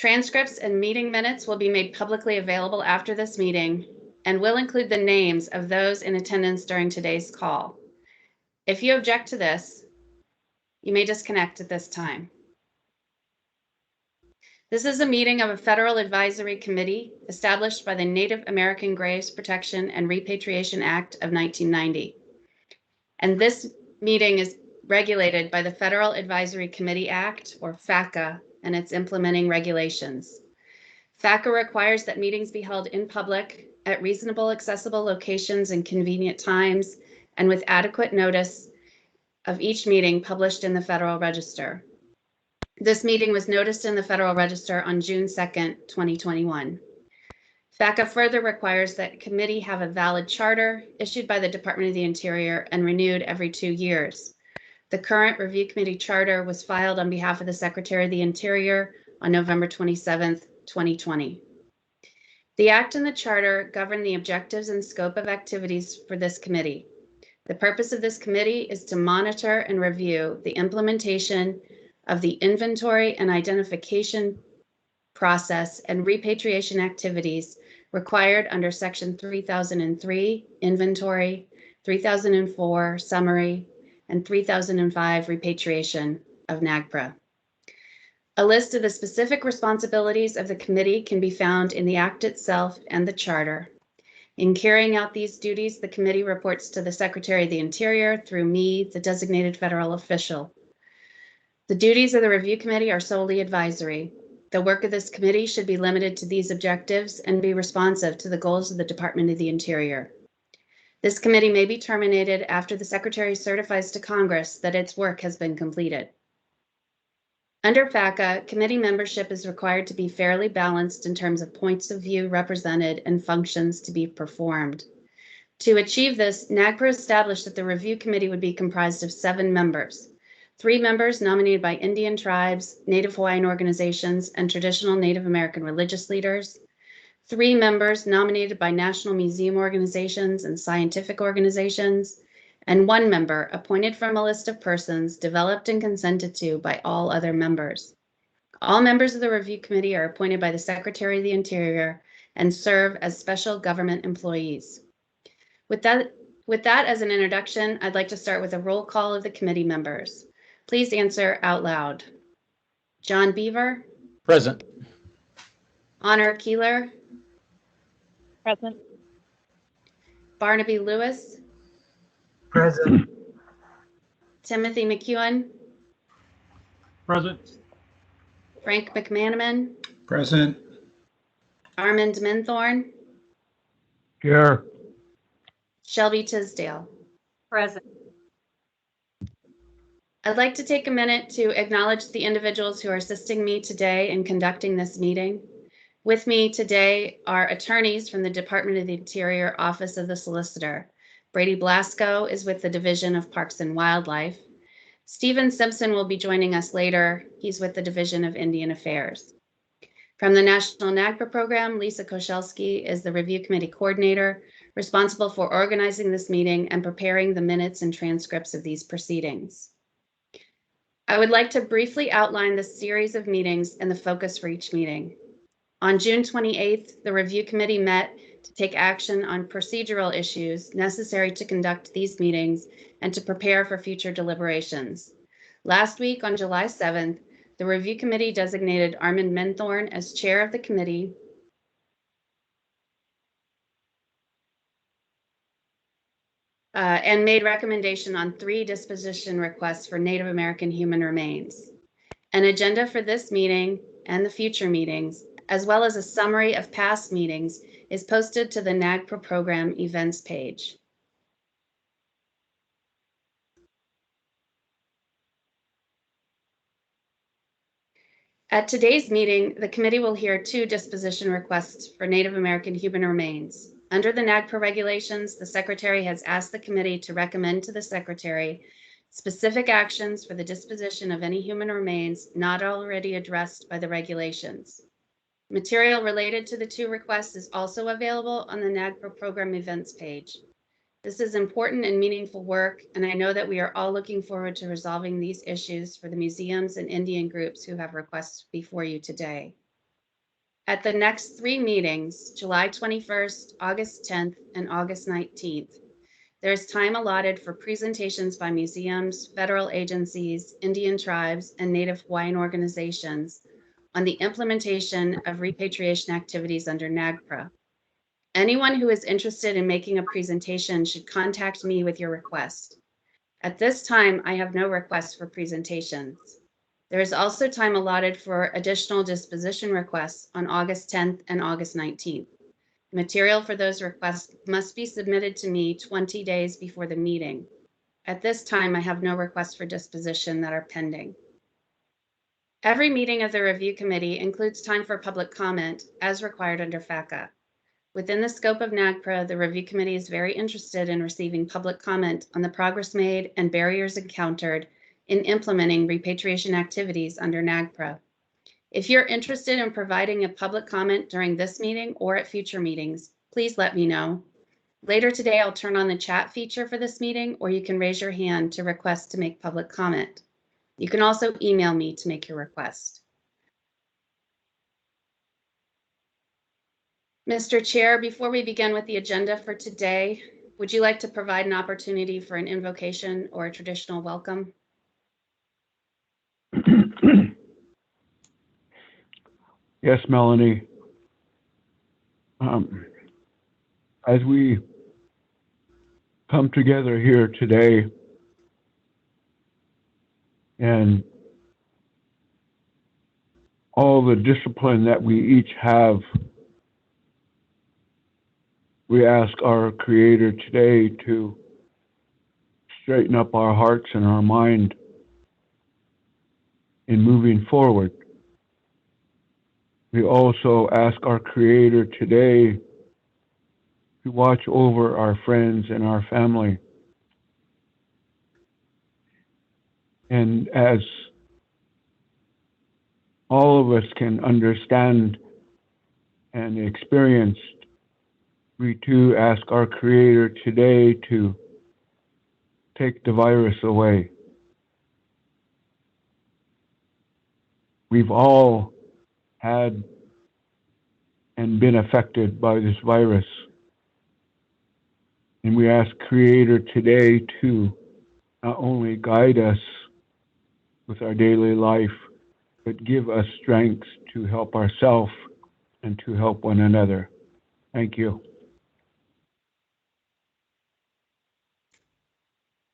Transcripts and meeting minutes will be made publicly available after this meeting and will include the names of those in attendance during today's call. If you object to this, you may disconnect at this time. This is a meeting of a federal advisory committee established by the Native American Graves Protection and Repatriation Act of 1990. And this meeting is regulated by the Federal Advisory Committee Act, or FACA, and its implementing regulations. FACA requires that meetings be held in public at reasonable, accessible locations and convenient times, and with adequate notice of each meeting published in the Federal Register. This meeting was noticed in the Federal Register on June 2nd, 2021. FACA further requires that committee have a valid charter issued by the Department of the Interior and renewed every 2 years. The current review committee charter was filed on behalf of the Secretary of the Interior on November 27th, 2020. The Act and the Charter govern the objectives and scope of activities for this committee. The purpose of this committee is to monitor and review the implementation of the inventory and identification process and repatriation activities required under Section 3003, Inventory, 3004, Summary, and 3005, Repatriation of NAGPRA. A list of the specific responsibilities of the committee can be found in the Act itself and the Charter. In carrying out these duties, the committee reports to the Secretary of the Interior through me, the designated federal official. The duties of the review committee are solely advisory. The work of this committee should be limited to these objectives and be responsive to the goals of the Department of the Interior. This committee may be terminated after the Secretary certifies to Congress that its work has been completed. Under FACA, committee membership is required to be fairly balanced in terms of points of view represented and functions to be performed. To achieve this, NAGPRA established that the review committee would be comprised of 7 members. 3 members nominated by Indian tribes, Native Hawaiian organizations, and traditional Native American religious leaders. 3 members nominated by national museum organizations and scientific organizations, and 1 member appointed from a list of persons developed and consented to by all other members. All members of the review committee are appointed by the Secretary of the Interior and serve as special government employees. With that as an introduction, I'd like to start with a roll call of the committee members. Please answer out loud. John Beaver? Present. Honor Keeler? Present. Barnaby Lewis? Present. Timothy McEwen? Present. Frank McManaman? Present. Armand Minthorn? Here. Shelby Tisdale? Present. I'd like to take a minute to acknowledge the individuals who are assisting me today in conducting this meeting. With me today are attorneys from the Department of the Interior Office of the Solicitor. Brady Blasco is with the Division of Parks and Wildlife. Stephen Simpson will be joining us later. He's with the Division of Indian Affairs. From the National NAGPRA program, Lisa Koszelski is the Review Committee Coordinator, responsible for organizing this meeting and preparing the minutes and transcripts of these proceedings. I would like to briefly outline the series of meetings and the focus for each meeting. On June 28th, the Review Committee met to take action on procedural issues necessary to conduct these meetings and to prepare for future deliberations. Last week, on July 7th, the Review Committee designated Armand Minthorn as chair of the committee and made recommendation on 3 disposition requests for Native American human remains. An agenda for this meeting and the future meetings, as well as a summary of past meetings, is posted to the NAGPRA program events page. At today's meeting, the committee will hear 2 disposition requests for Native American human remains. Under the NAGPRA regulations, the Secretary has asked the committee to recommend to the Secretary specific actions for the disposition of any human remains not already addressed by the regulations. Material related to the 2 requests is also available on the NAGPRA program events page. This is important and meaningful work, and I know that we are all looking forward to resolving these issues for the museums and Indian groups who have requests before you today. At the next 3 meetings, July 21st, August 10th, and August 19th, there is time allotted for presentations by museums, federal agencies, Indian tribes, and Native Hawaiian organizations on the implementation of repatriation activities under NAGPRA. Anyone who is interested in making a presentation should contact me with your request. At this time, I have no requests for presentations. There is also time allotted for additional disposition requests on August 10th and August 19th. Material for those requests must be submitted to me 20 days before the meeting. At this time, I have no requests for disposition that are pending. Every meeting of the review committee includes time for public comment as required under FACA. Within the scope of NAGPRA, the review committee is very interested in receiving public comment on the progress made and barriers encountered in implementing repatriation activities under NAGPRA. If you're interested in providing a public comment during this meeting or at future meetings, please let me know. Later today, I'll turn on the chat feature for this meeting, or you can raise your hand to request to make public comment. You can also email me to make your request. Mr. Chair, before we begin with the agenda for today, would you like to provide an opportunity for an invocation or a traditional welcome? Yes, Melanie. As we come together here today and all the discipline that we each have, we ask our Creator today to straighten up our hearts and our mind in moving forward. We also ask our Creator today to watch over our friends and our family. And as all of us can understand and experience, we too ask our Creator today to take the virus away. We've all had and been affected by this virus. And we ask Creator today to not only guide us with our daily life, but give us strength to help ourselves and to help one another. Thank you.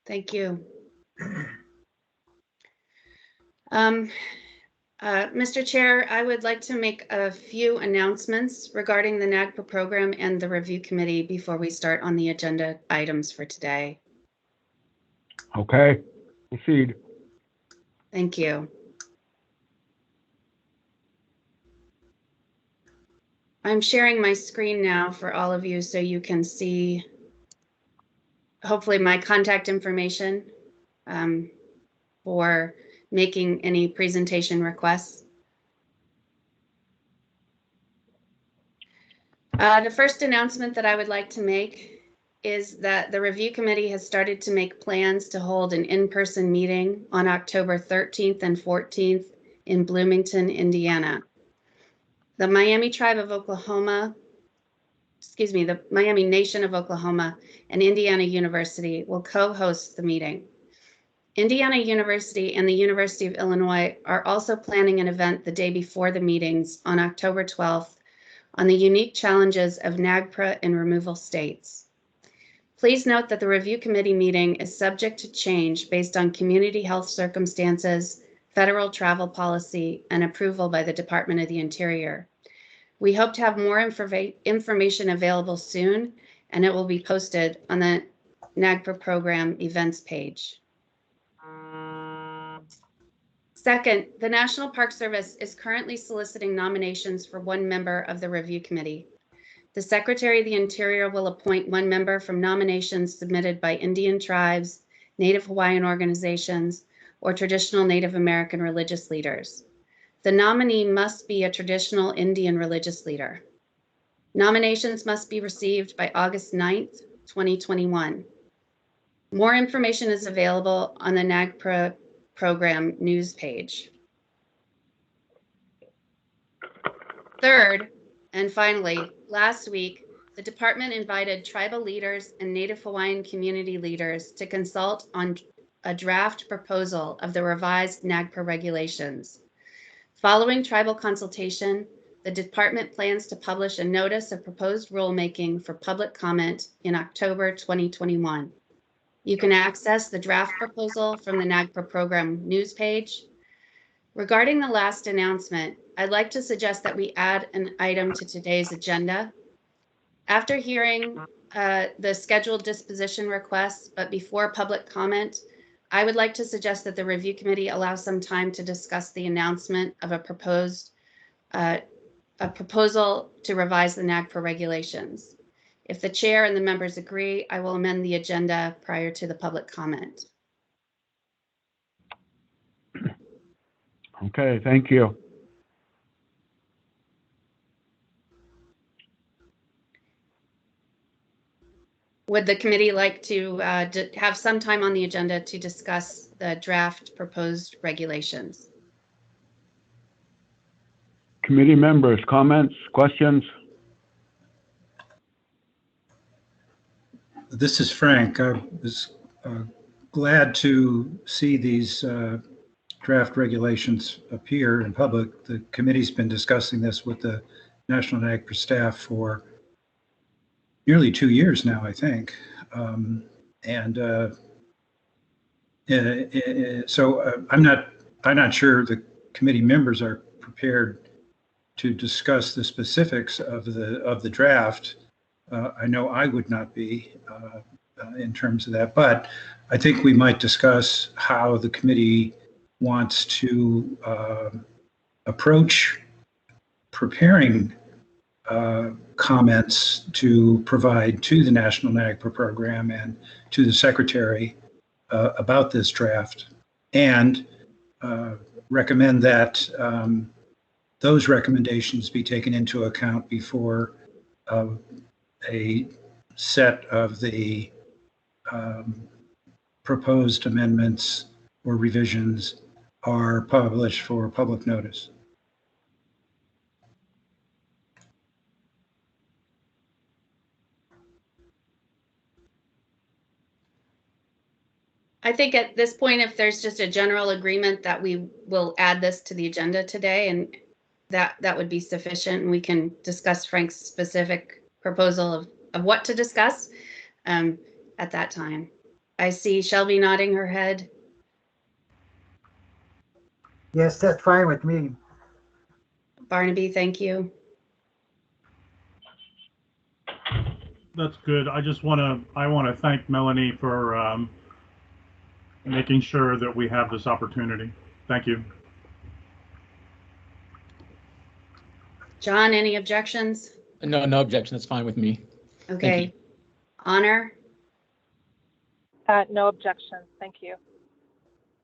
Thank you. Mr. Chair, I would like to make a few announcements regarding the NAGPRA program and the review committee before we start on the agenda items for today. Okay, proceed. Thank you. I'm sharing my screen now for all of you so you can see, hopefully, my contact information for making any presentation requests. The first announcement that I would like to make is that the review committee has started to make plans to hold an in-person meeting on October 13th and 14th in Bloomington, Indiana. The Miami Tribe of Oklahoma, the Miami Nation of Oklahoma and Indiana University will co-host the meeting. Indiana University and the University of Illinois are also planning an event the day before the meetings on October 12th on the unique challenges of NAGPRA in removal states. Please note that the review committee meeting is subject to change based on community health circumstances, federal travel policy, and approval by the Department of the Interior. We hope to have more information available soon, and it will be posted on the NAGPRA program events page. Second, the National Park Service is currently soliciting nominations for one member of the review committee. The Secretary of the Interior will appoint one member from nominations submitted by Indian tribes, Native Hawaiian organizations, or traditional Native American religious leaders. The nominee must be a traditional Indian religious leader. Nominations must be received by August 9th, 2021. More information is available on the NAGPRA program news page. Third, and finally, last week, the department invited tribal leaders and Native Hawaiian community leaders to consult on a draft proposal of the revised NAGPRA regulations. Following tribal consultation, the department plans to publish a notice of proposed rulemaking for public comment in October 2021. You can access the draft proposal from the NAGPRA program news page. Regarding the last announcement, I'd like to suggest that we add an item to today's agenda. After hearing the scheduled disposition requests, but before public comment, I would like to suggest that the review committee allow some time to discuss the announcement of a proposal to revise the NAGPRA regulations. If the chair and the members agree, I will amend the agenda prior to the public comment. Okay, thank you. Would the committee like to have some time on the agenda to discuss the draft proposed regulations? Committee members, comments, questions? This is Frank. I was glad to see these draft regulations appear in public. The committee's been discussing this with the National NAGPRA staff for nearly 2 years now, I think. So I'm not sure the committee members are prepared to discuss the specifics of the draft. I know I would not be in terms of that, but I think we might discuss how the committee wants to approach preparing comments to provide to the National NAGPRA program and to the secretary about this draft, and recommend that those recommendations be taken into account before a set of the proposed amendments or revisions are published for public notice. I think at this point, if there's just a general agreement that we will add this to the agenda today, and that would be sufficient, and we can discuss Frank's specific proposal of what to discuss at that time. I see Shelby nodding her head. Yes, that's fine with me. Barnaby, thank you. That's good. I want to thank Melanie for making sure that we have this opportunity. Thank you. John, any objections? No, no objection. That's fine with me. Okay. Honor? No objection. Thank you.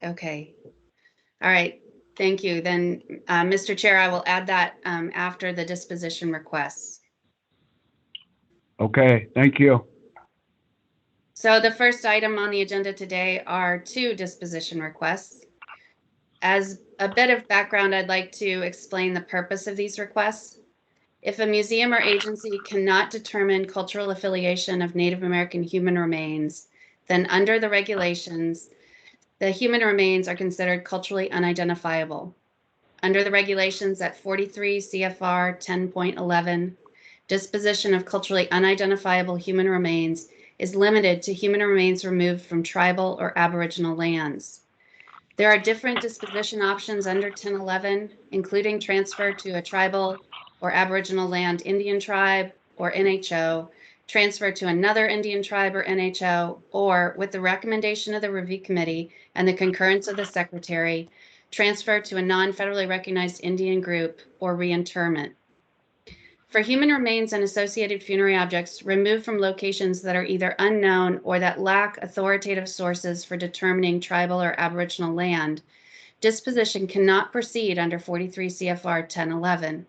Okay. All right. Thank you. Then, Mr. Chair, I will add that after the disposition requests. Okay, thank you. So the first item on the agenda today are 2 disposition requests. As a bit of background, I'd like to explain the purpose of these requests. If a museum or agency cannot determine cultural affiliation of Native American human remains, then under the regulations, the human remains are considered culturally unidentifiable. Under the regulations at 43 CFR 10.11, disposition of culturally unidentifiable human remains is limited to human remains removed from tribal or Aboriginal lands. There are different disposition options under 1011, including transfer to a tribal or Aboriginal land Indian tribe or NHO, transfer to another Indian tribe or NHO, or with the recommendation of the review committee and the concurrence of the secretary, transfer to a non-federally recognized Indian group or reinterment. For human remains and associated funerary objects removed from locations that are either unknown or that lack authoritative sources for determining tribal or Aboriginal land, disposition cannot proceed under 43 CFR 1011.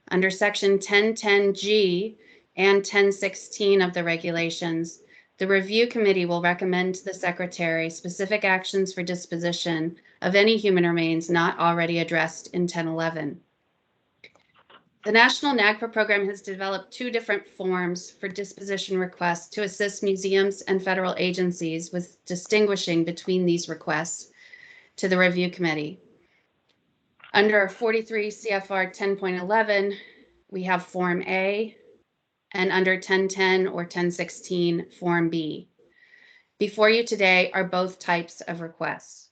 Under section 1010G and 1016 of the regulations, the review committee will recommend to the secretary specific actions for disposition of any human remains not already addressed in 1011. The National NAGPRA program has developed 2 different forms for disposition requests to assist museums and federal agencies with distinguishing between these requests to the review committee. Under 43 CFR 10.11, we have Form A, and under 1010 or 1016, Form B. Before you today are both types of requests.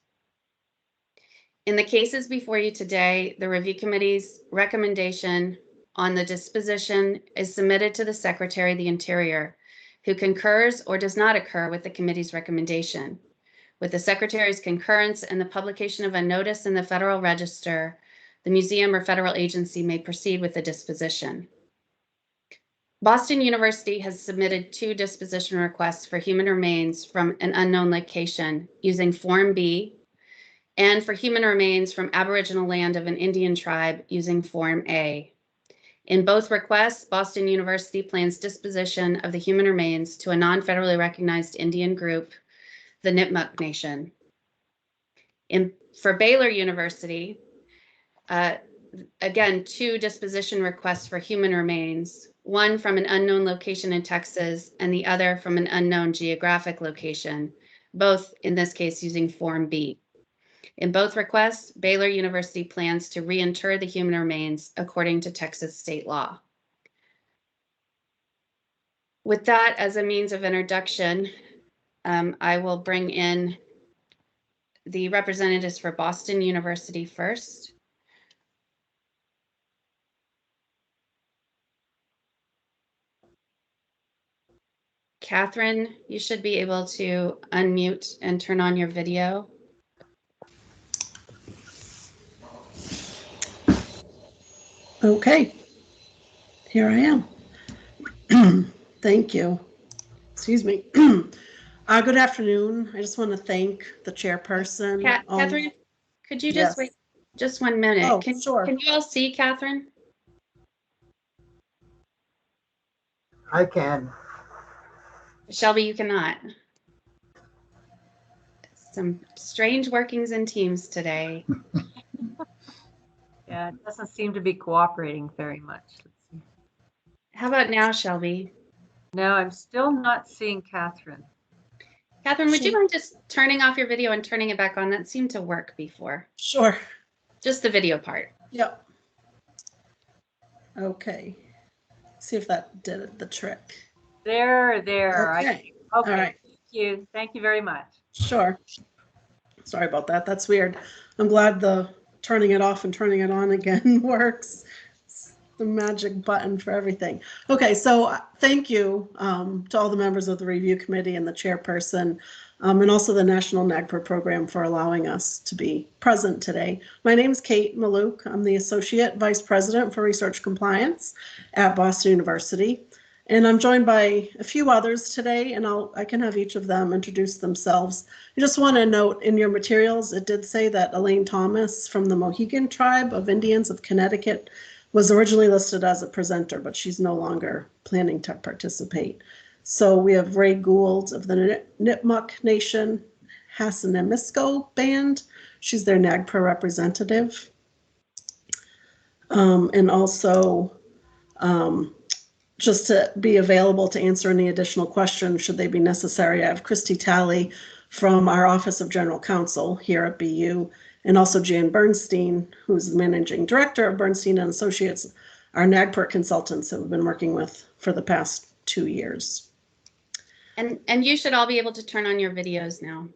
In the cases before you today, the review committee's recommendation on the disposition is submitted to the Secretary of the Interior, who concurs or does not concur with the committee's recommendation. With the Secretary's concurrence and the publication of a notice in the Federal Register, the museum or federal agency may proceed with the disposition. Boston University has submitted 2 disposition requests for human remains from an unknown location using Form B, and for human remains from Aboriginal land of an Indian tribe using Form A. In both requests, Boston University plans disposition of the human remains to a non-federally recognized Indian group, the Nipmuc Nation. For Baylor University, again, 2 disposition requests for human remains, one from an unknown location in Texas and the other from an unknown geographic location, both in this case using Form B. In both requests, Baylor University plans to reinter the human remains according to Texas state law. With that as a means of introduction, I will bring in the representatives for Boston University first. Catherine, you should be able to unmute and turn on your video. Okay, here I am. Thank you. Excuse me. Good afternoon. I just want to thank the chairperson. Catherine, could you just wait just 1 minute? Oh, sure. Can you all see Catherine? I can. Shelby, you cannot. Some strange workings in Teams today. Yeah, it doesn't seem to be cooperating very much. Let's see. How about now, Shelby? No, I'm still not seeing Catherine. Catherine, would you mind just turning off your video and turning it back on? That seemed to work before. Sure. Just the video part. Yep. Okay. See if that did the trick. There. Okay. Okay. All right. Thank you. Thank you very much. Sure. Sorry about that. That's weird. I'm glad the turning it off and turning it on again works. It's the magic button for everything. Okay, so thank you to all the members of the review committee and the chairperson, and also the National NAGPRA program for allowing us to be present today. My name is Kate Maluk. I'm the Associate Vice President for Research Compliance at Boston University. And I'm joined by a few others today, and I can have each of them introduce themselves. I just want to note in your materials, it did say that Elaine Thomas from the Mohegan Tribe of Indians of Connecticut was originally listed as a presenter, but she's no longer planning to participate. So we have Ray Gould of the Nipmuc Nation Hassanamisco Band. She's their NAGPRA representative. And also, just to be available to answer any additional questions should they be necessary, I have Christy Talley from our Office of General Counsel here at BU, and also Jan Bernstein, who's the Managing Director of Bernstein and Associates, our NAGPRA consultants that we've been working with for the past 2 years. And you should all be able to turn on your videos now.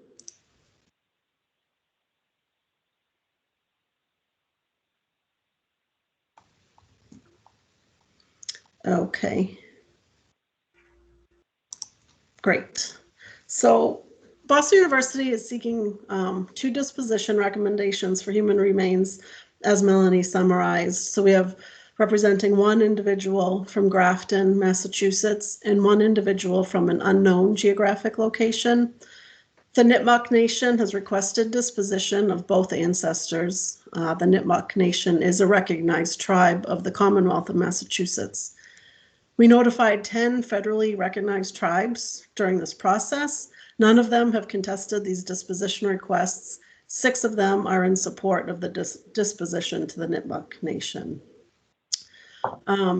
Okay. Great. So Boston University is seeking 2 disposition recommendations for human remains, as Melanie summarized. So we have representing 1 individual from Grafton, Massachusetts, and 1 individual from an unknown geographic location. The Nipmuc Nation has requested disposition of both ancestors. The Nipmuc Nation is a recognized tribe of the Commonwealth of Massachusetts. We notified 10 federally recognized tribes during this process. None of them have contested these disposition requests. 6 of them are in support of the disposition to the Nipmuc Nation.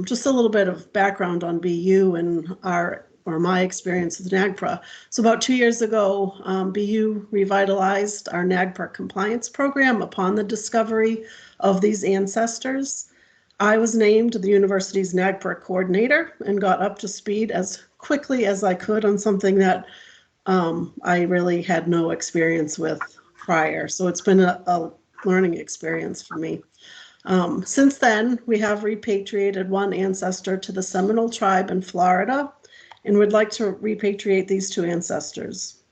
Just a little bit of background on BU and my experience with NAGPRA. So about 2 years ago, BU revitalized our NAGPRA compliance program upon the discovery of these ancestors. I was named the university's NAGPRA coordinator and got up to speed as quickly as I could on something that I really had no experience with prior. So it's been a learning experience for me. Since then, we have repatriated one ancestor to the Seminole tribe in Florida, and would like to repatriate these two ancestors.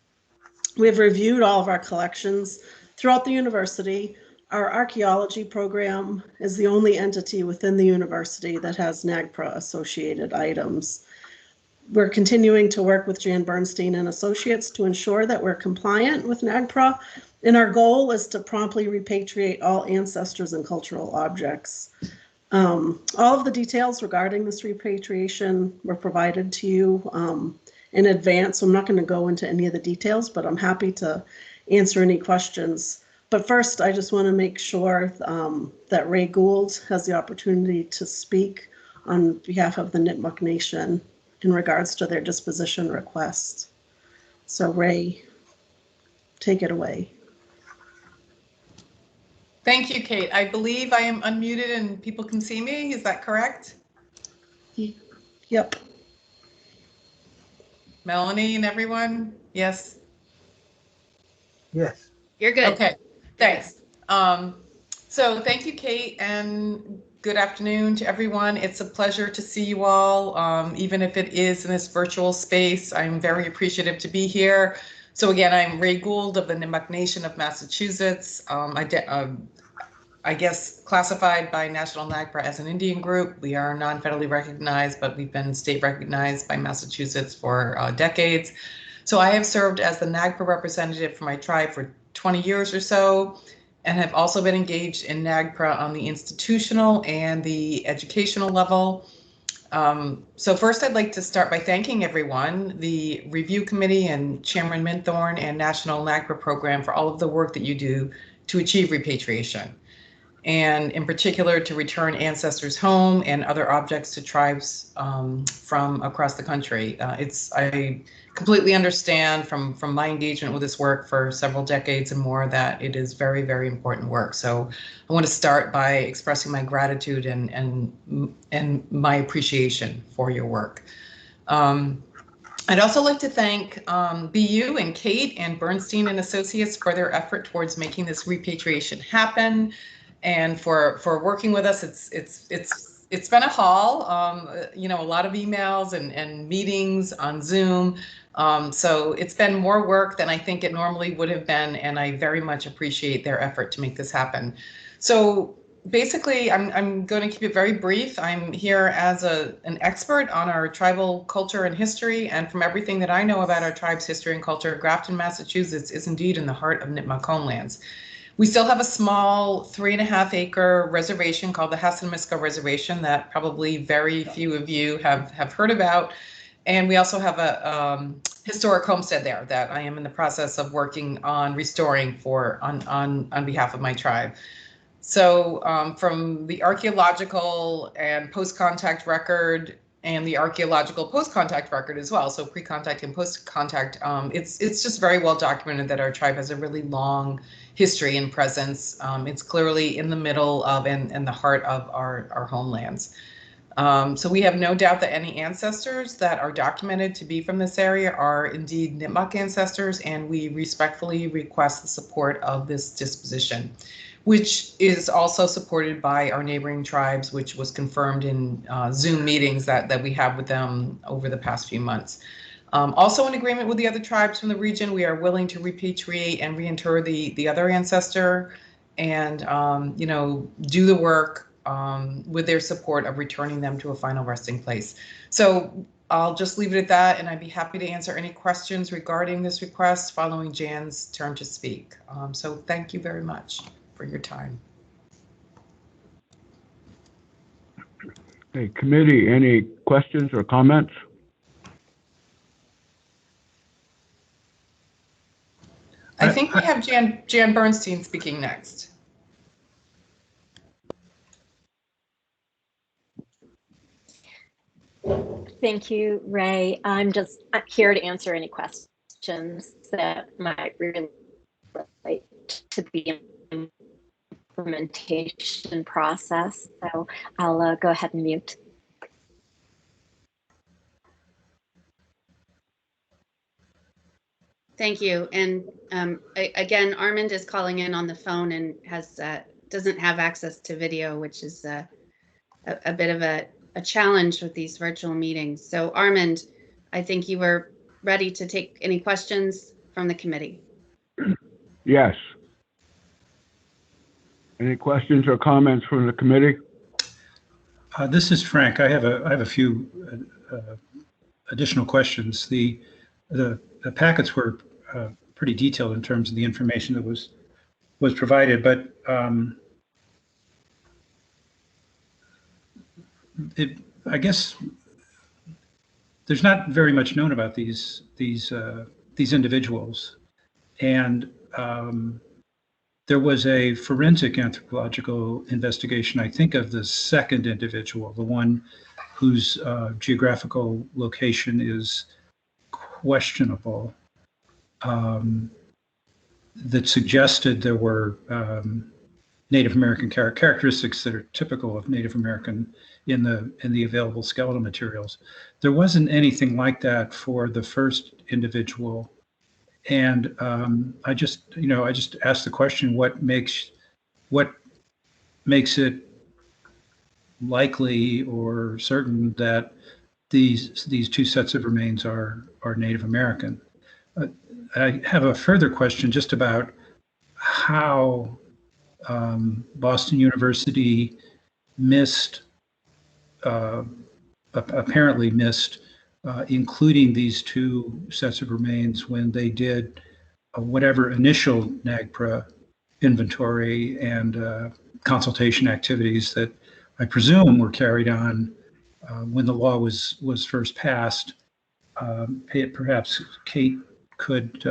We have reviewed all of our collections throughout the university. Our archaeology program is the only entity within the university that has NAGPRA associated items. We're continuing to work with Jan Bernstein and Associates to ensure that we're compliant with NAGPRA, and our goal is to promptly repatriate all ancestors and cultural objects. All of the details regarding this repatriation were provided to you in advance, so I'm not going to go into any of the details, but I'm happy to answer any questions. But first, I just want to make sure that Ray Gould has the opportunity to speak on behalf of the Nipmuc Nation in regards to their disposition request. So Ray, take it away. Thank you, Kate. I believe I am unmuted and people can see me. Is that correct? Yep. Melanie and everyone? Yes. Yes. You're good. Okay, thanks. So thank you, Kate, and good afternoon to everyone. It's a pleasure to see you all, even if it is in this virtual space. I'm very appreciative to be here. So again, I'm Ray Gould of the Nipmuc Nation of Massachusetts. I guess classified by National NAGPRA as an Indian group. We are non-federally recognized, but we've been state recognized by Massachusetts for decades. So I have served as the NAGPRA representative for my tribe for 20 years or so, and have also been engaged in NAGPRA on the institutional and the educational level. So first, I'd like to start by thanking everyone, the review committee and Chairman Minthorn and National NAGPRA program for all of the work that you do to achieve repatriation, and in particular to return ancestors home and other objects to tribes from across the country. I completely understand from my engagement with this work for several decades and more that it is very, very important work. So I want to start by expressing my gratitude and my appreciation for your work. I'd also like to thank BU and Kate and Bernstein and Associates for their effort towards making this repatriation happen, and for working with us. It's been a haul, a lot of emails and meetings on Zoom. So it's been more work than I think it normally would have been, and I very much appreciate their effort to make this happen. So basically, I'm going to keep it very brief. I'm here as an expert on our tribal culture and history, and from everything that I know about our tribe's history and culture, Grafton, Massachusetts is indeed in the heart of Nipmuc homelands. We still have a small 3.5-acre reservation called the Hassanamiska Reservation that probably very few of you have heard about. And we also have a historic homestead there that I am in the process of working on restoring on behalf of my tribe. So from the archaeological and post-contact record, and the archaeological post-contact record as well, so pre-contact and post-contact, it's just very well documented that our tribe has a really long history and presence. It's clearly in the middle of and the heart of our homelands. So we have no doubt that any ancestors that are documented to be from this area are indeed Nipmuc ancestors, and we respectfully request the support of this disposition, which is also supported by our neighboring tribes, which was confirmed in Zoom meetings that we have with them over the past few months. Also in agreement with the other tribes from the region, we are willing to repatriate and reinter the other ancestor and, do the work with their support of returning them to a final resting place. So I'll just leave it at that, and I'd be happy to answer any questions regarding this request following Jan's turn to speak. So thank you very much for your time. Hey, committee, any questions or comments? I think we have Jan Bernstein speaking next. Thank you, Ray. I'm here to answer any questions that might relate to the implementation process. So I'll go ahead and mute. Thank you. And again, Armand is calling in on the phone and doesn't have access to video, which is a bit of a challenge with these virtual meetings. So Armand, I think you were ready to take any questions from the committee. Yes. Any questions or comments from the committee? This is Frank. I have a few additional questions. The packets were pretty detailed in terms of the information that was provided, but I guess there's not very much known about these individuals, and there was a forensic anthropological investigation, I think, of the second individual, the one whose geographical location is questionable, that suggested there were Native American characteristics that are typical of Native American in the available skeletal materials. There wasn't anything like that for the first individual, and I just asked the question: what makes it likely or certain that these two sets of remains are Native American? I have a further question just about how Boston University apparently missed including these two sets of remains when they did whatever initial NAGPRA inventory and consultation activities that I presume were carried on when the law was first passed. Perhaps Kate could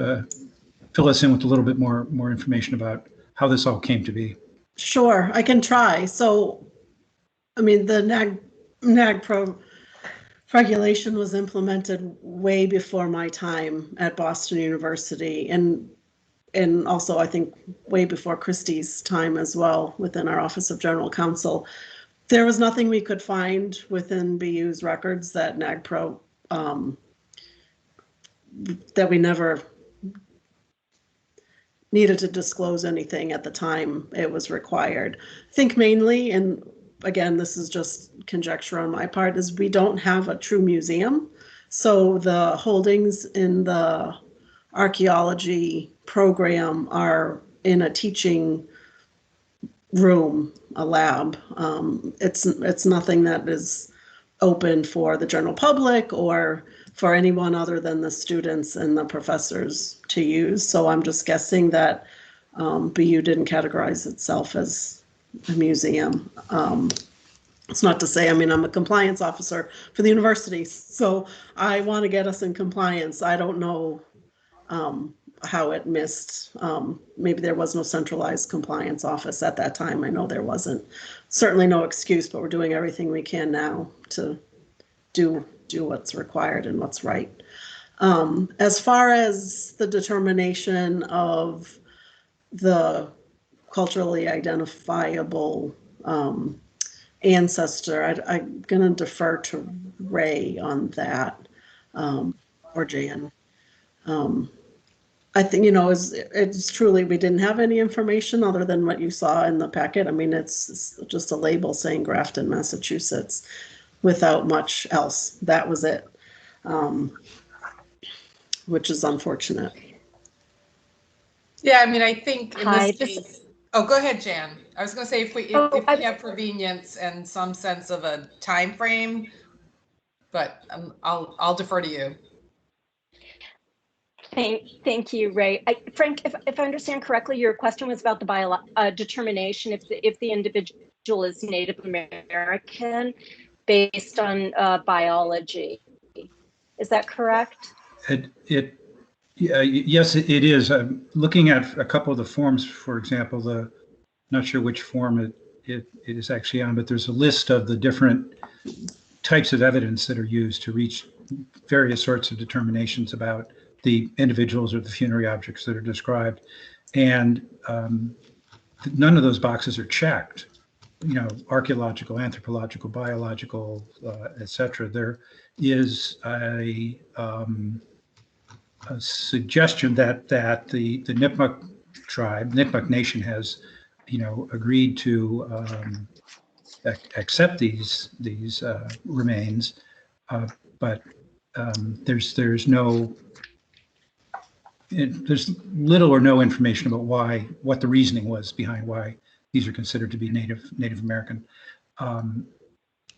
fill us in with a little bit more information about how this all came to be. Sure, I can try. So, I mean, the NAGPRA regulation was implemented way before my time at Boston University, and also I think way before Christie's time as well within our Office of General Counsel. There was nothing we could find within BU's records that NAGPRA, that we never needed to disclose anything at the time it was required. I think mainly, and again, this is just conjecture on my part, is we don't have a true museum. So the holdings in the archaeology program are in a teaching room, a lab. It's nothing that is open for the general public or for anyone other than the students and the professors to use. So I'm just guessing that BU didn't categorize itself as a museum. It's not to say, I mean, I'm a compliance officer for the university, so I want to get us in compliance. I don't know how it missed. Maybe there was no centralized compliance office at that time. I know there wasn't. Certainly no excuse, but we're doing everything we can now to do what's required and what's right. As far as the determination of the culturally identifiable ancestor, I'm going to defer to Ray on that, or Jan. I think, it's truly, we didn't have any information other than what you saw in the packet. I mean, it's just a label saying Grafton, Massachusetts, without much else. That was it, which is unfortunate. Yeah, I mean, I think in this case, oh, go ahead, Jan. I was going to say if we have convenience and some sense of a time frame, but I'll defer to you. Thank you, Ray. Frank, if I understand correctly, your question was about the determination if the individual is Native American based on biology. Is that correct? Yes, it is. I'm looking at a couple of the forms, for example, not sure which form it is actually on, but there's a list of the different types of evidence that are used to reach various sorts of determinations about the individuals or the funerary objects that are described. And none of those boxes are checked. You know, archaeological, anthropological, biological, etc. There is a suggestion that the Nipmuc tribe, Nipmuc Nation, has, you know, agreed to accept these remains, but there's little or no information about what the reasoning was behind why these are considered to be Native American.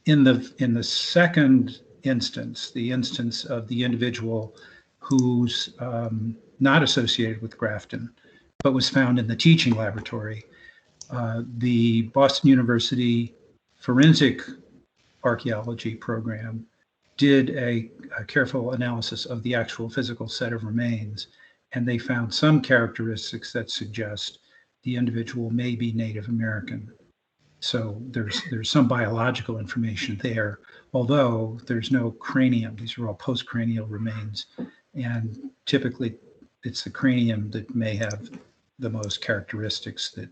In the second instance, the instance of the individual who's not associated with Grafton, but was found in the teaching laboratory, the Boston University Forensic Archaeology program did a careful analysis of the actual physical set of remains, and they found some characteristics that suggest the individual may be Native American. So there's some biological information there, although there's no cranium. These are all postcranial remains, and typically it's the cranium that may have the most characteristics that,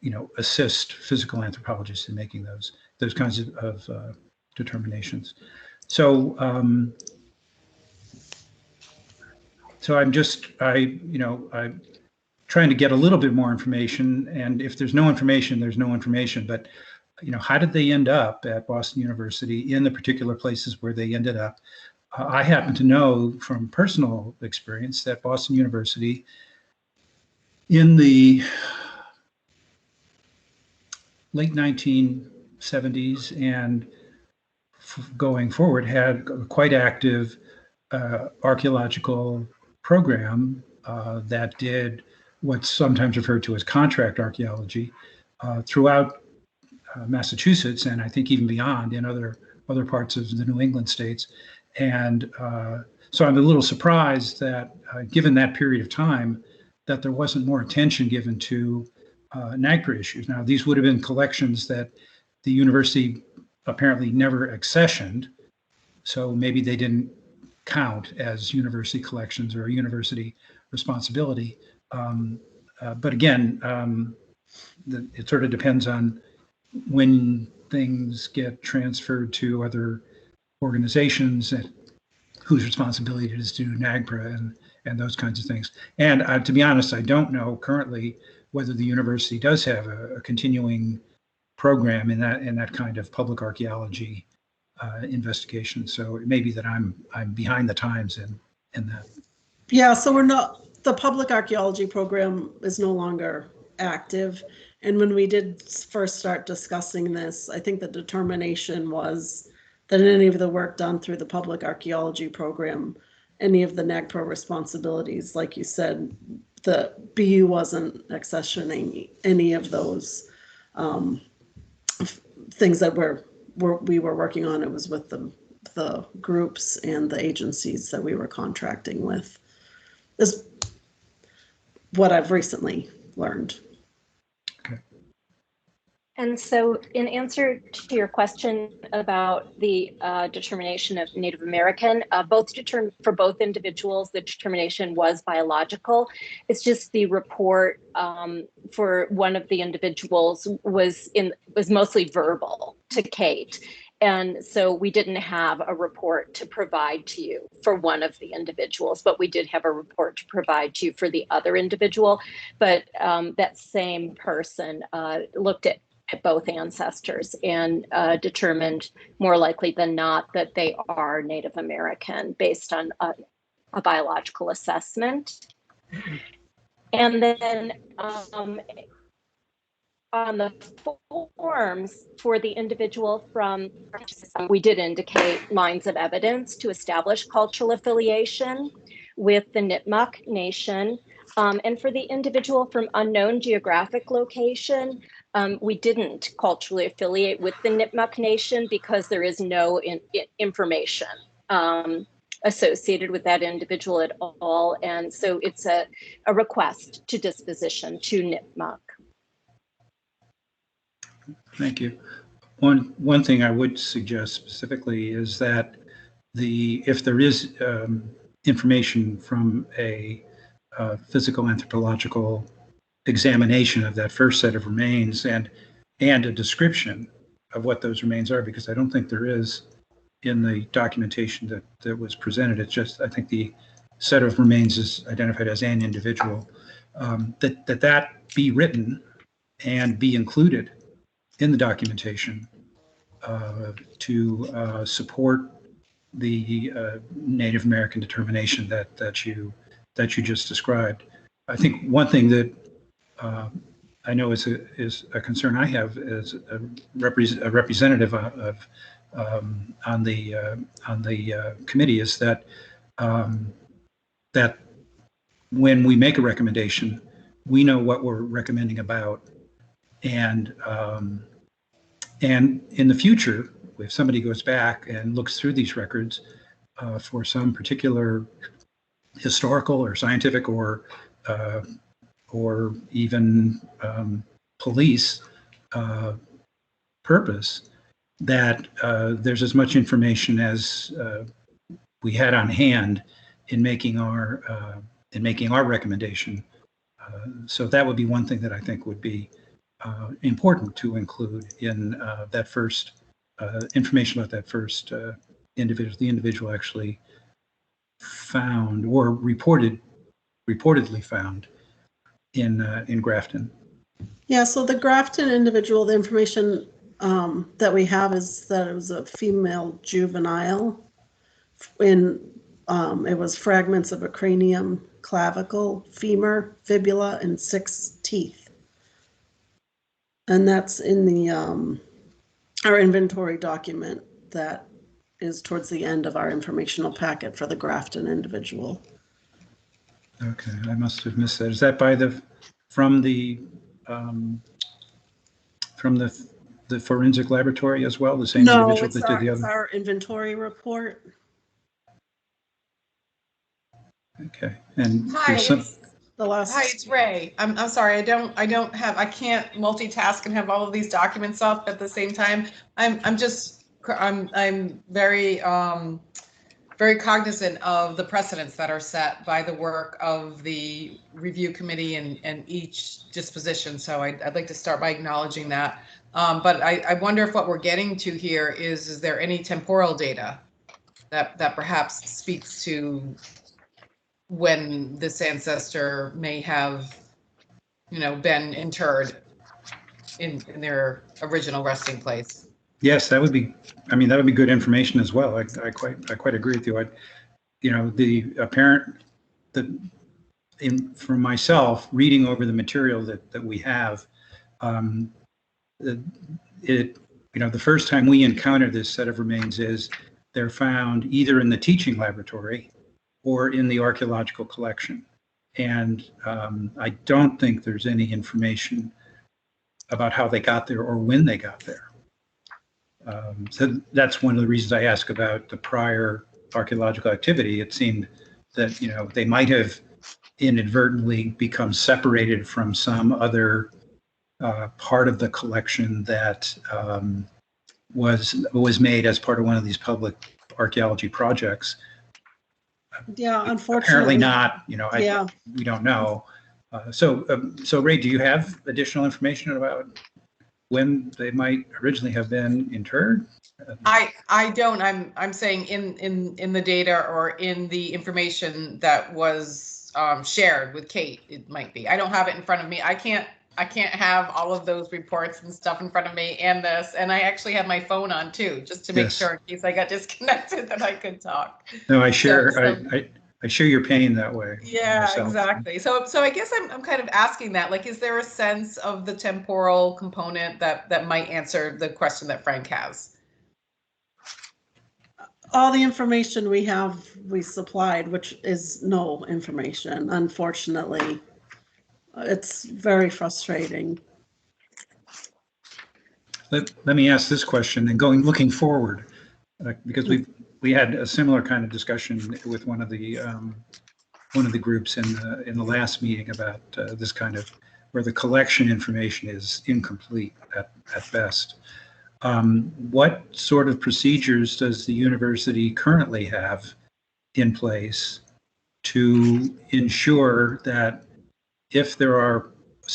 you know, assist physical anthropologists in making those kinds of determinations. So I'm trying to get a little bit more information, and if there's no information, there's no information. But, you know, how did they end up at Boston University in the particular places where they ended up? I happen to know from personal experience that Boston University in the late 1970s and going forward had a quite active archaeological program that did what's sometimes referred to as contract archaeology throughout Massachusetts, and I think even beyond in other parts of the New England states. And so I'm a little surprised that given that period of time, that there wasn't more attention given to NAGPRA issues. Now, these would have been collections that the university apparently never accessioned, so maybe they didn't count as university collections or university responsibility. But again, it sort of depends on when things get transferred to other organizations and whose responsibility it is to do NAGPRA and those kinds of things. And to be honest, I don't know currently whether the university does have a continuing program in that kind of public archaeology investigation. So it may be that I'm behind the times in that. Yeah, so the public archaeology program is no longer active. And when we did first start discussing this, I think the determination was that any of the work done through the public archaeology program, any of the NAGPRA responsibilities, like you said, the BU wasn't accessioning any of those things that we were working on. It was with the groups and the agencies that we were contracting with, is what I've recently learned. Okay. And so in answer to your question about the determination of Native American, for both individuals, the determination was biological. It's just the report for one of the individuals was mostly verbal to Kate. And so we didn't have a report to provide to you for one of the individuals, but we did have a report to provide to you for the other individual. But that same person looked at both ancestors and determined more likely than not that they are Native American based on a biological assessment. And then on the forms for the individual from, we did indicate lines of evidence to establish cultural affiliation with the Nipmuc Nation. And for the individual from unknown geographic location, we didn't culturally affiliate with the Nipmuc Nation because there is no information associated with that individual at all. And so it's a request to disposition to Nipmuc. Thank you. one thing I would suggest specifically is that if there is information from a physical anthropological examination of that first set of remains and a description of what those remains are, because I don't think there is in the documentation that was presented. It's just, I think the set of remains is identified as an individual, that be written and be included in the documentation to support the Native American determination that you just described. I think one thing that I know is a concern I have as a representative of on the committee is that that when we make a recommendation, we know what we're recommending about, and in the future, if somebody goes back and looks through these records for some particular historical or scientific or even police purpose, that there's as much information as we had on hand in making our recommendation. So that would be one thing that I think would be important to include in that first information about that first individual, the individual actually found or reportedly found in Grafton. Yeah, so the Grafton individual, the information that we have is that it was a female juvenile. It was fragments of a cranium, clavicle, femur, fibula, and 6 teeth. And that's in the our inventory document that is towards the end of our informational packet for the Grafton individual. Okay, I must have missed that. Is that from the forensic laboratory as well? The same individual that did the other? No, it's our inventory report. Okay, and Hi, Hi, it's Ray. I'm sorry. I can't multitask and have all of these documents up at the same time. I'm very very cognizant of the precedents that are set by the work of the review committee and each disposition. So I'd like to start by acknowledging that. But I wonder if what we're getting to here is there any temporal data that perhaps speaks to when this ancestor may have, been interred in their original resting place? Yes, that would be good information as well. I quite agree with you. For myself, reading over the material that we have, the first time we encounter this set of remains is they're found either in the teaching laboratory or in the archaeological collection. And I don't think there's any information about how they got there or when they got there. So that's one of the reasons I ask about the prior archaeological activity. It seemed that, they might have inadvertently become separated from some other part of the collection that was made as part of one of these public archaeology projects. Yeah, unfortunately. Apparently not, Yeah. We don't know. So Ray, do you have additional information about when they might originally have been interred? I don't. I'm saying in the data or in the information that was shared with Kate, it might be. I don't have it in front of me. I can't have all of those reports and stuff in front of me and this. And I actually have my phone on too, just to make sure in case I got disconnected that I could talk. No, I share I share your pain that way. Yeah, myself. exactly. So I guess I'm kind of asking that, like, is there a sense of the temporal component that might answer the question that Frank has? All the information we have, we supplied, which is no information, unfortunately. It's very frustrating. Let me ask this question and looking forward, because we had a similar kind of discussion with one of the groups in the last meeting about this kind of where the collection information is incomplete at best. What sort of procedures does the university currently have in place to ensure that if there are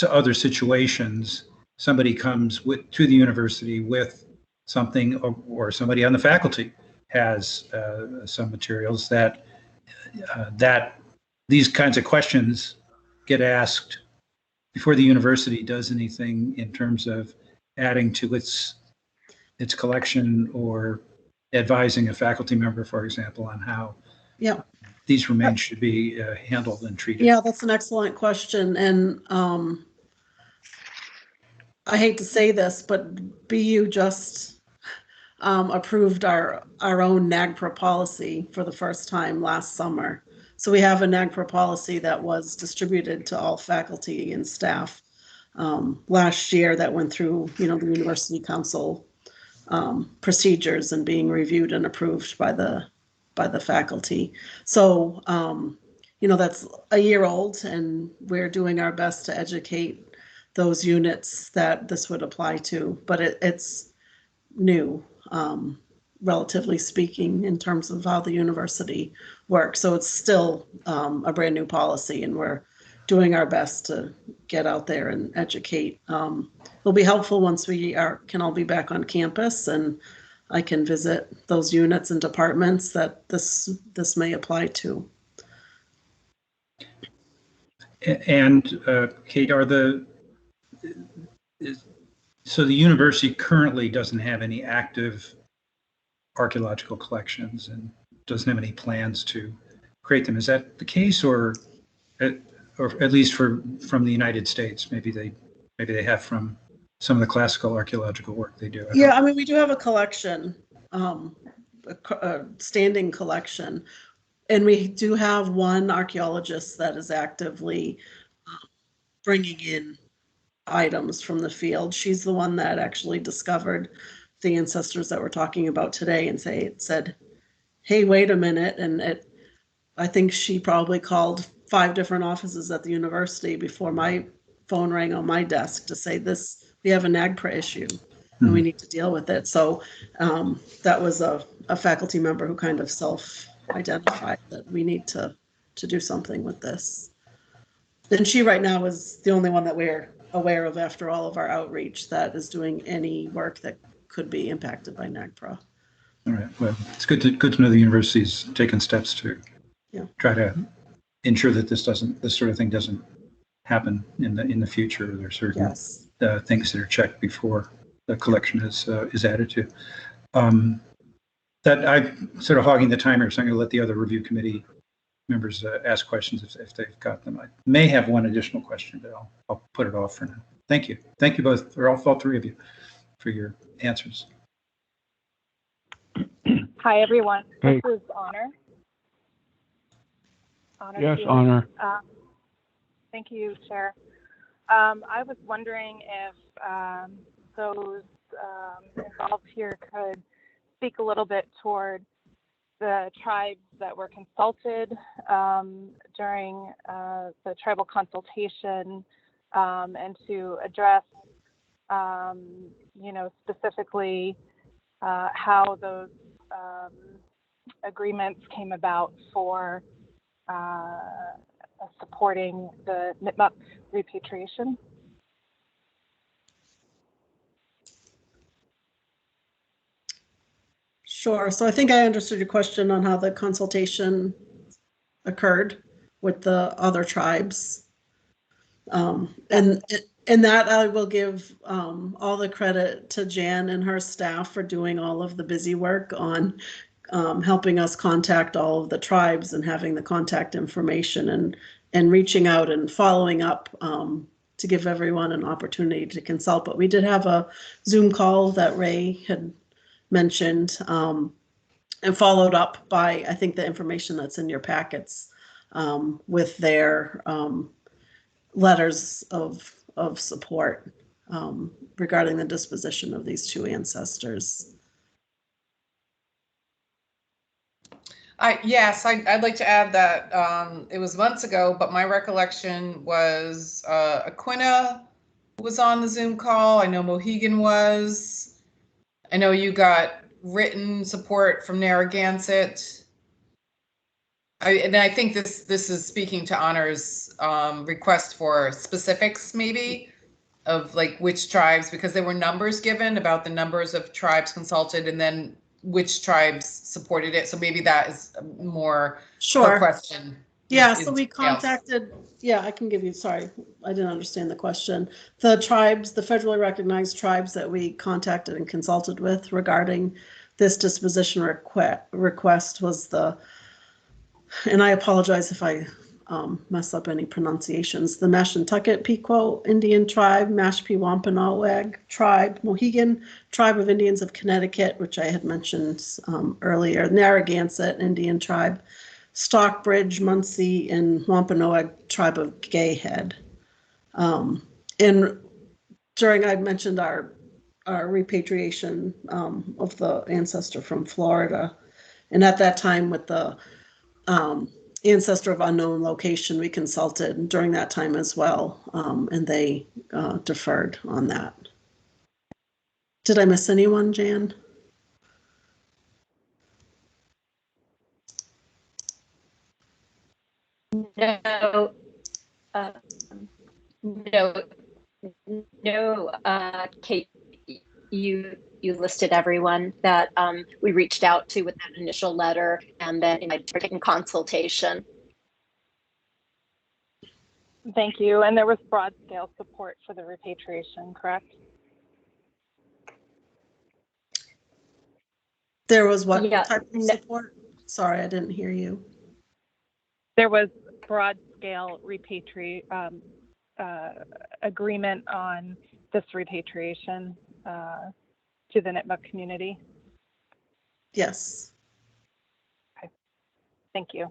other situations, somebody comes to the university with something, or somebody on the faculty has some materials that these kinds of questions get asked before the university does anything in terms of adding to its collection or advising a faculty member, for example, on how Yeah. these remains should be handled and treated. Yeah, that's an excellent question. And I hate to say this, but BU just approved our own NAGPRA policy for the first time last summer. So we have a NAGPRA policy that was distributed to all faculty and staff last year that went through, the University Council procedures and being reviewed and approved by the faculty. So, that's a year old, and we're doing our best to educate those units that this would apply to, but it's new, relatively speaking, in terms of how the university works. So it's still a brand new policy, and we're doing our best to get out there and educate. It'll be helpful once we can all be back on campus, and I can visit those units and departments that this may apply to. And Kate, so the university currently doesn't have any active archaeological collections and doesn't have any plans to create them. Is that the case, or at least from the United States? Maybe they have from some of the classical archaeological work they do. Yeah, I mean, we do have a collection, a standing collection, and we do have one archaeologist that is actively bringing in items from the field. She's the one that actually discovered the ancestors that we're talking about today, and said, hey, wait a minute. And I think she probably called 5 different offices at the university before my phone rang on my desk to say, we have a NAGPRA issue and we need to deal with it. So that was a faculty member who kind of self-identified that we need to do something with this. And she right now is the only one that we're aware of, after all of our outreach, that is doing any work that could be impacted by NAGPRA. All right. Well, it's good to know the university's taken steps to try to ensure that this sort of thing doesn't happen in the future. There's certain things that are checked before the collection is added to. That I'm sort of hogging the timer, so I'm going to let the other review committee members ask questions if they've got them. I may have one additional question, but I'll put it off for now. Thank you. Thank you both, or all 3 of you, for your answers. Hi, everyone. Hey. This is Honor. Yes, Honor. Thank you, Chair. I was wondering if those involved here could speak a little bit toward the tribes that were consulted during the tribal consultation, and to address, specifically how those agreements came about for supporting the Nipmuc repatriation. Sure. So I think I understood your question on how the consultation occurred with the other tribes. And that I will give all the credit to Jan and her staff for doing all of the busy work on helping us contact all of the tribes and having the contact information and reaching out and following up to give everyone an opportunity to consult. But we did have a Zoom call that Ray had mentioned, and followed up by, I think, the information that's in your packets with their letters of support regarding the disposition of these 2 ancestors. Yes, I'd like to add that it was months ago, but my recollection was Aquina was on the Zoom call. I know Mohegan was. I know you got written support from Narragansett. And I think this is speaking to Honor's request for specifics, maybe, of like which tribes, because there were numbers given about the numbers of tribes consulted and then which tribes supported it. So maybe that is more Sure. a question. Yeah, in so we details. contacted, yeah, I can give you, sorry, I didn't understand the question. The tribes, the federally recognized tribes that we contacted and consulted with regarding this disposition request was the, and I apologize if I mess up any pronunciations, the Mashantucket Pequot Indian Tribe, Mashpee Wampanoag Tribe, Mohegan Tribe of Indians of Connecticut, which I had mentioned earlier, Narragansett Indian Tribe, Stockbridge, Muncie, and Wampanoag Tribe of Gayhead. And during, I mentioned our repatriation of the ancestor from Florida. And at that time with the ancestor of unknown location, we consulted during that time as well. And they deferred on that. Did I miss anyone, Jan? No, no, Kate, you listed everyone that we reached out to with that initial letter and then in consultation. Thank you. And there was broad scale support for the repatriation, correct? There was what Yeah, type of support? Sorry, I didn't hear you. There was broad scale agreement on this repatriation to the NITMA community. Yes. Okay. Thank you.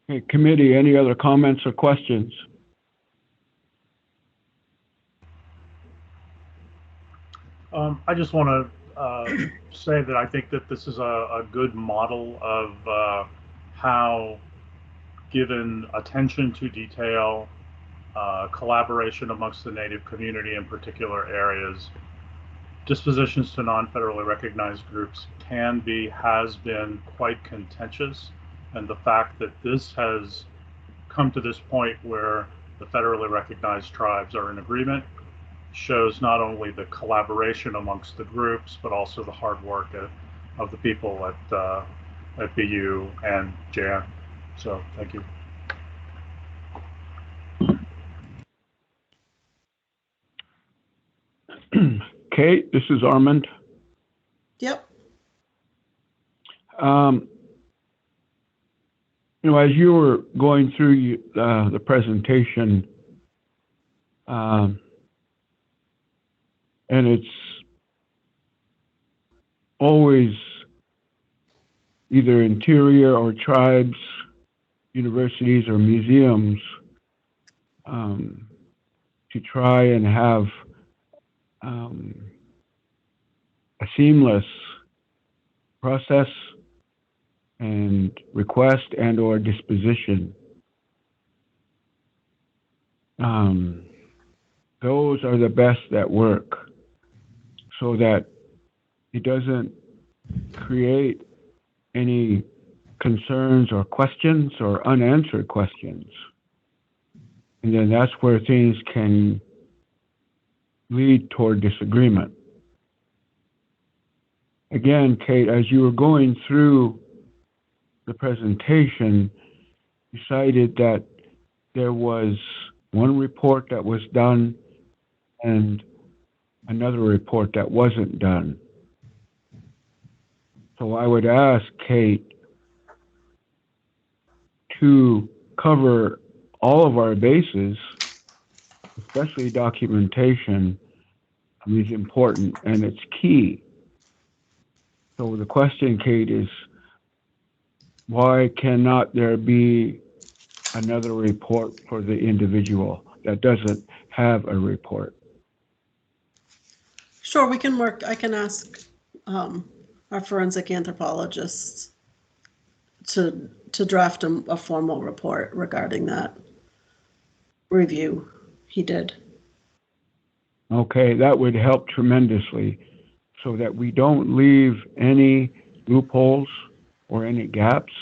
Okay, committee, any other comments or questions? I just want to say that I think that this is a good model of how, given attention to detail, collaboration amongst the Native community in particular areas, dispositions to non-federally recognized groups has been quite contentious. And the fact that this has come to this point where the federally recognized tribes are in agreement shows not only the collaboration amongst the groups, but also the hard work of the people at BU and Jan. So thank you. Kate, this is Armand. Yep. You know, as you were going through the presentation, and it's always either interior or tribes, universities or museums to try and have a seamless process and request and or disposition. Those are the best that work, so that it doesn't create any concerns or questions or unanswered questions. And then that's where things can lead toward disagreement. Again, Kate, as you were going through the presentation, you cited that there was one report that was done and another report that wasn't done. So I would ask Kate to cover all of our bases, especially documentation, is important and it's key. So the question, Kate, is why cannot there be another report for the individual that doesn't have a report? Sure, we can work. I can ask our forensic anthropologists to draft a formal report regarding that. review. He did. Okay, that would help tremendously so that we don't leave any loopholes or any gaps.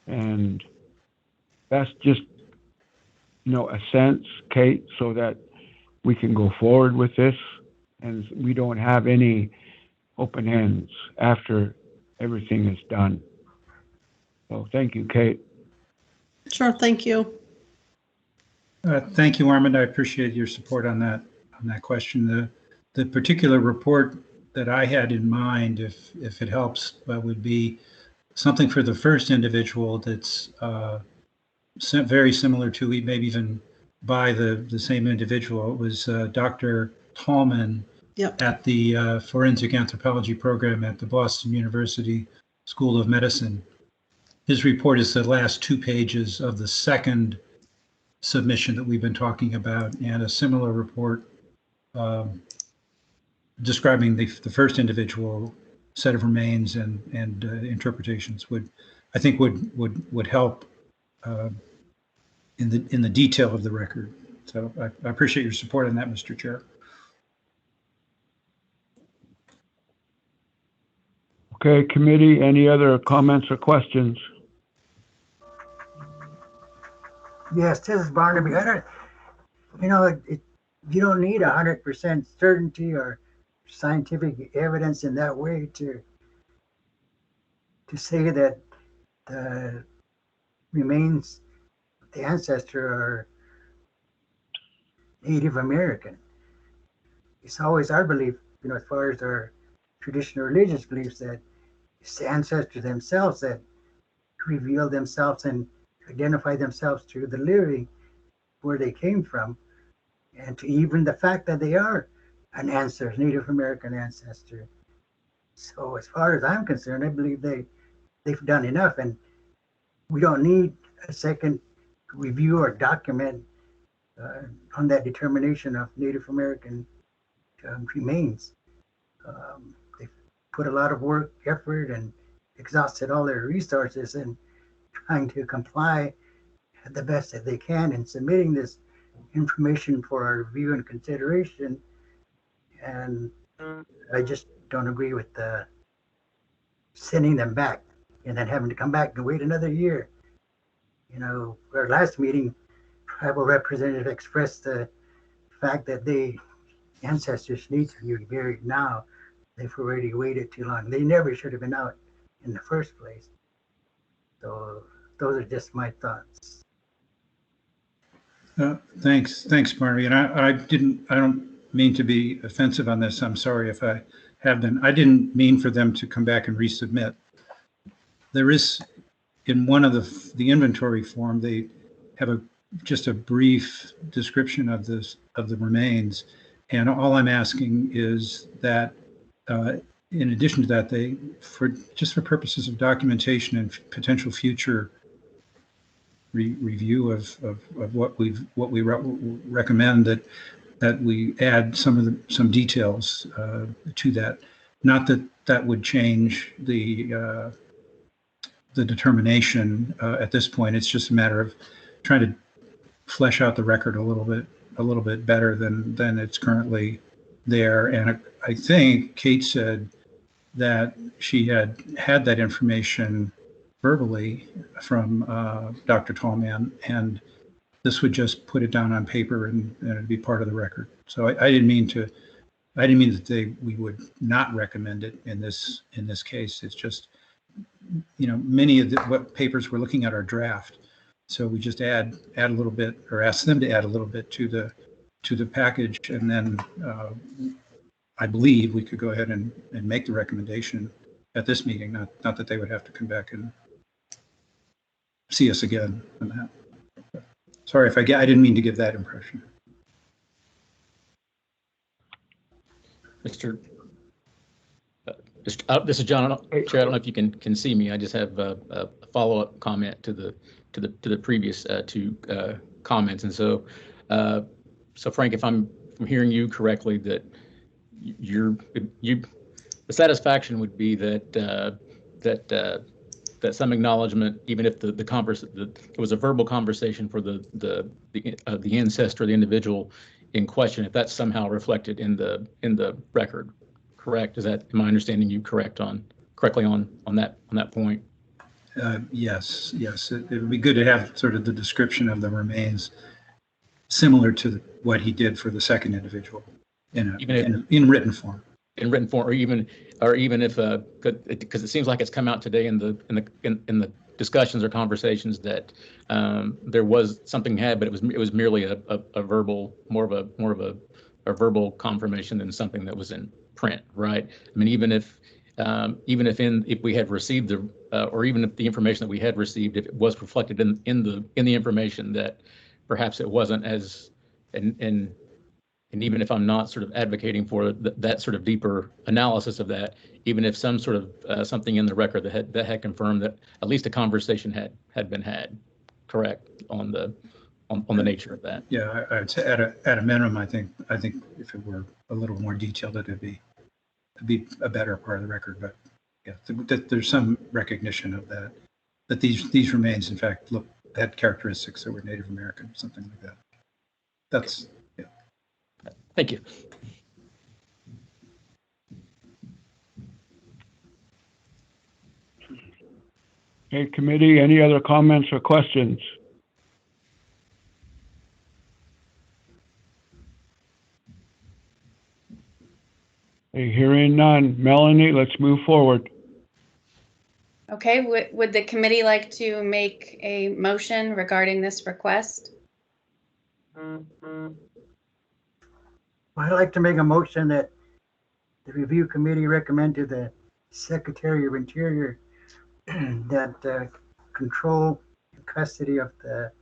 And that's just, a sense, Kate, so that we can go forward with this and we don't have any open ends after everything is done. So thank you, Kate. Sure, thank you. Thank you, Armand. I appreciate your support on that question. The particular report that I had in mind, if it helps, would be something for the first individual that's very similar to, maybe even by the same individual. It was Dr. Tallman at the Forensic Anthropology program at the Boston University School of Medicine. His report is the last 2 pages of the second submission that we've been talking about, and a similar report describing the first individual set of remains and interpretations would help in the detail of the record. So I appreciate your support on that, Mr. Chair. Okay, committee, any other comments or questions? Yes, this is Barnaby. You don't need 100% certainty or scientific evidence in that way to say that the remains of the ancestor are Native American. It's always our belief, as far as our traditional religious beliefs, that it's the ancestors themselves that reveal themselves and identify themselves to the living where they came from, and to even the fact that they are an ancestor, Native American ancestor. So as far as I'm concerned, I believe they've done enough, and we don't need a second review or document on that determination of Native American remains. They've put a lot of work, effort, and exhausted all their resources in trying to comply the best that they can in submitting this information for our review and consideration. And I just don't agree with sending them back and then having to come back and wait another year. Our last meeting, tribal representative expressed the fact that ancestors need to be buried now. They've already waited too long. They never should have been out in the first place. So those are just my thoughts. Thanks, Barnaby. And I don't mean to be offensive on this. I'm sorry if I have been. I didn't mean for them to come back and resubmit. There is, in one of the inventory form, they have just a brief description of the remains, and all I'm asking is that in addition to that, for purposes of documentation and potential future review of what we recommend, that we add some details to that. Not that would change the determination at this point. It's just a matter of trying to flesh out the record a little bit better than it's currently there. And I think Kate said that she had that information verbally from Dr. Tallman, and this would just put it down on paper and it'd be part of the record. So I didn't mean that we would not recommend it in this case. It's just, many of what papers we're looking at are draft. So we just add a little bit, or ask them to add a little bit to the package, and then I believe we could go ahead and make the recommendation at this meeting. Not that they would have to come back and see us again on that. Sorry if I didn't mean to give that impression. This is John. Chair, I don't know if you can see me. I just have a follow-up comment to the previous two comments. And so Frank, if I'm hearing you correctly, that the satisfaction would be that that some acknowledgement, even if it was a verbal conversation for the incest or the individual in question, if that's somehow reflected in the record, correct? Am I understanding you correctly on that point? Yes, yes. It would be good to have sort of the description of the remains similar to what he did for the second individual in written form. In written form, or even if because it seems like it's come out today in the discussions or conversations that there was something had, but it was merely a verbal, more of a verbal confirmation than something that was in print, right? I mean, even if we had received or even if the information that we had received, if it was reflected in the information, that perhaps it wasn't as and even if I'm not sort of advocating for that sort of deeper analysis of that, even if some sort of something in the record that had confirmed that at least a conversation had been had, correct, on the nature of that. Yeah, I'd say at a minimum, I think if it were a little more detailed, it'd be a better part of the record. But yeah, there's some recognition of that these remains, in fact, had characteristics that were Native American, something like that. That's yeah. Thank you. Okay, committee, any other comments or questions? Okay, hearing none. Melanie, let's move forward. Okay, would the committee like to make a motion regarding this request? I'd like to make a motion that the review committee recommend to the Secretary of Interior that control and custody of the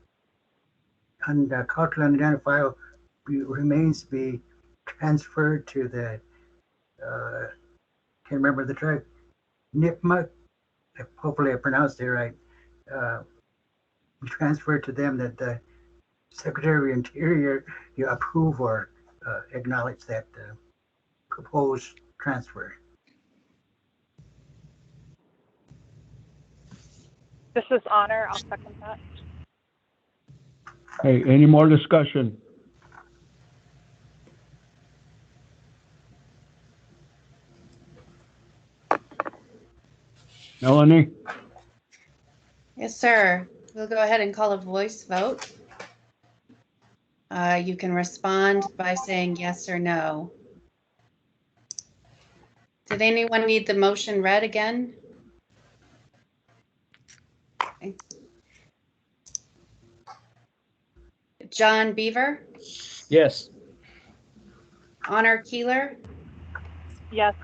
culturally unidentifiable remains be transferred to the can't remember the tribe, NAGPRA. Hopefully I pronounced it right. Transferred to them, that the Secretary of Interior you approve or acknowledge that proposed transfer. This is Honor. I'll second that. Hey, any more discussion? Melanie? Yes, sir. We'll go ahead and call a voice vote. You can respond by saying yes or no. Did anyone need the motion read again? Okay. John Beaver, Yes. Honor Keeler, Yes.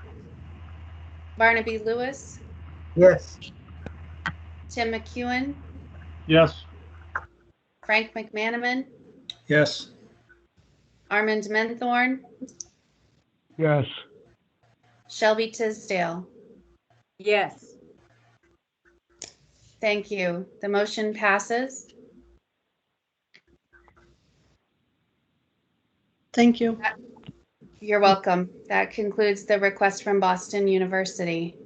Barnaby Lewis, Yes. Tim McEwen, Yes. Frank McManaman, Yes. Armand Menthorn, Yes. Shelby Tisdale. Yes. Thank you. The motion passes. Thank you. You're welcome. That concludes the request from Boston University.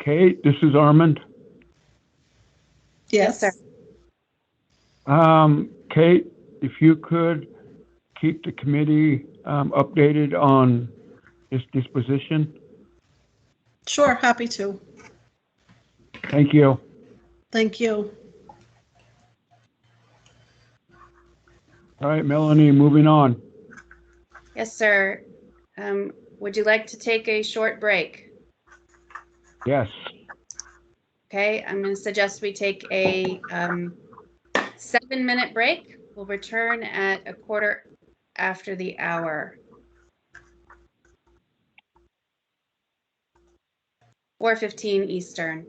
Kate, this is Armand. Yes, sir. Kate, if you could keep the committee updated on this disposition. Sure, happy to. Thank you. Thank you. All right, Melanie, moving on. Yes, sir. Would you like to take a short break? Yes. Okay, I'm going to suggest we take a 7-minute break. We'll return at 1:15 the hour. 4:15 Eastern.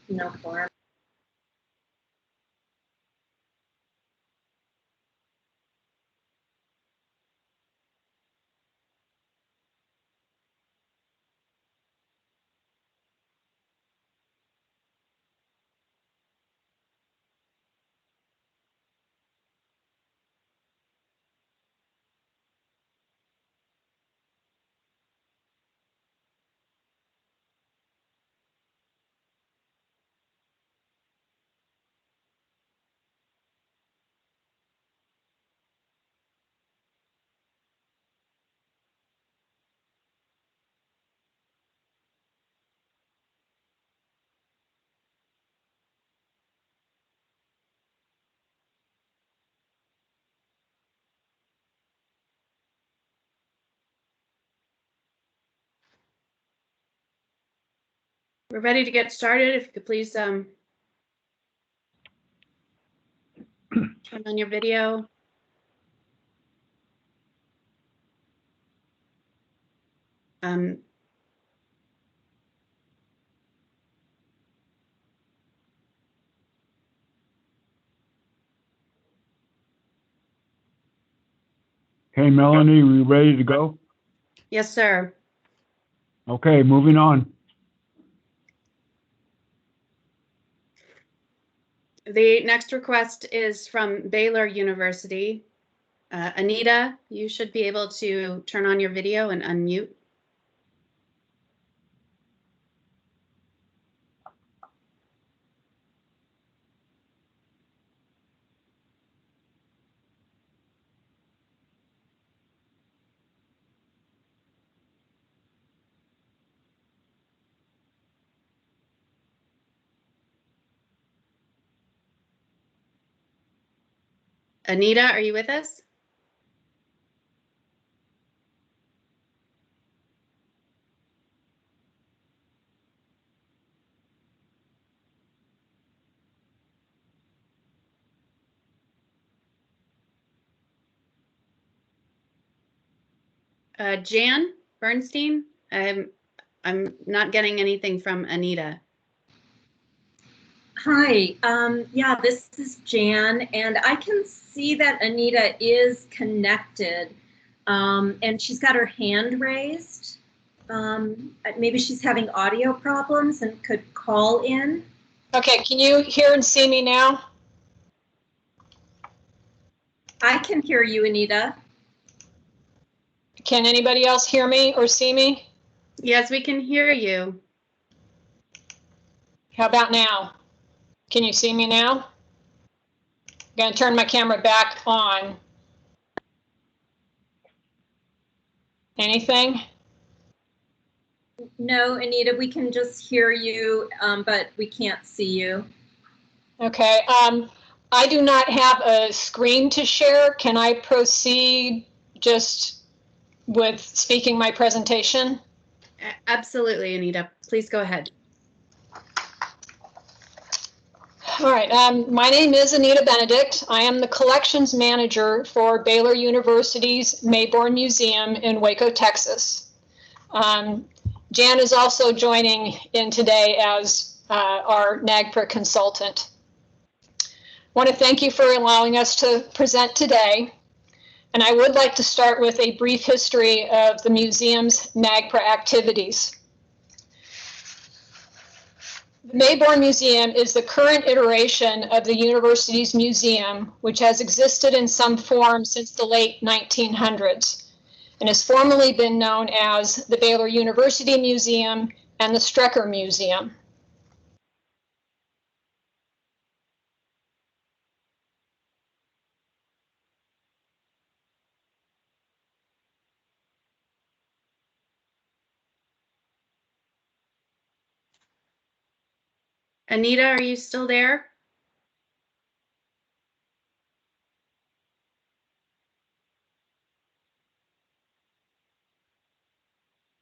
No form. We're ready to get started. If you could please turn on your video. Um, Hey, Melanie, we ready to go? yes, sir. Okay, moving on. The next request is from Baylor University. Anita, you should be able to turn on your video and unmute. Anita, are you with us? Jan Bernstein, I'm not getting anything from Anita. Hi, yeah, this is Jan, and I can see that Anita is connected, and she's got her hand raised. Maybe she's having audio problems and could call in. Okay, can you hear and see me now? I can hear you, Anita. Can anybody else hear me or see me? Yes, we can hear you. How about now? Can you see me now? I'm gonna turn my camera back on. Anything? No, Anita, we can just hear you, but we can't see you. Okay, I do not have a screen to share. Can I proceed just with speaking my presentation? Absolutely, Anita. Please go ahead. All right, my name is Anita Benedict. I am the collections manager for Baylor University's Mayborn Museum in Waco, Texas. Jan is also joining in today as our NAGPRA consultant. I want to thank you for allowing us to present today. And I would like to start with a brief history of the museum's NAGPRA activities. The Mayborn Museum is the current iteration of the university's museum, which has existed in some form since the late 1900s and has formerly been known as the Baylor University Museum and the Strecker Museum. Anita, are you still there?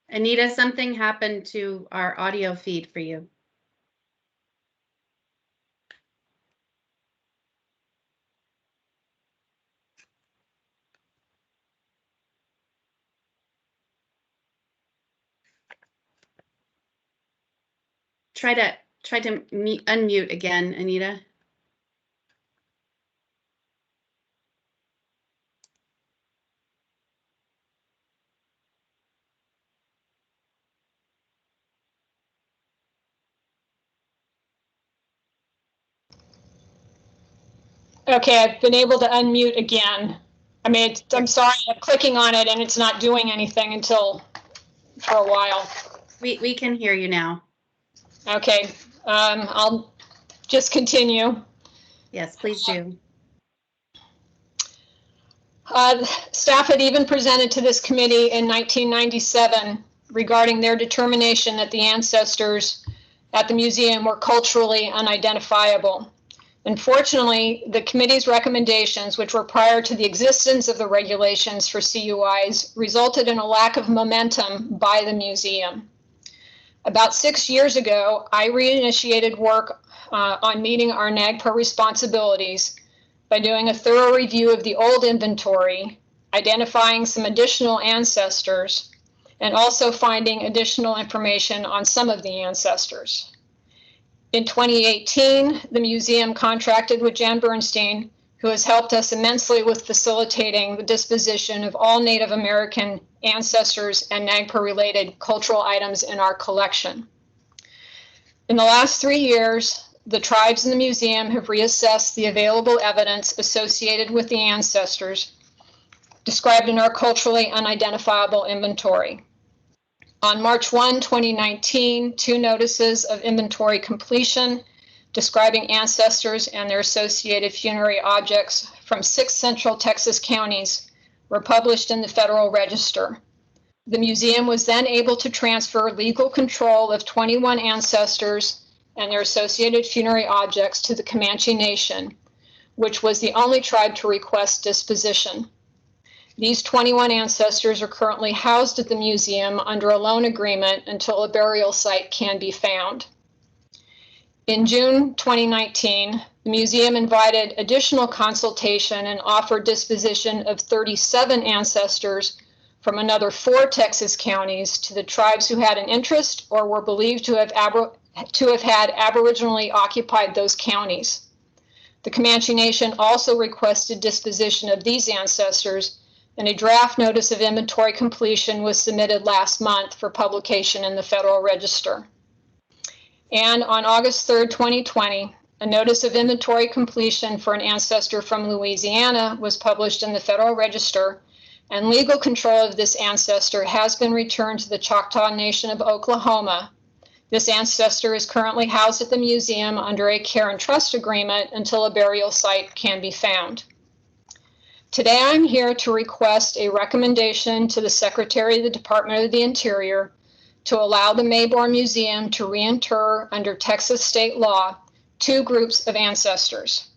Anita, something happened to our audio feed for you. Try to unmute again, Anita. Okay, I've been able to unmute again. I mean, I'm sorry, I'm clicking on it and it's not doing anything until for a while. We can hear you now. Okay, I'll just continue. Yes, please do. Staff had even presented to this committee in 1997 regarding their determination that the ancestors at the museum were culturally unidentifiable. Unfortunately, the committee's recommendations, which were prior to the existence of the regulations for CUIs, resulted in a lack of momentum by the museum. About 6 years ago, I reinitiated work on meeting our NAGPRA responsibilities by doing a thorough review of the old inventory, identifying some additional ancestors, and also finding additional information on some of the ancestors. In 2018, the museum contracted with Jan Bernstein, who has helped us immensely with facilitating the disposition of all Native American ancestors and NAGPRA-related cultural items in our collection. In the last 3 years, the tribes in the museum have reassessed the available evidence associated with the ancestors described in our culturally unidentifiable inventory. On March 1, 2019, 2 notices of inventory completion describing ancestors and their associated funerary objects from 6 central Texas counties were published in the Federal Register. The museum was then able to transfer legal control of 21 ancestors and their associated funerary objects to the Comanche Nation, which was the only tribe to request disposition. These 21 ancestors are currently housed at the museum under a loan agreement until a burial site can be found. In June 2019, the museum invited additional consultation and offered disposition of 37 ancestors from another 4 Texas counties to the tribes who had an interest or were believed to have had aboriginally occupied those counties. The Comanche Nation also requested disposition of these ancestors, and a draft notice of inventory completion was submitted last month for publication in the Federal Register. And on August 3rd, 2020, a notice of inventory completion for an ancestor from Louisiana was published in the Federal Register, and legal control of this ancestor has been returned to the Choctaw Nation of Oklahoma. This ancestor is currently housed at the museum under a care and trust agreement until a burial site can be found. Today, I'm here to request a recommendation to the Secretary of the Department of the Interior to allow the Mayborn Museum to reinter under Texas state law 2 groups of ancestors.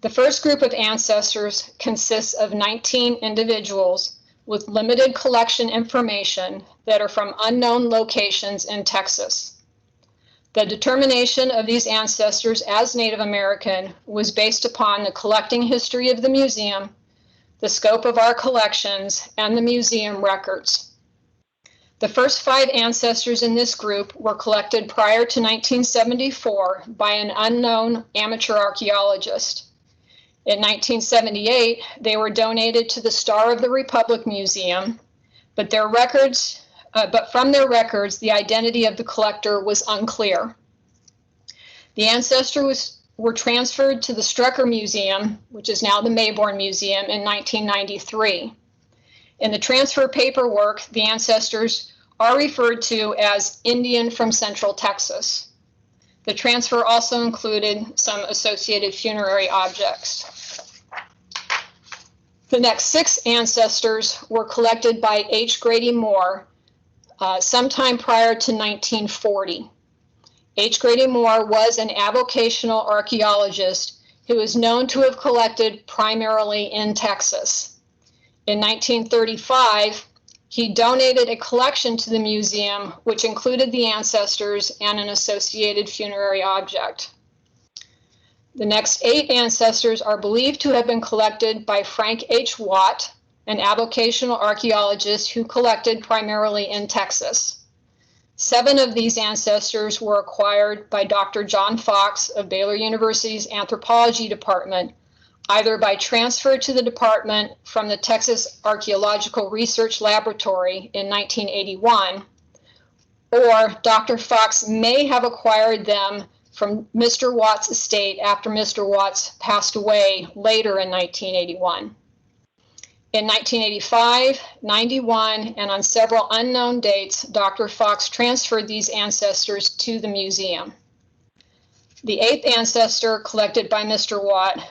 The first group of ancestors consists of 19 individuals with limited collection information that are from unknown locations in Texas. The determination of these ancestors as Native American was based upon the collecting history of the museum, the scope of our collections, and the museum records. The first 5 ancestors in this group were collected prior to 1974 by an unknown amateur archaeologist. In 1978, they were donated to the Star of the Republic Museum, but from their records, the identity of the collector was unclear. The ancestors were transferred to the Strucker Museum, which is now the Mayborn Museum, in 1993. In the transfer paperwork, the ancestors are referred to as Indian from Central Texas. The transfer also included some associated funerary objects. The next 6 ancestors were collected by H. Grady Moore sometime prior to 1940. H. Grady Moore was an avocational archaeologist who is known to have collected primarily in Texas. In 1935, he donated a collection to the museum, which included the ancestors and an associated funerary object. The next 8 ancestors are believed to have been collected by Frank H. Watt, an avocational archaeologist who collected primarily in Texas. 7 of these ancestors were acquired by Dr. John Fox of Baylor University's Anthropology Department, either by transfer to the department from the Texas Archaeological Research Laboratory in 1981, or Dr. Fox may have acquired them from Mr. Watts' estate after Mr. Watts passed away later in 1981. In 1985, 91, and on several unknown dates, Dr. Fox transferred these ancestors to the museum. The 8th ancestor collected by Mr. Watt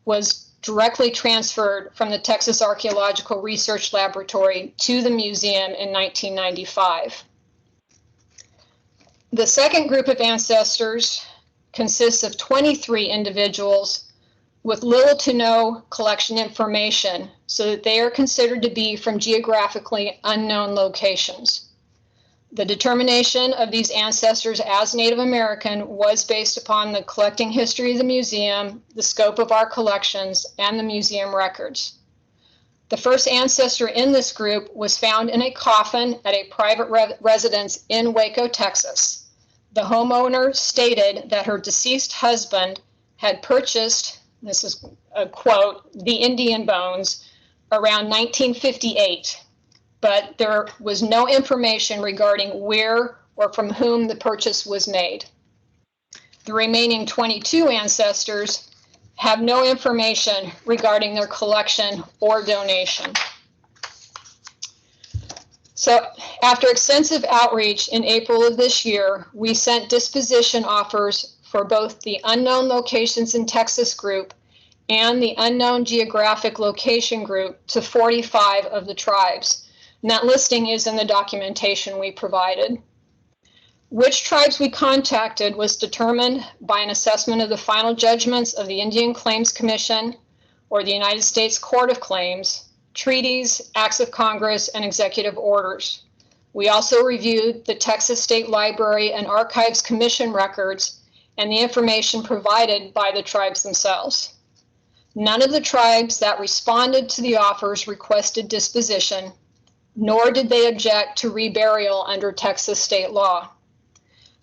was directly transferred from the Texas Archaeological Research Laboratory to the museum in 1995. The second group of ancestors consists of 23 individuals with little to no collection information, so that they are considered to be from geographically unknown locations. The determination of these ancestors as Native American was based upon the collecting history of the museum, the scope of our collections, and the museum records. The first ancestor in this group was found in a coffin at a private residence in Waco, Texas. The homeowner stated that her deceased husband had purchased, this is a quote, the Indian bones around 1958, but there was no information regarding where or from whom the purchase was made. The remaining 22 ancestors have no information regarding their collection or donation. So after extensive outreach in April of this year, we sent disposition offers for both the unknown locations in Texas group and the unknown geographic location group to 45 of the tribes. And that listing is in the documentation we provided. Which tribes we contacted was determined by an assessment of the final judgments of the Indian Claims Commission or the United States Court of Claims, treaties, acts of Congress, and executive orders. We also reviewed the Texas State Library and Archives Commission records and the information provided by the tribes themselves. None of the tribes that responded to the offers requested disposition, nor did they object to reburial under Texas state law.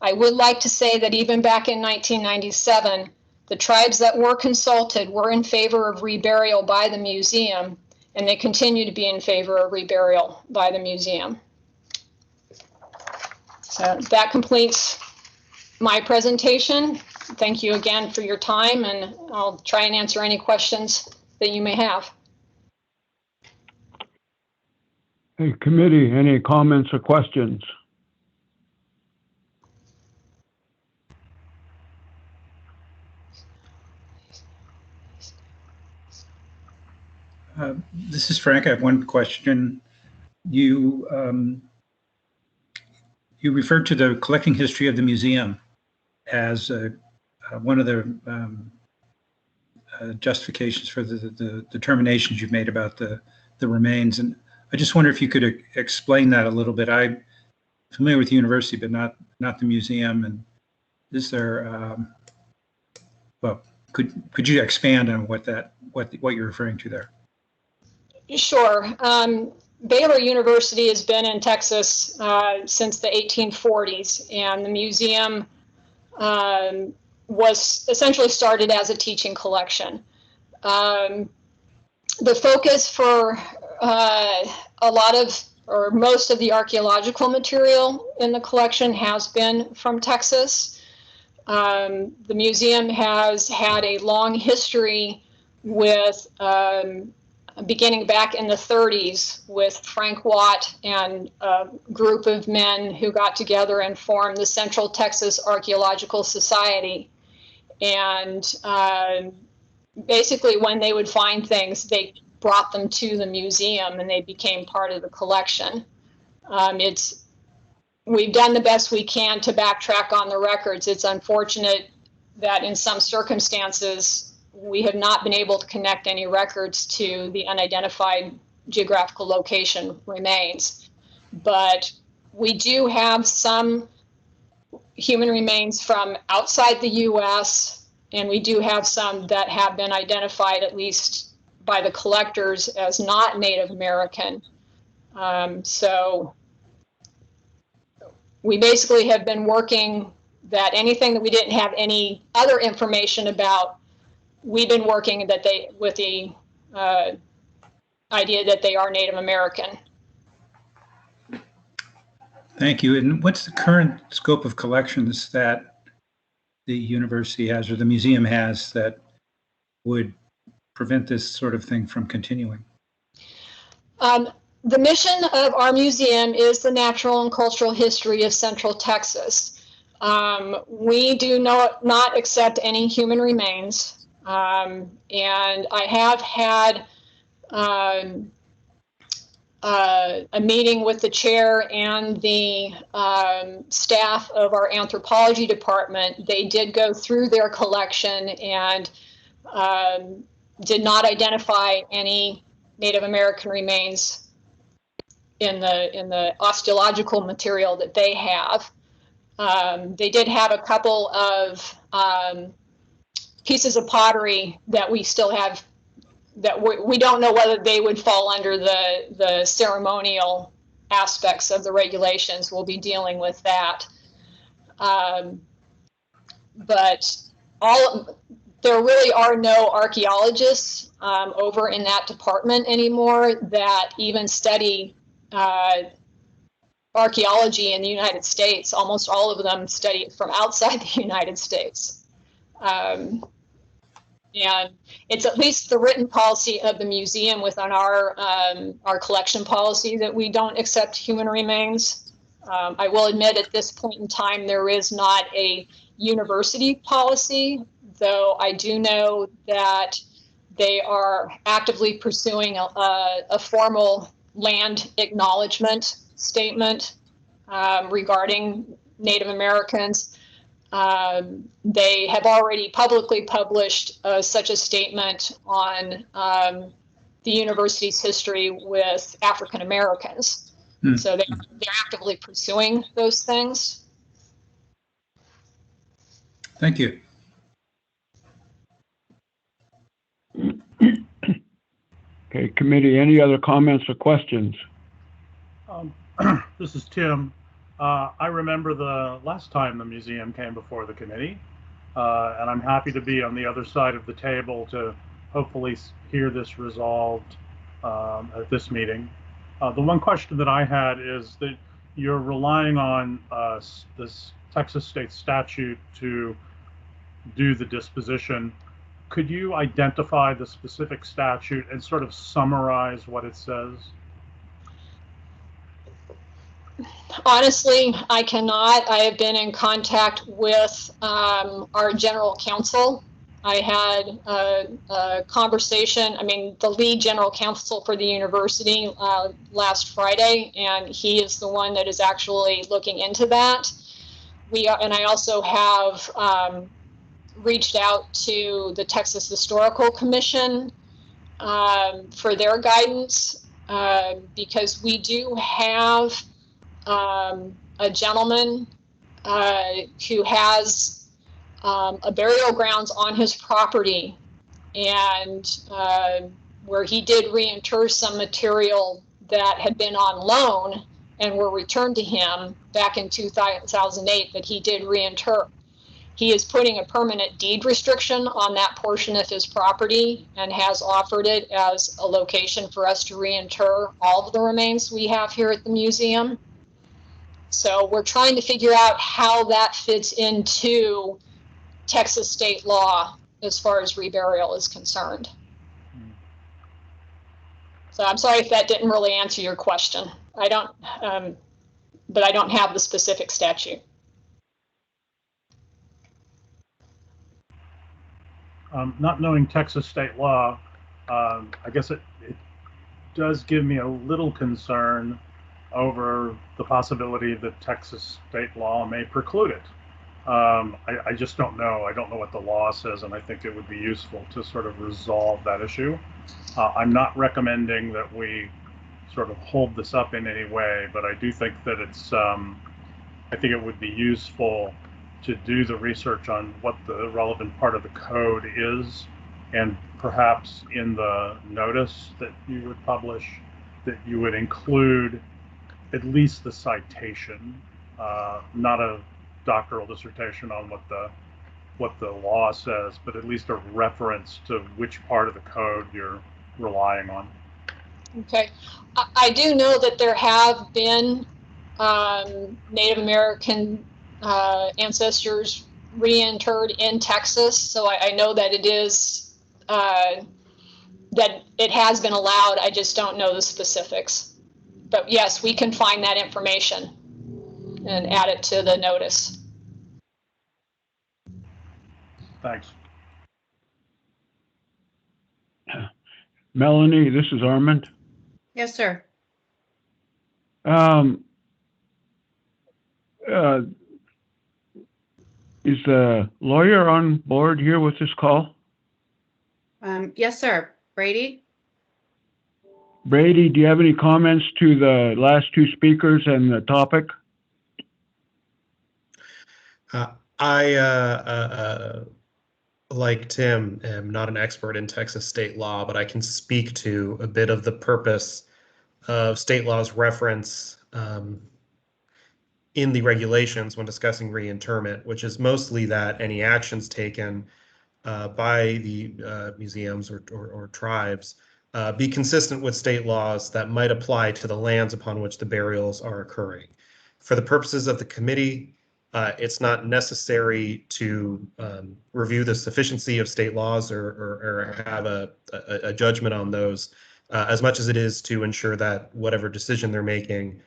I would like to say that even back in 1997, the tribes that were consulted were in favor of reburial by the museum, and they continue to be in favor of reburial by the museum. So that completes my presentation. Thank you again for your time, and I'll try and answer any questions that you may have. Hey, committee, any comments or questions? This is Frank. I have one question. You referred to the collecting history of the museum as one of the justifications for the determinations you've made about the remains. And I just wonder if you could explain that a little bit. I'm familiar with the university, but not the museum. And is there, well, could you expand on what you're referring to there? Sure. Baylor University has been in Texas since the 1840s, and the museum was essentially started as a teaching collection. The focus for a lot of, or most of the archaeological material in the collection has been from Texas. The museum has had a long history with beginning back in the 30s with Frank Watt and a group of men who got together and formed the Central Texas Archaeological Society. And basically when they would find things, they brought them to the museum and they became part of the collection. We've done the best we can to backtrack on the records. It's unfortunate that in some circumstances, we have not been able to connect any records to the unidentified geographical location remains. But we do have some human remains from outside the US, and we do have some that have been identified, at least by the collectors, as not Native American. So we basically have been working that anything that we didn't have any other information about, we've been working that they with the idea that they are Native American. Thank you. And what's the current scope of collections that the university has or the museum has that would prevent this sort of thing from continuing? The mission of our museum is the natural and cultural history of Central Texas. We do not accept any human remains. And I have had a meeting with the chair and the staff of our anthropology department. They did go through their collection and did not identify any Native American remains in the osteological material that they have. They did have a couple of pieces of pottery that we still have that we don't know whether they would fall under the ceremonial aspects of the regulations. We'll be dealing with that. But there really are no archaeologists over in that department anymore that even study archaeology in the United States. Almost all of them study it from outside the United States. And it's at least the written policy of the museum within our collection policy that we don't accept human remains. I will admit at this point in time, there is not a university policy, though I do know that they are actively pursuing a formal land acknowledgement statement regarding Native Americans. They have already publicly published such a statement on the university's history with African Americans. So they're actively pursuing those things. Thank you. Okay, committee, any other comments or questions? This is Tim. I remember the last time the museum came before the committee, and I'm happy to be on the other side of the table to hopefully hear this resolved at this meeting. The one question that I had is that you're relying on this Texas state statute to do the disposition. Could you identify the specific statute and sort of summarize what it says? Honestly, I cannot. I have been in contact with our general counsel. I had a conversation, the lead general counsel for the university last Friday, and he is the one that is actually looking into that. And I also have reached out to the Texas Historical Commission for their guidance because we do have a gentleman who has a burial grounds on his property, and where he did reinter some material that had been on loan and were returned to him back in 2008 that he did reinter. He is putting a permanent deed restriction on that portion of his property and has offered it as a location for us to reinter all of the remains we have here at the museum. So we're trying to figure out how that fits into Texas state law as far as reburial is concerned. So I'm sorry if that didn't really answer your question. I don't, but I don't have the specific statute. Not knowing Texas state law, I guess it does give me a little concern over the possibility that Texas state law may preclude it. I just don't know. I don't know what the law says, and I think it would be useful to sort of resolve that issue. I'm not recommending that we sort of hold this up in any way, but I do think that it's, I think it would be useful to do the research on what the relevant part of the code is, and perhaps in the notice that you would publish, that you would include at least the citation not a doctoral dissertation on what the law says, but at least a reference to which part of the code you're relying on. Okay. I do know that there have been Native American ancestors reinterred in Texas, so I know that it is that it has been allowed. I just don't know the specifics. But yes, we can find that information and add it to the notice. Thanks. Melanie, this is Armand. Yes, sir. Is the lawyer on board here with this call? Yes, sir. Brady? Brady, do you have any comments to the last two speakers and the topic? I, like Tim, am not an expert in Texas state law, but I can speak to a bit of the purpose of state law's reference in the regulations when discussing reinterment, which is mostly that any actions taken by the museums or tribes be consistent with state laws that might apply to the lands upon which the burials are occurring. For the purposes of the committee, it's not necessary to review the sufficiency of state laws or have a judgment on those as much as it is to ensure that whatever decision they're making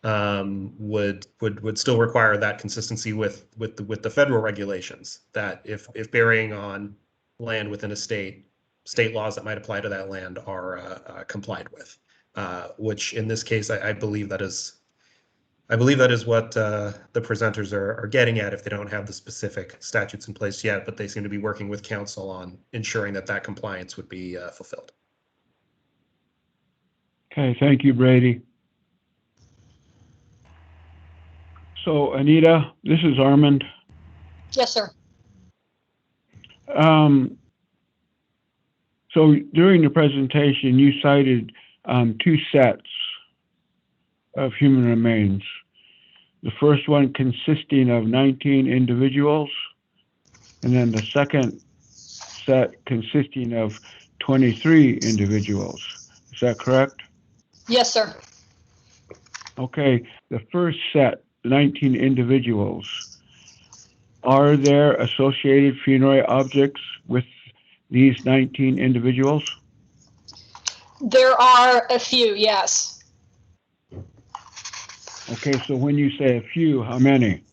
would still require that consistency with the federal regulations, that if burying on land within a state laws that might apply to that land are complied with, which in this case I believe that is what the presenters are getting at if they don't have the specific statutes in place yet, but they seem to be working with council on ensuring that compliance would be fulfilled. Okay, thank you, Brady. So, Anita, this is Armand. Yes, sir. So during the presentation, you cited two sets of human remains. The first one consisting of 19 individuals, and then the second set consisting of 23 individuals. Is that correct? Yes, sir. Okay, the first set, 19 individuals, are there associated funerary objects with these 19 individuals? There are a few, yes. Okay, so when you say a few, how many?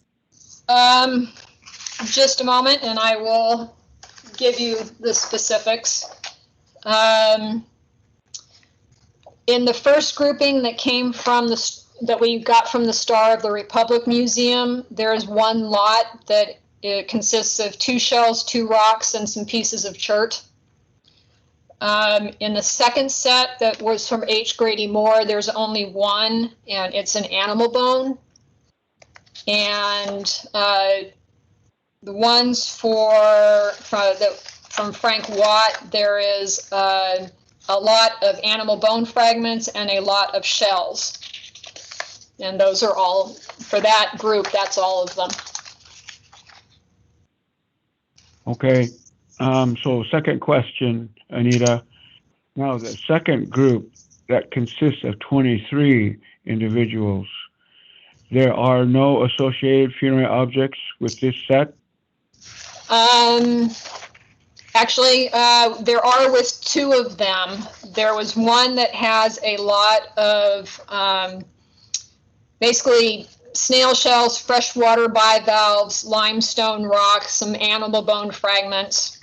Just a moment and I will give you the specifics. In the first grouping that came from that we got from the Star of the Republic Museum, there is one lot that it consists of 2 shells, 2 rocks, and some pieces of chert. In the second set that was from H. Grady Moore, there's only one, and it's an animal bone. And the ones from Frank Watt, there is a lot of animal bone fragments and a lot of shells. And those are all, for that group, that's all of them. Okay, so second question, Anita. Now the second group that consists of 23 individuals, there are no associated funerary objects with this set? Actually, there are with 2 of them. There was one that has a lot of basically snail shells, freshwater bivalves, limestone rocks, some animal bone fragments,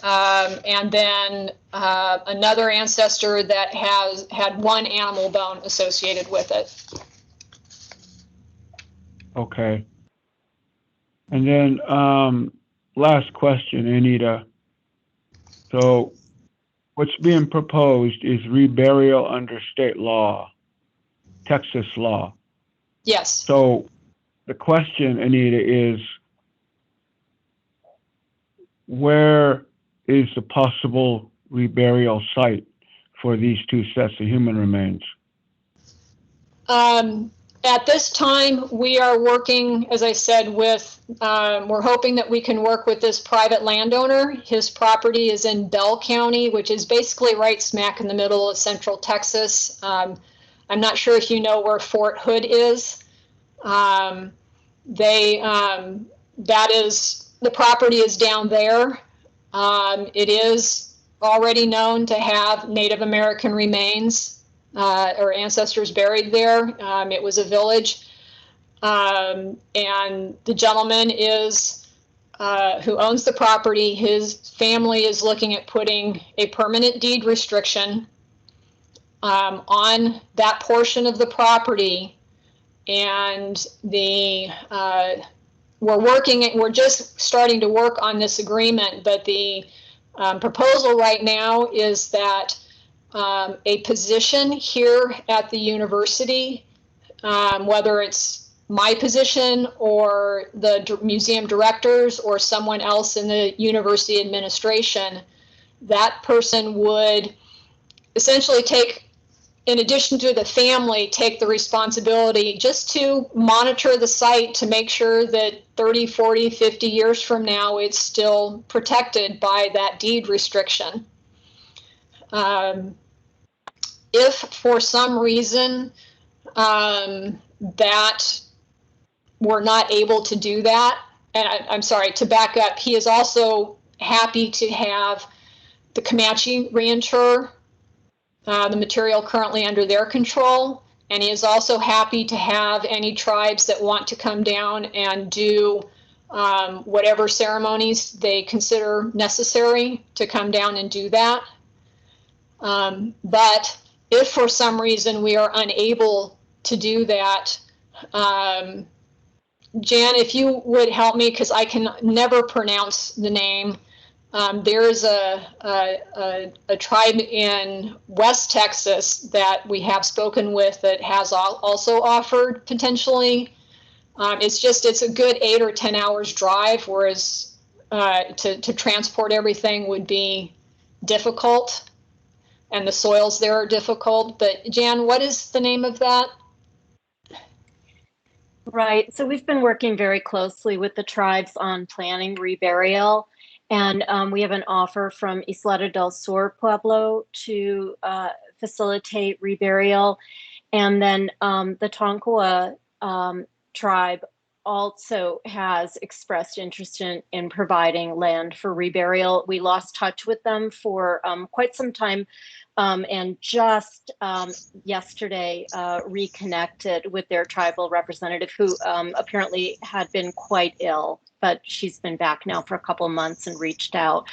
and then another ancestor that had 1 animal bone associated with it. Okay. And then last question, Anita. So what's being proposed is reburial under state law, Texas law. Yes. So the question, Anita, is where is the possible reburial site for these 2 sets of human remains? At this time, we are working, as I said, with, we're hoping that we can work with this private landowner. His property is in Bell County, which is basically right smack in the middle of central Texas. I'm not sure if you know where Fort Hood is. The property is down there. It is already known to have Native American remains or ancestors buried there. It was a village. And the gentleman is, who owns the property, his family is looking at putting a permanent deed restriction on that portion of the property. And we're just starting to work on this agreement, but the proposal right now is that a position here at the university, whether it's my position or the museum directors or someone else in the university administration, that person would essentially take, in addition to the family, take the responsibility just to monitor the site to make sure that 30, 40, 50 years from now, it's still protected by that deed restriction. If for some reason that we're not able to do that, and I'm sorry, to back up, he is also happy to have the Comanche reinsurer the material currently under their control, and he is also happy to have any tribes that want to come down and do whatever ceremonies they consider necessary to come down and do that. But if for some reason we are unable to do that, Jan, if you would help me, because I can never pronounce the name. There is a tribe in West Texas that we have spoken with that has also offered potentially. It's a good 8 or 10 hours drive, whereas to transport everything would be difficult, and the soils there are difficult. But Jan, what is the name of that? Right. So we've been working very closely with the tribes on planning reburial. And we have an offer from Isleta del Sur Pueblo to facilitate reburial. And then the Tonkawa tribe also has expressed interest in providing land for reburial. We lost touch with them for quite some time. And just yesterday reconnected with their tribal representative, who apparently had been quite ill, but she's been back now for a couple of months and reached out.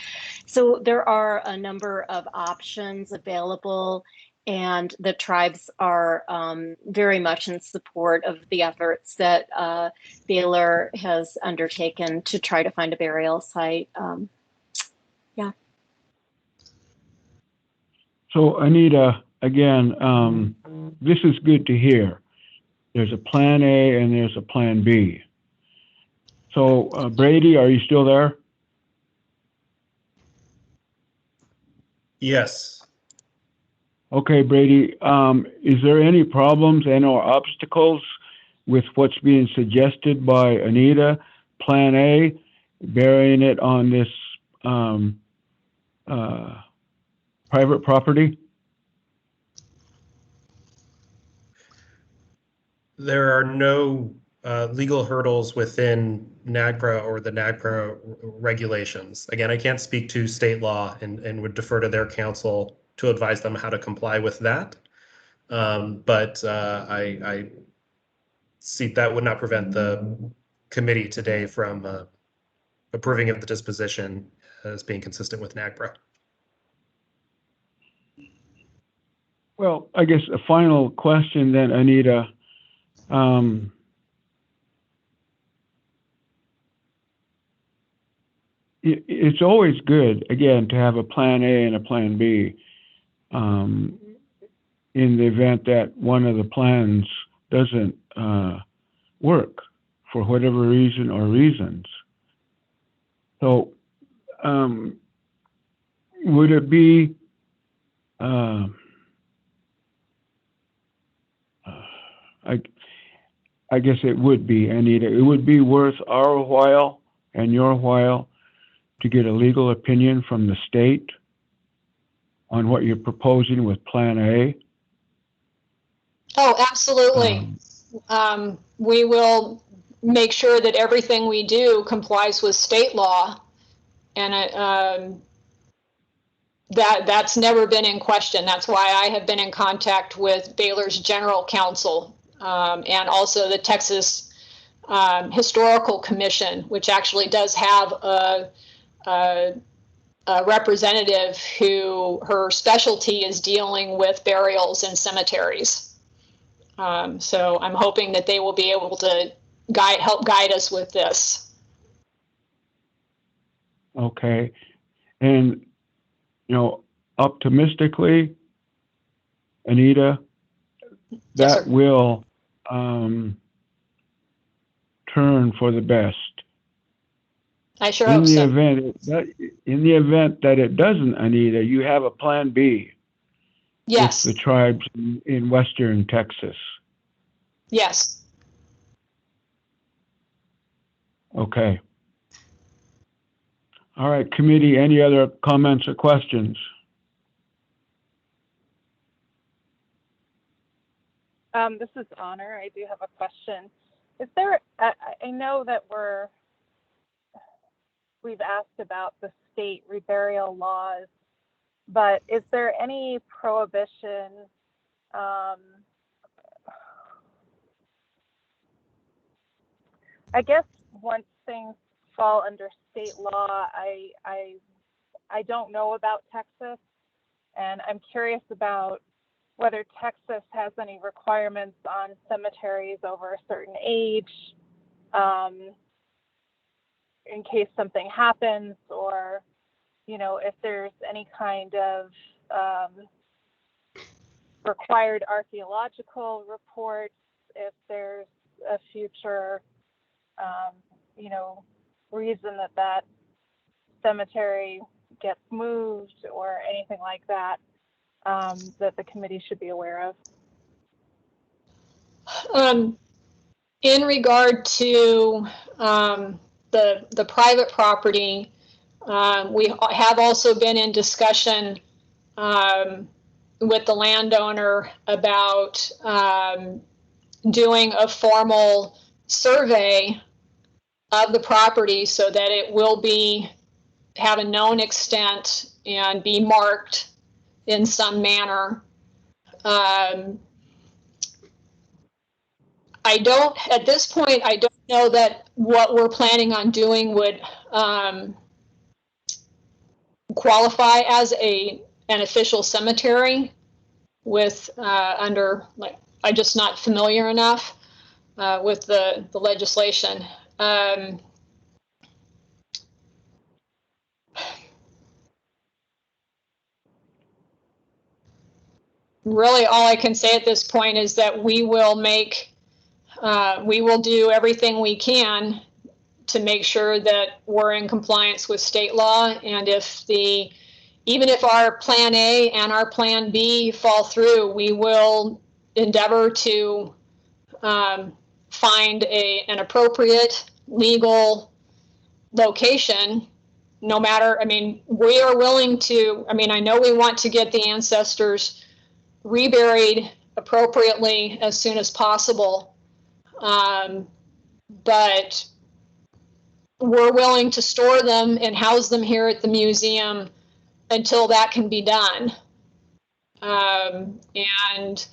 So there are a number of options available, and the tribes are very much in support of the efforts that Baylor has undertaken to try to find a burial site. Yeah. So Anita, again, this is good to hear. There's a plan A and there's a plan B. So Brady, are you still there? Yes. Okay, Brady, is there any problems and or obstacles with what's being suggested by Anita? Plan A, burying it on this private property? There are no legal hurdles within NAGPRA or the NAGPRA regulations. Again, I can't speak to state law and would defer to their counsel to advise them how to comply with that. But I see that would not prevent the committee today from approving of the disposition as being consistent with NAGPRA. Well, I guess a final question then, Anita. It's always good, again, to have a plan A and a plan B in the event that one of the plans doesn't work for whatever reason or reasons. So would it be I guess it would be, Anita, it would be worth our while and your while to get a legal opinion from the state on what you're proposing with Plan A. Oh, absolutely. We will make sure that everything we do complies with state law, and that's never been in question. That's why I have been in contact with Baylor's general counsel and also the Texas Historical Commission, which actually does have a representative who her specialty is dealing with burials in cemeteries. So I'm hoping that they will be able to help guide us with this. Okay. And, you know, optimistically, Anita, Yes, that sir. will turn for the best. I sure hope so. In the event that it doesn't, Anita, you have a Plan B. Yes. With the tribes in Western Texas. Yes. Okay. All right, committee, any other comments or questions? This is Honor. I do have a question. Is there, I know that we've asked about the state reburial laws, but is there any prohibition I guess once things fall under state law, I don't know about Texas, and I'm curious about whether Texas has any requirements on cemeteries over a certain age, in case something happens, or, you know, if there's any kind of required archaeological reports, if there's a future you know, reason that cemetery gets moved or anything like that, that the committee should be aware of? In regard to the private property, we have also been in discussion with the landowner about doing a formal survey of the property so that it will have a known extent and be marked in some manner. At this point, I don't know that what we're planning on doing would qualify as an official cemetery with I'm just not familiar enough with the legislation. Really, all I can say at this point is that we will do everything we can to make sure that we're in compliance with state law. And even if our Plan A and our Plan B fall through, we will endeavor to find an appropriate legal location. No matter, I mean, we are willing to, I know we want to get the ancestors reburied appropriately as soon as possible, but we're willing to store them and house them here at the museum until that can be done. And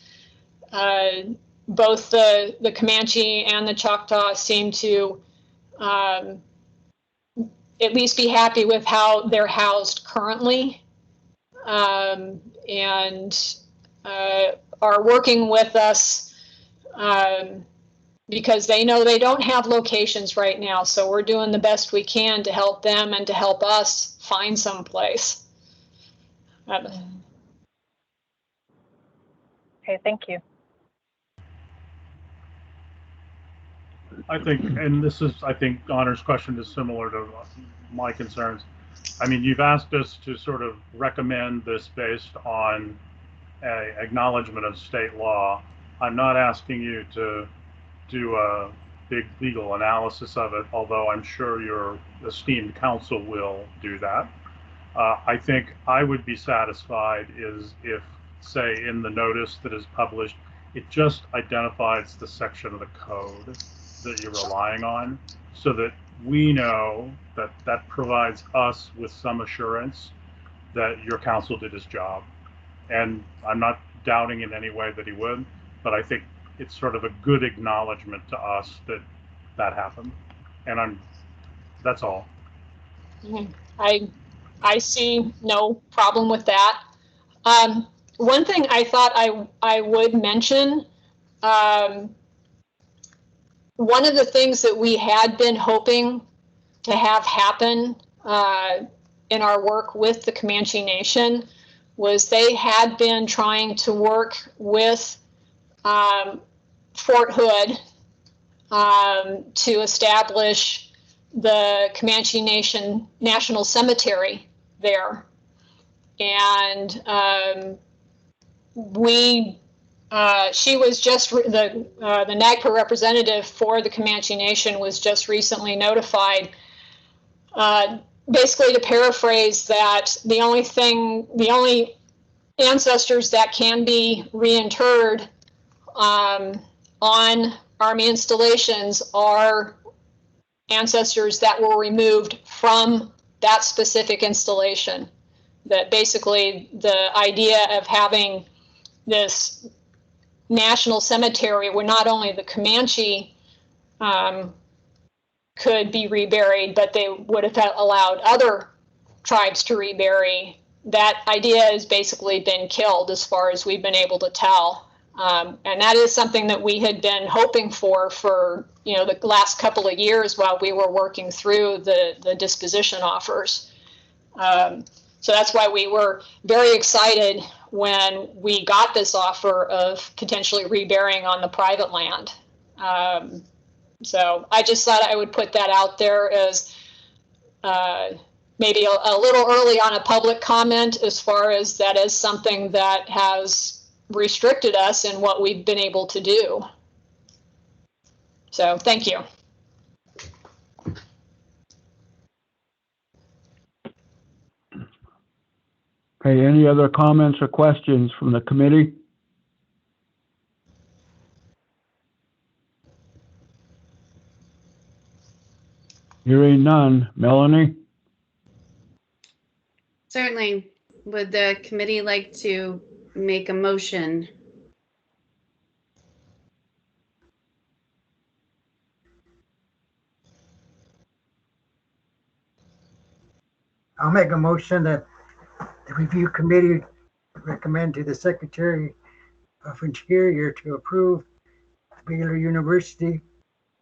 both the Comanche and the Choctaw seem to at least be happy with how they're housed currently, and are working with us because they know they don't have locations right now. So we're doing the best we can to help them and to help us find some place. Okay, thank you. I think, and I think Honor's question is similar to my concerns. I mean, you've asked us to sort of recommend this based on an acknowledgement of state law. I'm not asking you to do a big legal analysis of it, although I'm sure your esteemed counsel will do that. I think I would be satisfied is if, say, in the notice that is published, it just identifies the section of the code that you're relying on, so that we know that that provides us with some assurance that your counsel did his job. And I'm not doubting in any way that he would, but I think it's sort of a good acknowledgement to us that that happened. And that's all. I see no problem with that. One thing I thought I would mention, one of the things that we had been hoping to have happen in our work with the Comanche Nation was they had been trying to work with Fort Hood to establish the Comanche Nation National Cemetery there. And she was just, the NAGPRA representative for the Comanche Nation was just recently notified, basically to paraphrase, that the only ancestors that can be reinterred on Army installations are ancestors that were removed from that specific installation. That basically the idea of having this national cemetery where not only the Comanche could be reburied, but they would have allowed other tribes to rebury, that idea has basically been killed as far as we've been able to tell. And that is something that we had been hoping for the last couple of years while we were working through the disposition offers. So that's why we were very excited when we got this offer of potentially reburying on the private land. So I just thought I would put that out there as maybe a little early on a public comment, as far as that is something that has restricted us in what we've been able to do. So thank you. Okay, any other comments or questions from the committee? Hearing none. Melanie? Certainly. Would the committee like to make a motion? I'll make a motion that the review committee recommend to the Secretary of Interior to approve Baylor University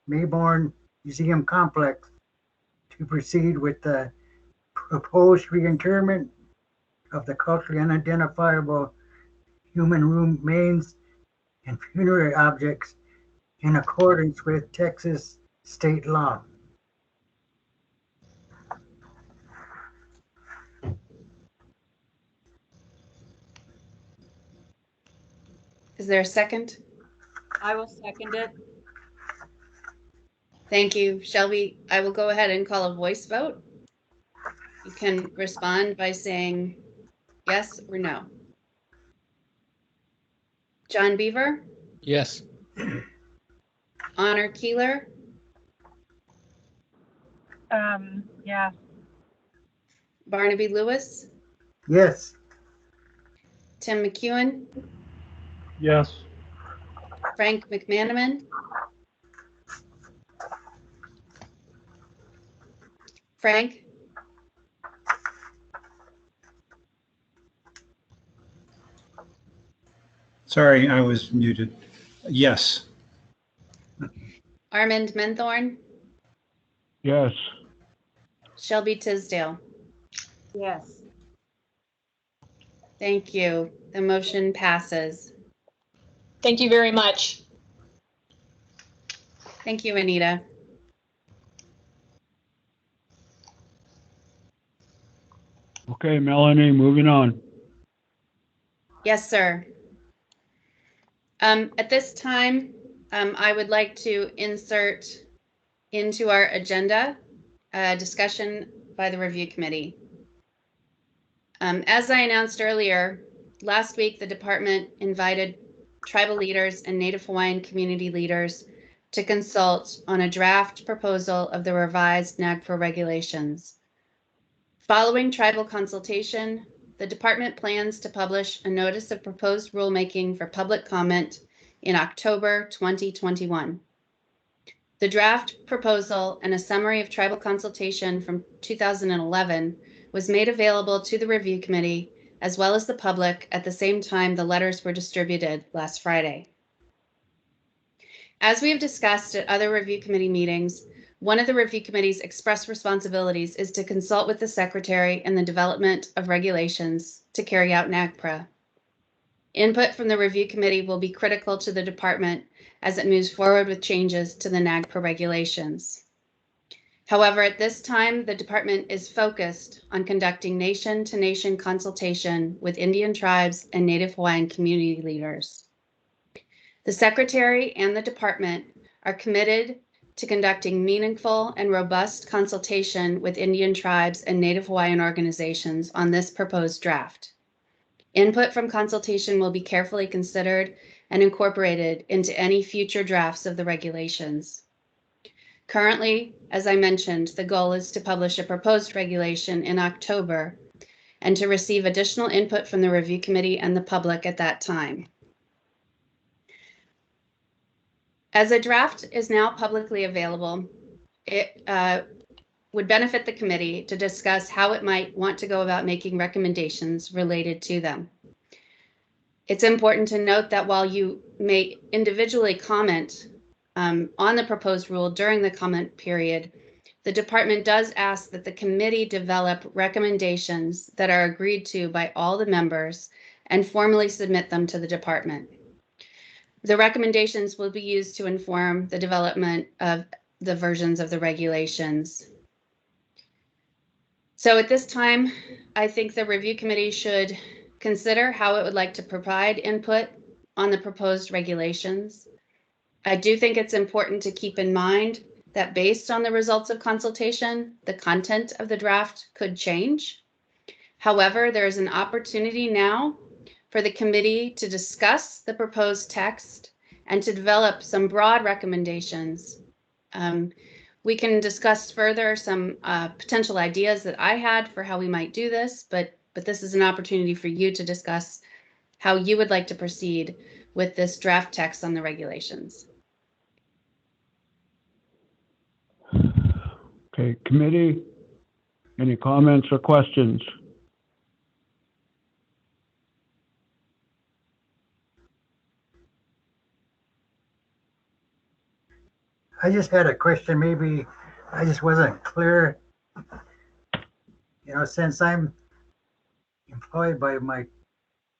Mayborn Museum Complex to proceed with the proposed reinterment of the culturally unidentifiable human remains and funerary objects in accordance with Texas state law. Is there a second? I will second it. Thank you. Shelby, I will go ahead and call a voice vote. You can respond by saying yes or no. John Beaver? Yes. Honor Keeler? Yeah. Barnaby Lewis? Yes. Tim McEwen? Yes. Frank McManaman? Frank? Sorry, I was muted. Yes. Armand Menthorn? Yes. Shelby Tisdale? Yes. Thank you. The motion passes. Thank you very much. Thank you, Anita. Okay, Melanie, moving on. Yes, sir. At this time, I would like to insert into our agenda a discussion by the review committee. As I announced earlier, last week the department invited tribal leaders and Native Hawaiian community leaders to consult on a draft proposal of the revised NAGPRA regulations. Following tribal consultation, the department plans to publish a notice of proposed rulemaking for public comment in October 2021. The draft proposal and a summary of tribal consultation from 2011 was made available to the review committee as well as the public at the same time the letters were distributed last Friday. As we have discussed at other review committee meetings, one of the review committee's express responsibilities is to consult with the secretary in the development of regulations to carry out NAGPRA. Input from the review committee will be critical to the department as it moves forward with changes to the NAGPRA regulations. However, at this time, the department is focused on conducting nation-to-nation consultation with Indian tribes and Native Hawaiian community leaders. The secretary and the department are committed to conducting meaningful and robust consultation with Indian tribes and Native Hawaiian organizations on this proposed draft. Input from consultation will be carefully considered and incorporated into any future drafts of the regulations. Currently, as I mentioned, the goal is to publish a proposed regulation in October and to receive additional input from the review committee and the public at that time. As a draft is now publicly available, it would benefit the committee to discuss how it might want to go about making recommendations related to them. It's important to note that while you may individually comment on the proposed rule during the comment period, the department does ask that the committee develop recommendations that are agreed to by all the members and formally submit them to the department. The recommendations will be used to inform the development of the versions of the regulations. So at this time, I think the review committee should consider how it would like to provide input on the proposed regulations. I do think it's important to keep in mind that based on the results of consultation, the content of the draft could change. However, there is an opportunity now for the committee to discuss the proposed text and to develop some broad recommendations. We can discuss further some potential ideas that I had for how we might do this, but this is an opportunity for you to discuss how you would like to proceed with this draft text on the regulations. Okay, committee, any comments or questions? I just had a question. Maybe I just wasn't clear. You know, since I'm employed by my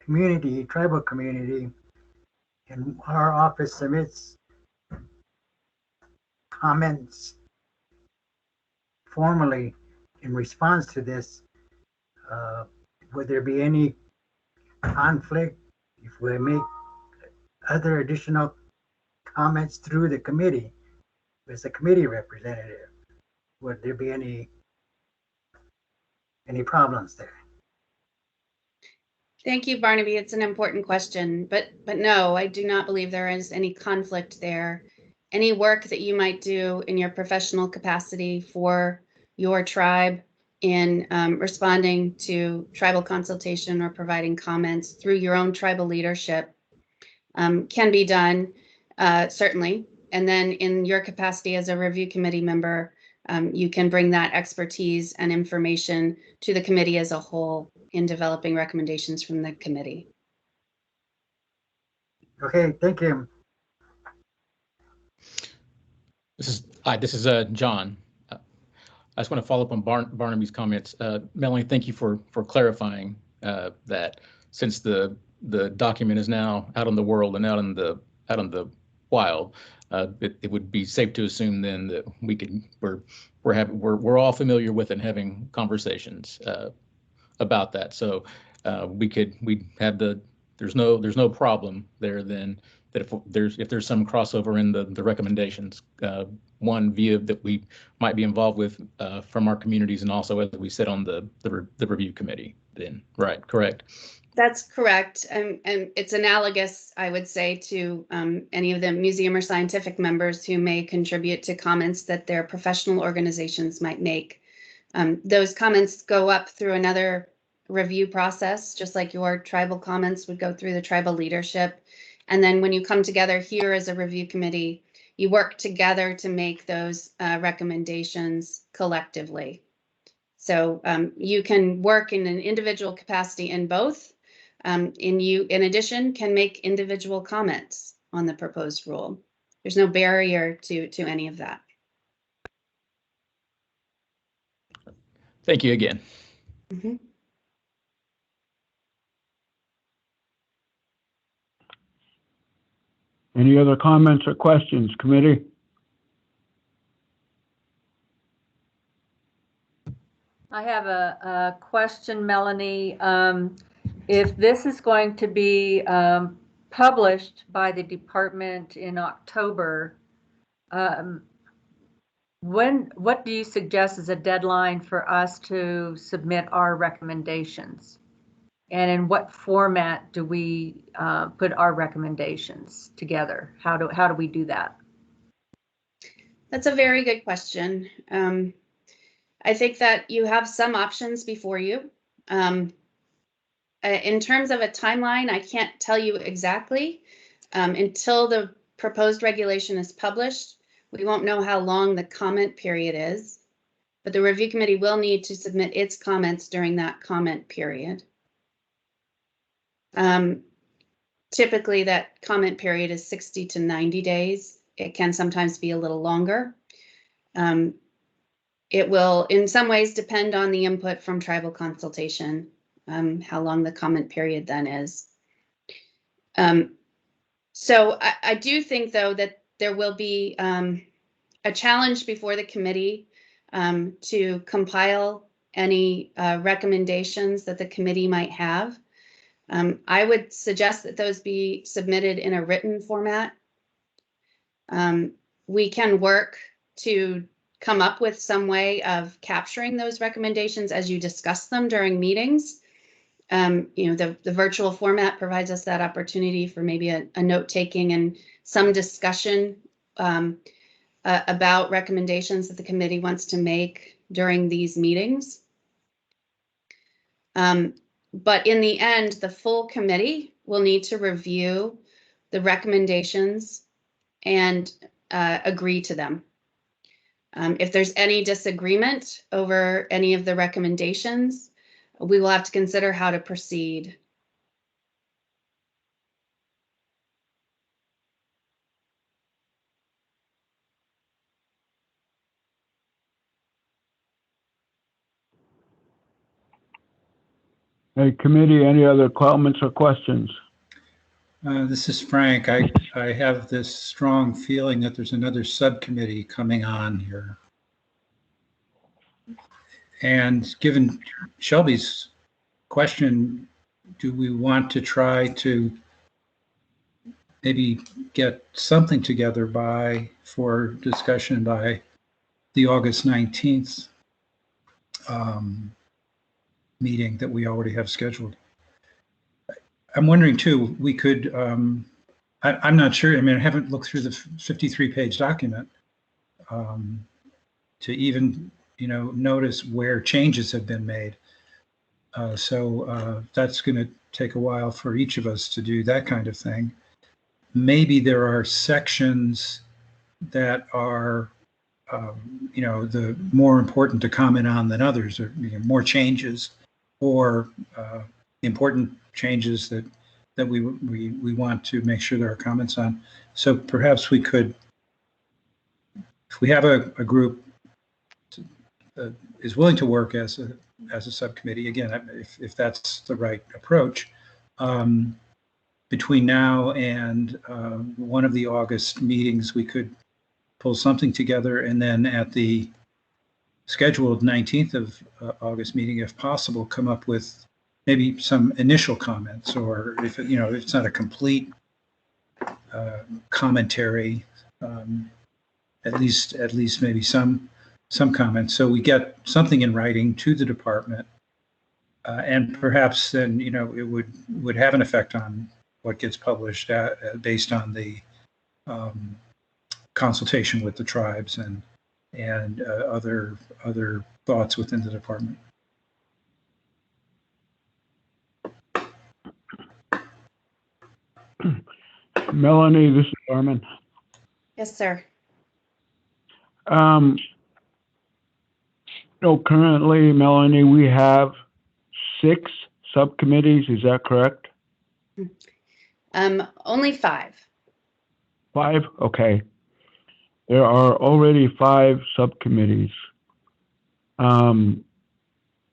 community, tribal community, and our office submits comments formally in response to this, would there be any conflict if we make other additional comments through the committee as a committee representative? Would there be any problems there? Thank you, Barnaby. It's an important question, but no, I do not believe there is any conflict there. Any work that you might do in your professional capacity for your tribe in responding to tribal consultation or providing comments through your own tribal leadership can be done, certainly. And then in your capacity as a review committee member, you can bring that expertise and information to the committee as a whole in developing recommendations from the committee. Okay, thank you. This is John. I just want to follow up on Barnaby's comments. Melanie, thank you for clarifying that since the document is now out in the world and out in the wild, it would be safe to assume then that we're all familiar with and having conversations about that. So there's no problem there then if there's some crossover in the recommendations, one via that we might be involved with from our communities, and also as we sit on the review committee. Then, right? Correct. That's correct. And it's analogous, I would say, to any of the museum or scientific members who may contribute to comments that their professional organizations might make. Those comments go up through another review process, just like your tribal comments would go through the tribal leadership. And then when you come together here as a review committee, you work together to make those recommendations collectively. So you can work in an individual capacity in both. In addition, can make individual comments on the proposed rule. There's no barrier to any of that. Thank you again. Mm-hmm. Any other comments or questions, committee? I have a question, Melanie. If this is going to be published by the department in October, what do you suggest is a deadline for us to submit our recommendations? And in what format do we put our recommendations together? How do we do that? That's a very good question. I think that you have some options before you. In terms of a timeline, I can't tell you exactly. Until the proposed regulation is published, we won't know how long the comment period is, but the review committee will need to submit its comments during that comment period. Typically, that comment period is 60 to 90 days. It can sometimes be a little longer. It will, in some ways, depend on the input from tribal consultation, how long the comment period then is. So I do think, though, that there will be a challenge before the committee to compile any recommendations that the committee might have. I would suggest that those be submitted in a written format. We can work to come up with some way of capturing those recommendations as you discuss them during meetings. The virtual format provides us that opportunity for maybe a note-taking and some discussion about recommendations that the committee wants to make during these meetings. But in the end, the full committee will need to review the recommendations and agree to them. If there's any disagreement over any of the recommendations, we will have to consider how to proceed. Hey, committee, any other comments or questions? This is Frank. I have this strong feeling that there's another subcommittee coming on here. And given Shelby's question, do we want to try to maybe get something together for discussion by the August 19th meeting that we already have scheduled? I'm wondering too, we could, I'm not sure, I mean, I haven't looked through the 53-page document to even, notice where changes have been made. So that's going to take a while for each of us to do that kind of thing. Maybe there are sections that are, the more important to comment on than others, or more changes, or important changes that we want to make sure there are comments on. So perhaps we could, if we have a group that is willing to work as a subcommittee, again, if that's the right approach, between now and one of the August meetings, we could pull something together, and then at the scheduled 19th of August meeting, if possible, come up with maybe some initial comments, or if it's not a complete commentary, at least maybe some comments. So we get something in writing to the department, and perhaps then it would have an effect on what gets published based on the consultation with the tribes and other thoughts within the department. Melanie, this is Armin. Yes, sir. No, currently, Melanie, we have 6 subcommittees. Is that correct? Only 5. 5? Okay. There are already 5 subcommittees,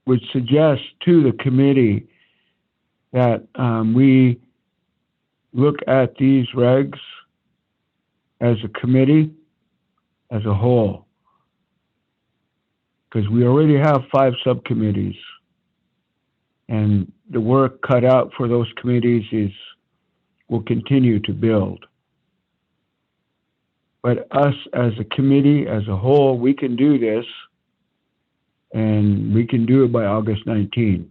which suggests to the committee that we look at these regs as a committee, as a whole, because we already have 5 subcommittees, and the work cut out for those committees will continue to build. But us as a committee, as a whole, we can do this, and we can do it by August 19th.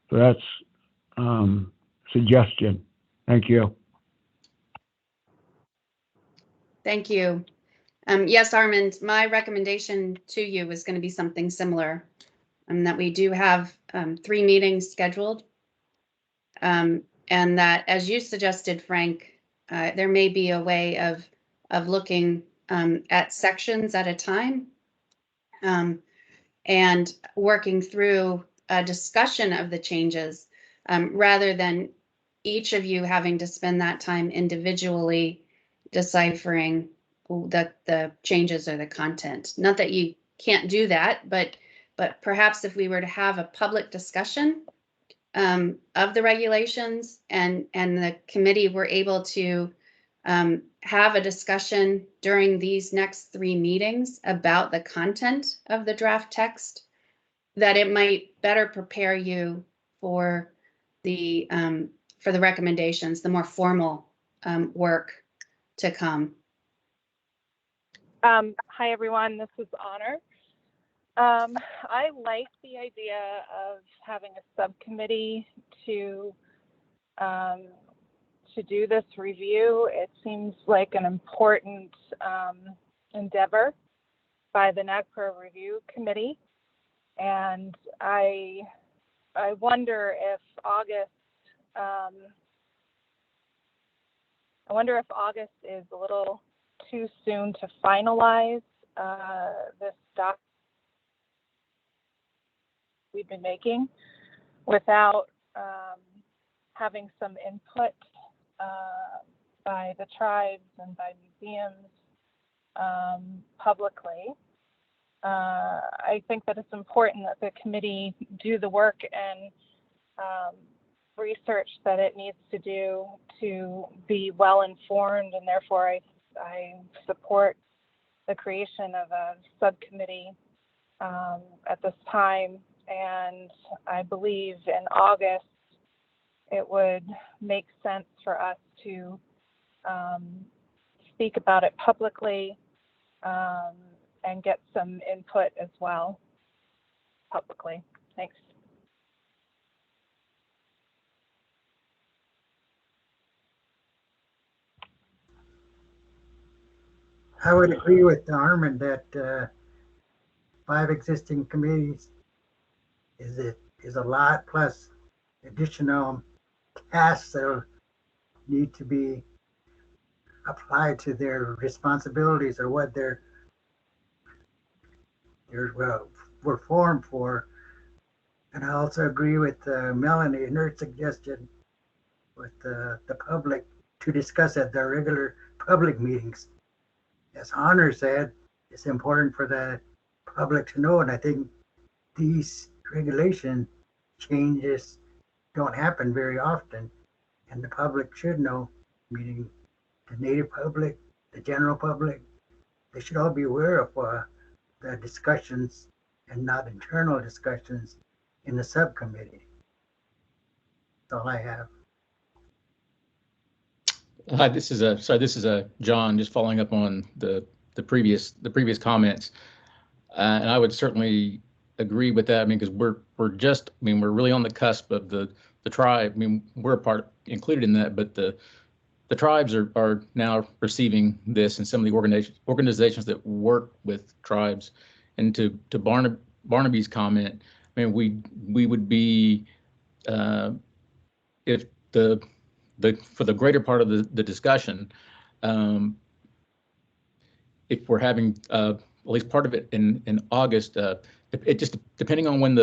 So that's suggestion. Thank you. Thank you. Yes, Armand, my recommendation to you is going to be something similar, that we do have 3 meetings scheduled, and that, as you suggested, Frank, there may be a way of looking at sections at a time, and working through a discussion of the changes, rather than each of you having to spend that time individually deciphering the changes or the content. Not that you can't do that, but perhaps if we were to have a public discussion of the regulations, and the committee were able to have a discussion during these next 3 meetings about the content of the draft text, that it might better prepare you for the recommendations, the more formal work to come. Hi, everyone. This is Honor. I like the idea of having a subcommittee to do this review. It seems like an important endeavor by the NAGPRA Review Committee, and I wonder if August is a little too soon to finalize this doc we've been making without having some input by the tribes and by museums publicly. I think that it's important that the committee do the work and research that it needs to do to be well informed, and therefore I support the creation of a subcommittee at this time. And I believe in August it would make sense for us to speak about it publicly and get some input as well publicly. Thanks. I would agree with Armin that 5 existing committees is a lot, plus additional tasks that need to be applied to their responsibilities or what they're were formed for. And I also agree with Melanie and her suggestion with the public to discuss at their regular public meetings. As Honor said, it's important for the public to know, and I think these regulation changes don't happen very often, and the public should know, meaning the native public, the general public, they should all be aware of the discussions and not internal discussions in the subcommittee. That's all I have. Hi, this is John, just following up on the previous comments. And I would certainly agree with that. I mean, because we're really on the cusp of the tribe. I mean, we're included in that, but the tribes are now receiving this, and some of the organizations that work with tribes. And to Barnaby's comment, I mean, we would be if for the greater part of the discussion, if we're having at least part of it in August, it just depending on when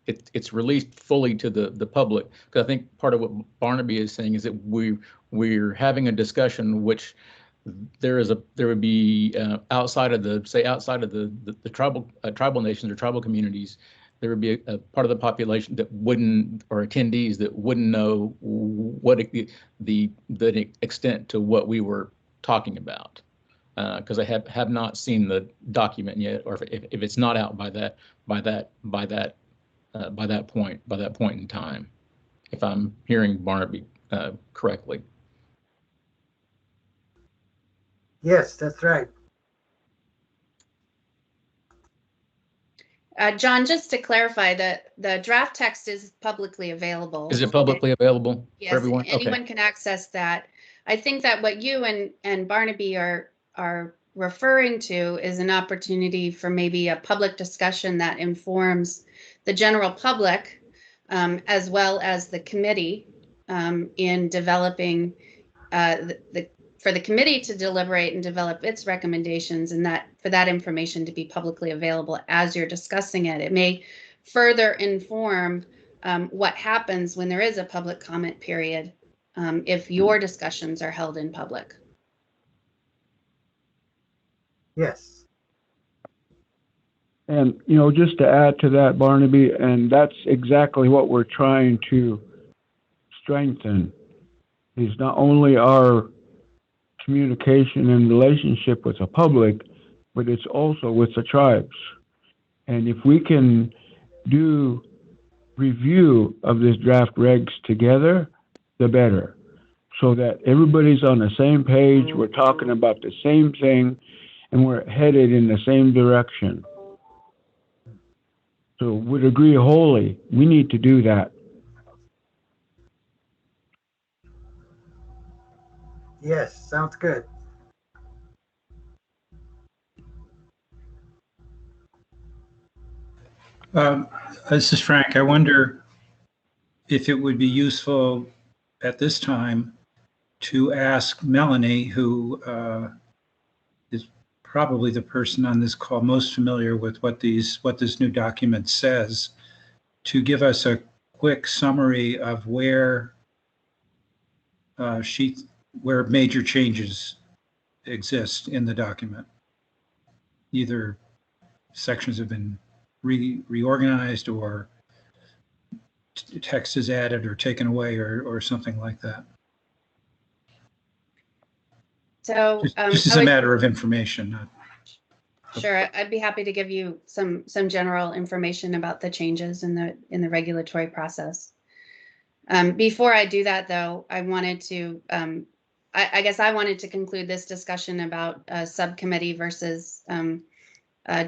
it's released fully to the public. Because I think part of what Barnaby is saying is that we're having a discussion which there would be outside of the tribal nations or tribal communities. There would be a part of the population that wouldn't, or attendees that wouldn't know what the extent to what we were talking about, because I have not seen the document yet, or if it's not out by that point in time, if I'm hearing Barnaby correctly. Yes, that's right. John, just to clarify, the draft text is publicly available. Is it publicly available Yes, for everyone? anyone can access that. I think that what you and Barnaby are referring to is an opportunity for maybe a public discussion that informs the general public, as well as the committee, in developing for the committee to deliberate and develop its recommendations, and that for that information to be publicly available as you're discussing it. It may further inform what happens when there is a public comment period, if your discussions are held in public. Yes. And, just to add to that, Barnaby, and that's exactly what we're trying to strengthen, is not only our communication and relationship with the public, but it's also with the tribes. And if we can do review of this draft regs together, the better, so that everybody's on the same page, we're talking about the same thing, and we're headed in the same direction. So would agree wholly, we need to do that. Yes, sounds good. This is Frank. I wonder if it would be useful at this time to ask Melanie, who is probably the person on this call most familiar with what this new document says, to give us a quick summary of where major changes exist in the document. Either sections have been reorganized, or text is added or taken away, or something like that. So just as a matter of information. Sure, I'd be happy to give you some general information about the changes in the regulatory process. Before I do that, though, I wanted to I guess I wanted to conclude this discussion about subcommittee versus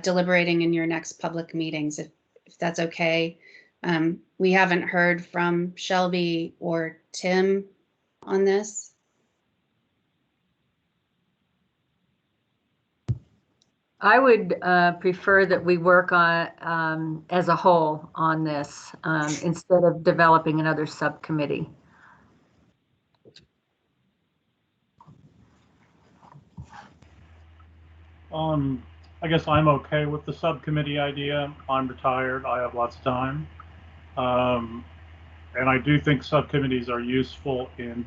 deliberating in your next public meetings, if that's okay. We haven't heard from Shelby or Tim on this. I would prefer that we work on as a whole on this instead of developing another subcommittee. I guess I'm okay with the subcommittee idea. I'm retired. I have lots of time. And I do think subcommittees are useful in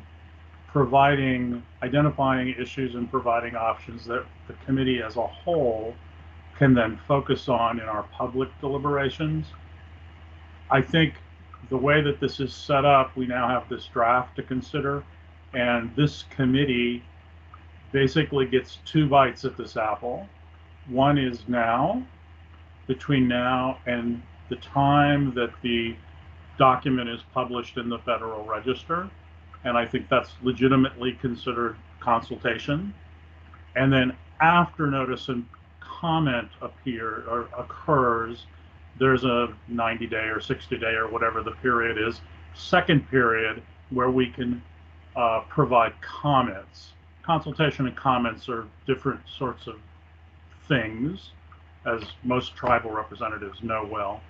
identifying issues and providing options that the committee as a whole can then focus on in our public deliberations. I think the way that this is set up, we now have this draft to consider, and this committee basically gets 2 bites at this apple. One is between now and the time that the document is published in the Federal Register. and I think that's legitimately considered consultation. And then after notice and comment occurs, there's a 90-day or 60-day or whatever the period is, second period, where we can provide comments. Consultation and comments are different sorts of things, as most tribal representatives know well.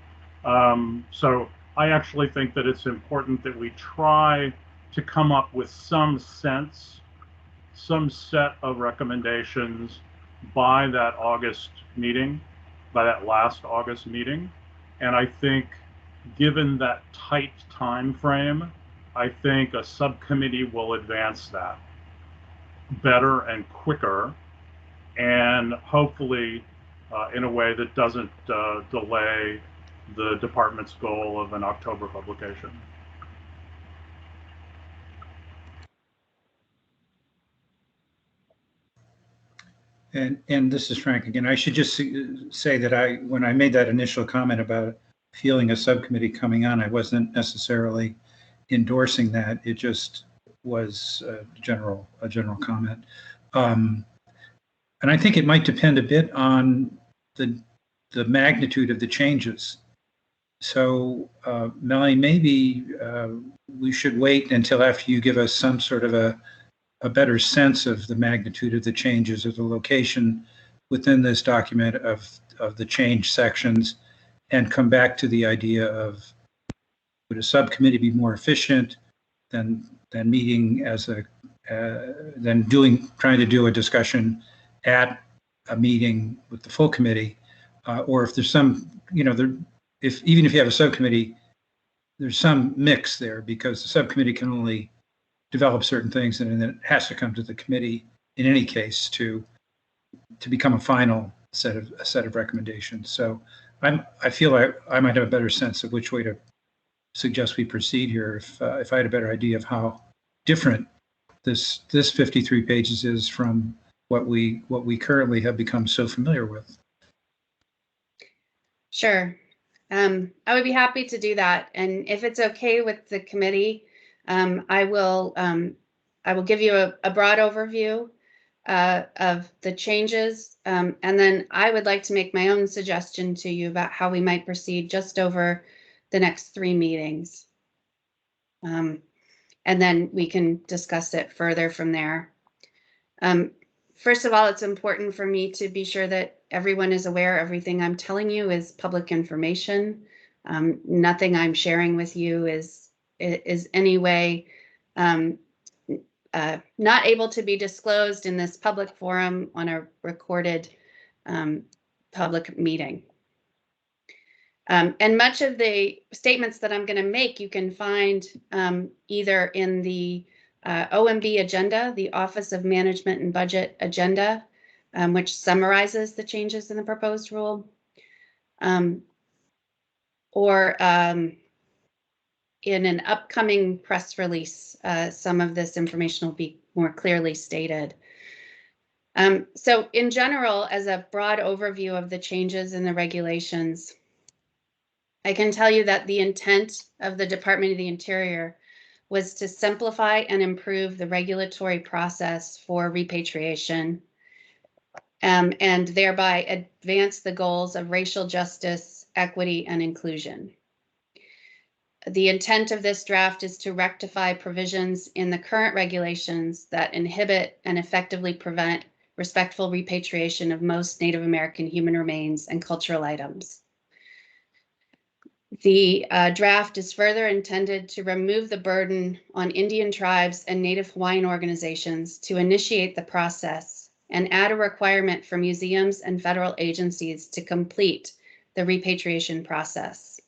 So I actually think that it's important that we try to come up with some sense, some set of recommendations by that August meeting, by that last August meeting. And I think given that tight time frame, I think a subcommittee will advance that better and quicker, and hopefully in a way that doesn't delay the department's goal of an October publication. And this is Frank again. I should just say that when I made that initial comment about feeling a subcommittee coming on, I wasn't necessarily endorsing that. It just was a general comment. And I think it might depend a bit on the magnitude of the changes. So Melanie, maybe we should wait until after you give us some sort of a better sense of the magnitude of the changes, of the location within this document of the change sections, and come back to the idea of, would a subcommittee be more efficient than meeting as than trying to do a discussion at a meeting with the full committee, or if there's some, even if you have a subcommittee, there's some mix there, because the subcommittee can only develop certain things, and then it has to come to the committee in any case to become a final set of recommendations. So I feel like I might have a better sense of which way to suggest we proceed here if I had a better idea of how different this 53 pages is from what we currently have become so familiar with. Sure. I would be happy to do that. And if it's okay with the committee, I will give you a broad overview of the changes, and then I would like to make my own suggestion to you about how we might proceed just over the next 3 meetings. And then we can discuss it further from there. First of all, it's important for me to be sure that everyone is aware everything I'm telling you is public information. Nothing I'm sharing with you is any way not able to be disclosed in this public forum on a recorded public meeting. And much of the statements that I'm going to make, you can find either in the OMB agenda, the Office of Management and Budget agenda, which summarizes the changes in the proposed rule, or in an upcoming press release. Some of this information will be more clearly stated. So in general, as a broad overview of the changes in the regulations, I can tell you that the intent of the Department of the Interior was to simplify and improve the regulatory process for repatriation, and thereby advance the goals of racial justice, equity, and inclusion. The intent of this draft is to rectify provisions in the current regulations that inhibit and effectively prevent respectful repatriation of most Native American human remains and cultural items. The draft is further intended to remove the burden on Indian tribes and Native Hawaiian organizations to initiate the process, and add a requirement for museums and federal agencies to complete the repatriation process.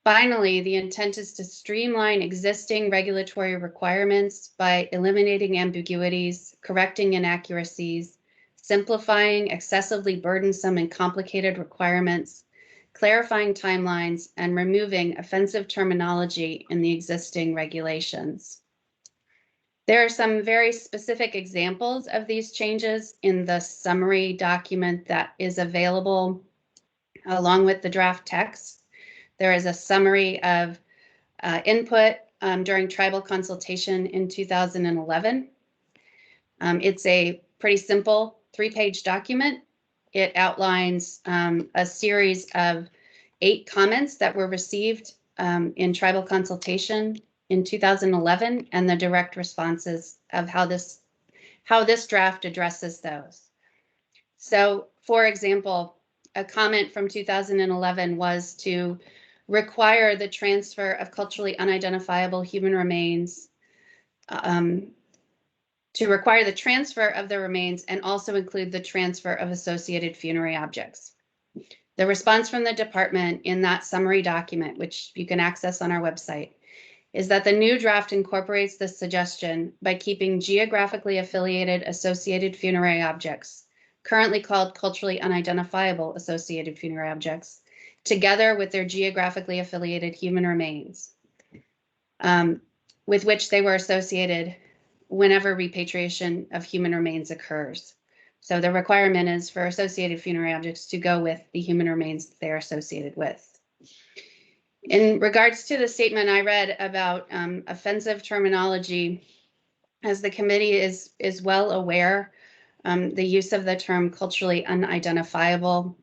Finally, the intent is to streamline existing regulatory requirements by eliminating ambiguities, correcting inaccuracies, simplifying excessively burdensome and complicated requirements, clarifying timelines, and removing offensive terminology in the existing regulations. There are some very specific examples of these changes in the summary document that is available along with the draft text. There is a summary of input during tribal consultation in 2011. It's a pretty simple 3-page document. It outlines a series of 8 comments that were received in tribal consultation in 2011 and the direct responses of how this draft addresses those. So, for example, a comment from 2011 was to require the transfer of culturally unidentifiable human remains, to require the transfer of the remains and also include the transfer of associated funerary objects. The response from the department in that summary document, which you can access on our website, is that the new draft incorporates this suggestion by keeping geographically affiliated associated funerary objects, currently called culturally unidentifiable associated funerary objects, together with their geographically affiliated human remains, with which they were associated whenever repatriation of human remains occurs. So the requirement is for associated funerary objects to go with the human remains they're associated with. In regards to the statement I read about offensive terminology, as the committee is well aware, the use of the term culturally unidentifiable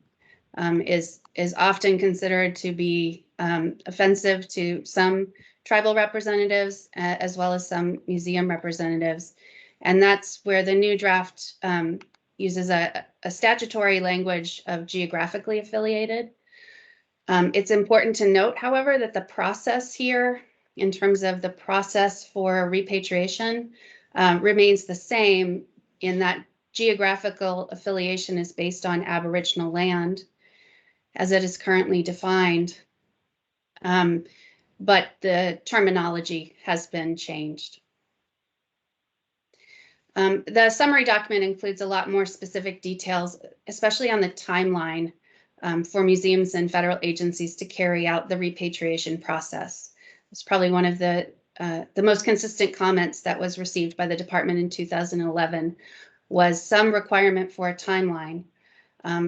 is often considered to be offensive to some tribal representatives as well as some museum representatives. And that's where the new draft uses a statutory language of geographically affiliated. It's important to note, however, that the process here, in terms of the process for repatriation, remains the same in that geographical affiliation is based on Aboriginal land as it is currently defined. But the terminology has been changed. The summary document includes a lot more specific details, especially on the timeline for museums and federal agencies to carry out the repatriation process. It's probably one of the most consistent comments that was received by the department in 2011 was some requirement for a timeline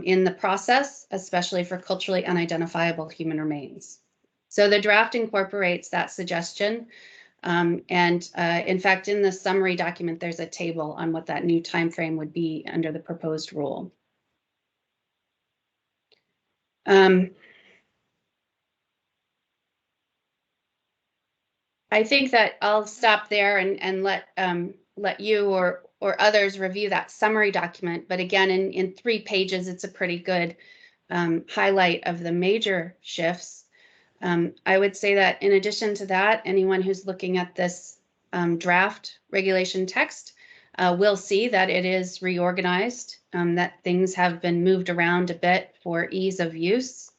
in the process, especially for culturally unidentifiable human remains. So the draft incorporates that suggestion. In fact, in the summary document, there's a table on what that new time frame would be under the proposed rule. I think that I'll stop there and let you or others review that summary document. But again, in 3 pages, it's a pretty good highlight of the major shifts. I would say that in addition to that, anyone who's looking at this draft regulation text will see that it is reorganized, that things have been moved around a bit for ease of use.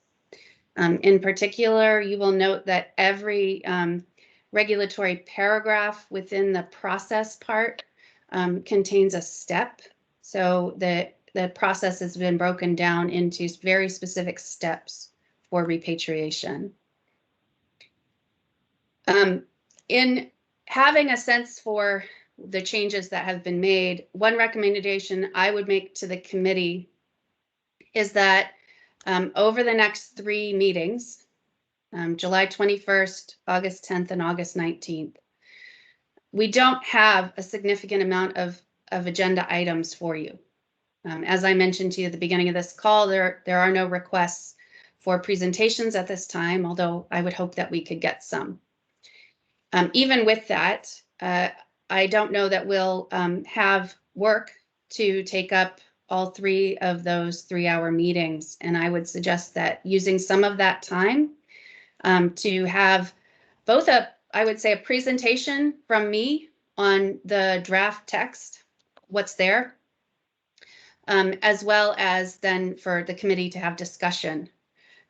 In particular, you will note that every regulatory paragraph within the process part contains a step. So the process has been broken down into very specific steps for repatriation. In having a sense for the changes that have been made, one recommendation I would make to the committee is that over the next 3 meetings, July 21st, August 10th, and August 19th, we don't have a significant amount of agenda items for you. As I mentioned to you at the beginning of this call, there are no requests for presentations at this time, although I would hope that we could get some. Even with that, I don't know that we'll have work to take up all 3 of those 3-hour meetings. And I would suggest that using some of that time to have both I would say a presentation from me on the draft text, what's there, as well as then for the committee to have discussion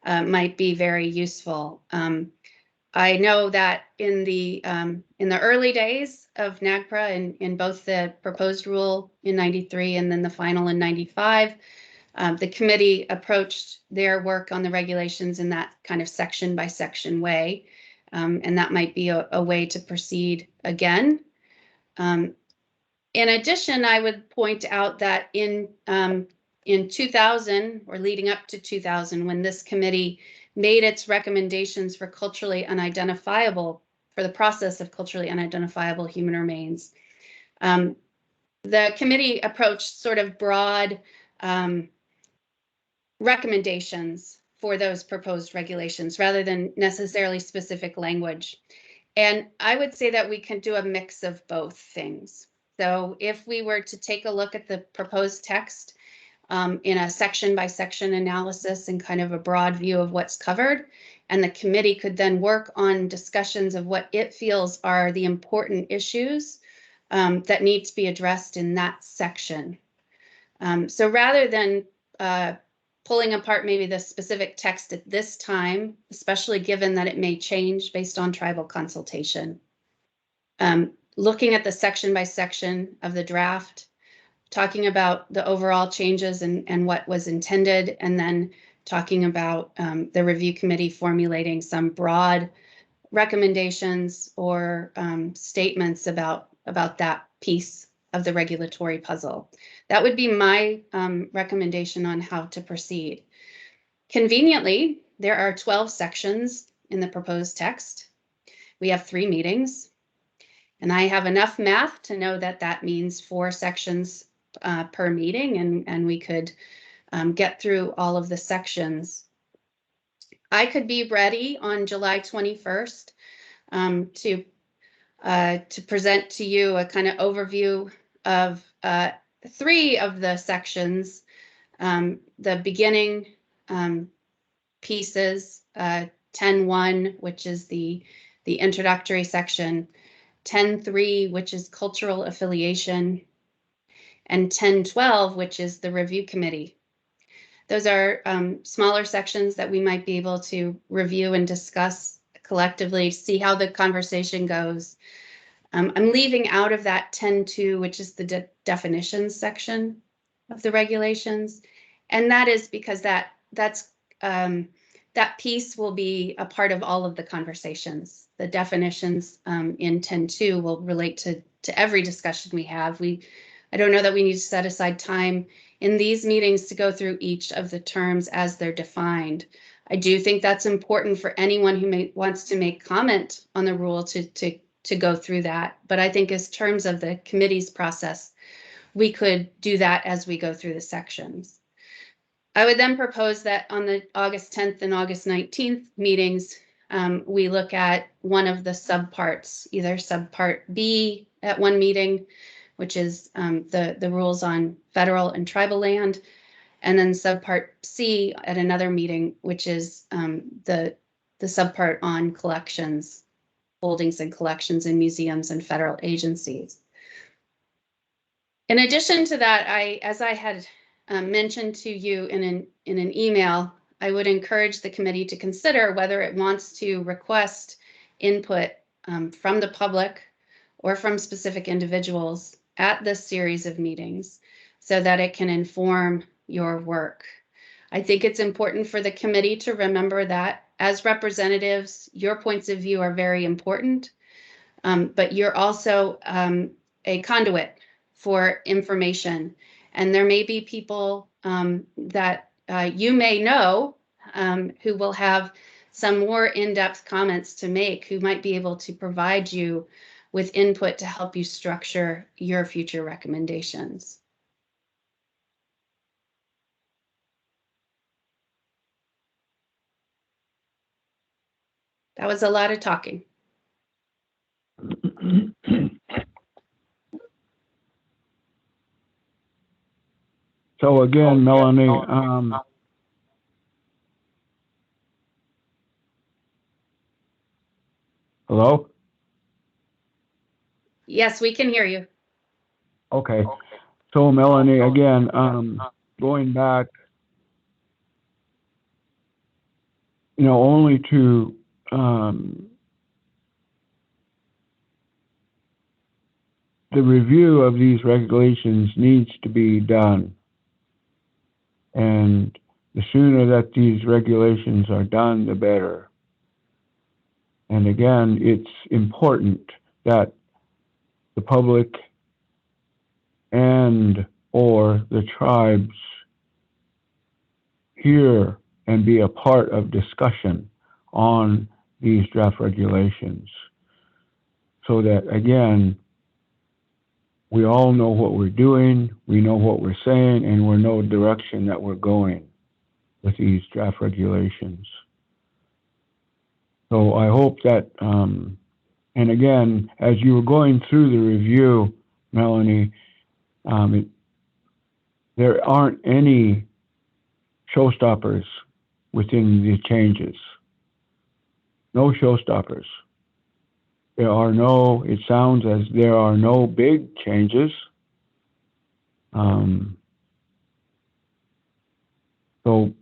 might be very useful. I know that in the early days of NAGPRA, in both the proposed rule in 93 and then the final in 95, the committee approached their work on the regulations in that kind of section by section way, and that might be a way to proceed again. In addition, I would point out that in 2000 or leading up to 2000, when this committee made its recommendations for culturally unidentifiable for the process of culturally unidentifiable human remains. The committee approached sort of broad recommendations for those proposed regulations rather than necessarily specific language. And I would say that we can do a mix of both things. So if we were to take a look at the proposed text in a section by section analysis and kind of a broad view of what's covered, and the committee could then work on discussions of what it feels are the important issues that need to be addressed in that section. So rather than pulling apart maybe the specific text at this time, especially given that it may change based on tribal consultation, looking at the section by section of the draft, talking about the overall changes and what was intended, and then talking about the review committee formulating some broad recommendations or statements about that piece of the regulatory puzzle. That would be my recommendation on how to proceed. Conveniently, there are 12 sections in the proposed text. We have 3 meetings, and I have enough math to know that that means 4 sections per meeting, and we could get through all of the sections. I could be ready on July 21st to present to you a kind of overview of 3 of the sections, the beginning pieces, 10.1, which is the introductory section, 10.3, which is cultural affiliation, and 10.12, which is the review committee. Those are smaller sections that we might be able to review and discuss collectively, see how the conversation goes. I'm leaving out of that 10.2, which is the definitions section of the regulations. And that is because that piece will be a part of all of the conversations. The definitions in 10.2 will relate to every discussion we have. I don't know that we need to set aside time in these meetings to go through each of the terms as they're defined. I do think that's important for anyone who wants to make comment on the rule to go through that. But I think as terms of the committee's process, we could do that as we go through the sections. I would then propose that on the August 10th and August 19th meetings, we look at one of the subparts, either subpart B at one meeting, which is the rules on federal and tribal land, and then subpart C at another meeting, which is the subpart on collections, holdings and collections in museums and federal agencies. In addition to that, as I had mentioned to you in an email, I would encourage the committee to consider whether it wants to request input from the public or from specific individuals at this series of meetings so that it can inform your work. I think it's important for the committee to remember that as representatives, your points of view are very important, but you're also a conduit for information. And there may be people that you may know who will have some more in-depth comments to make, who might be able to provide you with input to help you structure your future recommendations. That was a lot of talking. So again, Melanie, hello? Yes, we can hear you. Okay. So Melanie, again, going back, only to the review of these regulations needs to be done. And the sooner that these regulations are done, the better. And again, it's important that the public and or the tribes hear and be a part of discussion on these draft regulations. so that, again, we all know what we're doing, we know what we're saying, and we know the direction that we're going with these draft regulations. So I hope that, and again, as you were going through the review, Melanie, there aren't any showstoppers within the changes. No showstoppers. There are no, it sounds as there are no big changes. So,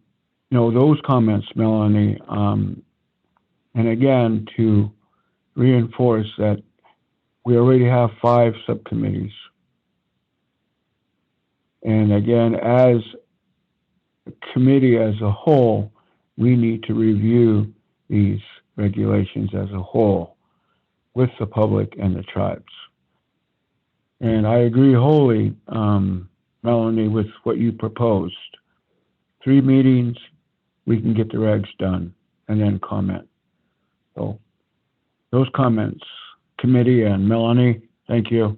those comments, Melanie, and again, to reinforce that we already have 5 subcommittees. And again, as a committee as a whole, we need to review these regulations as a whole with the public and the tribes. And I agree wholly, Melanie, with what you proposed. 3 meetings, we can get the regs done and then comment. So those comments, committee and Melanie, thank you.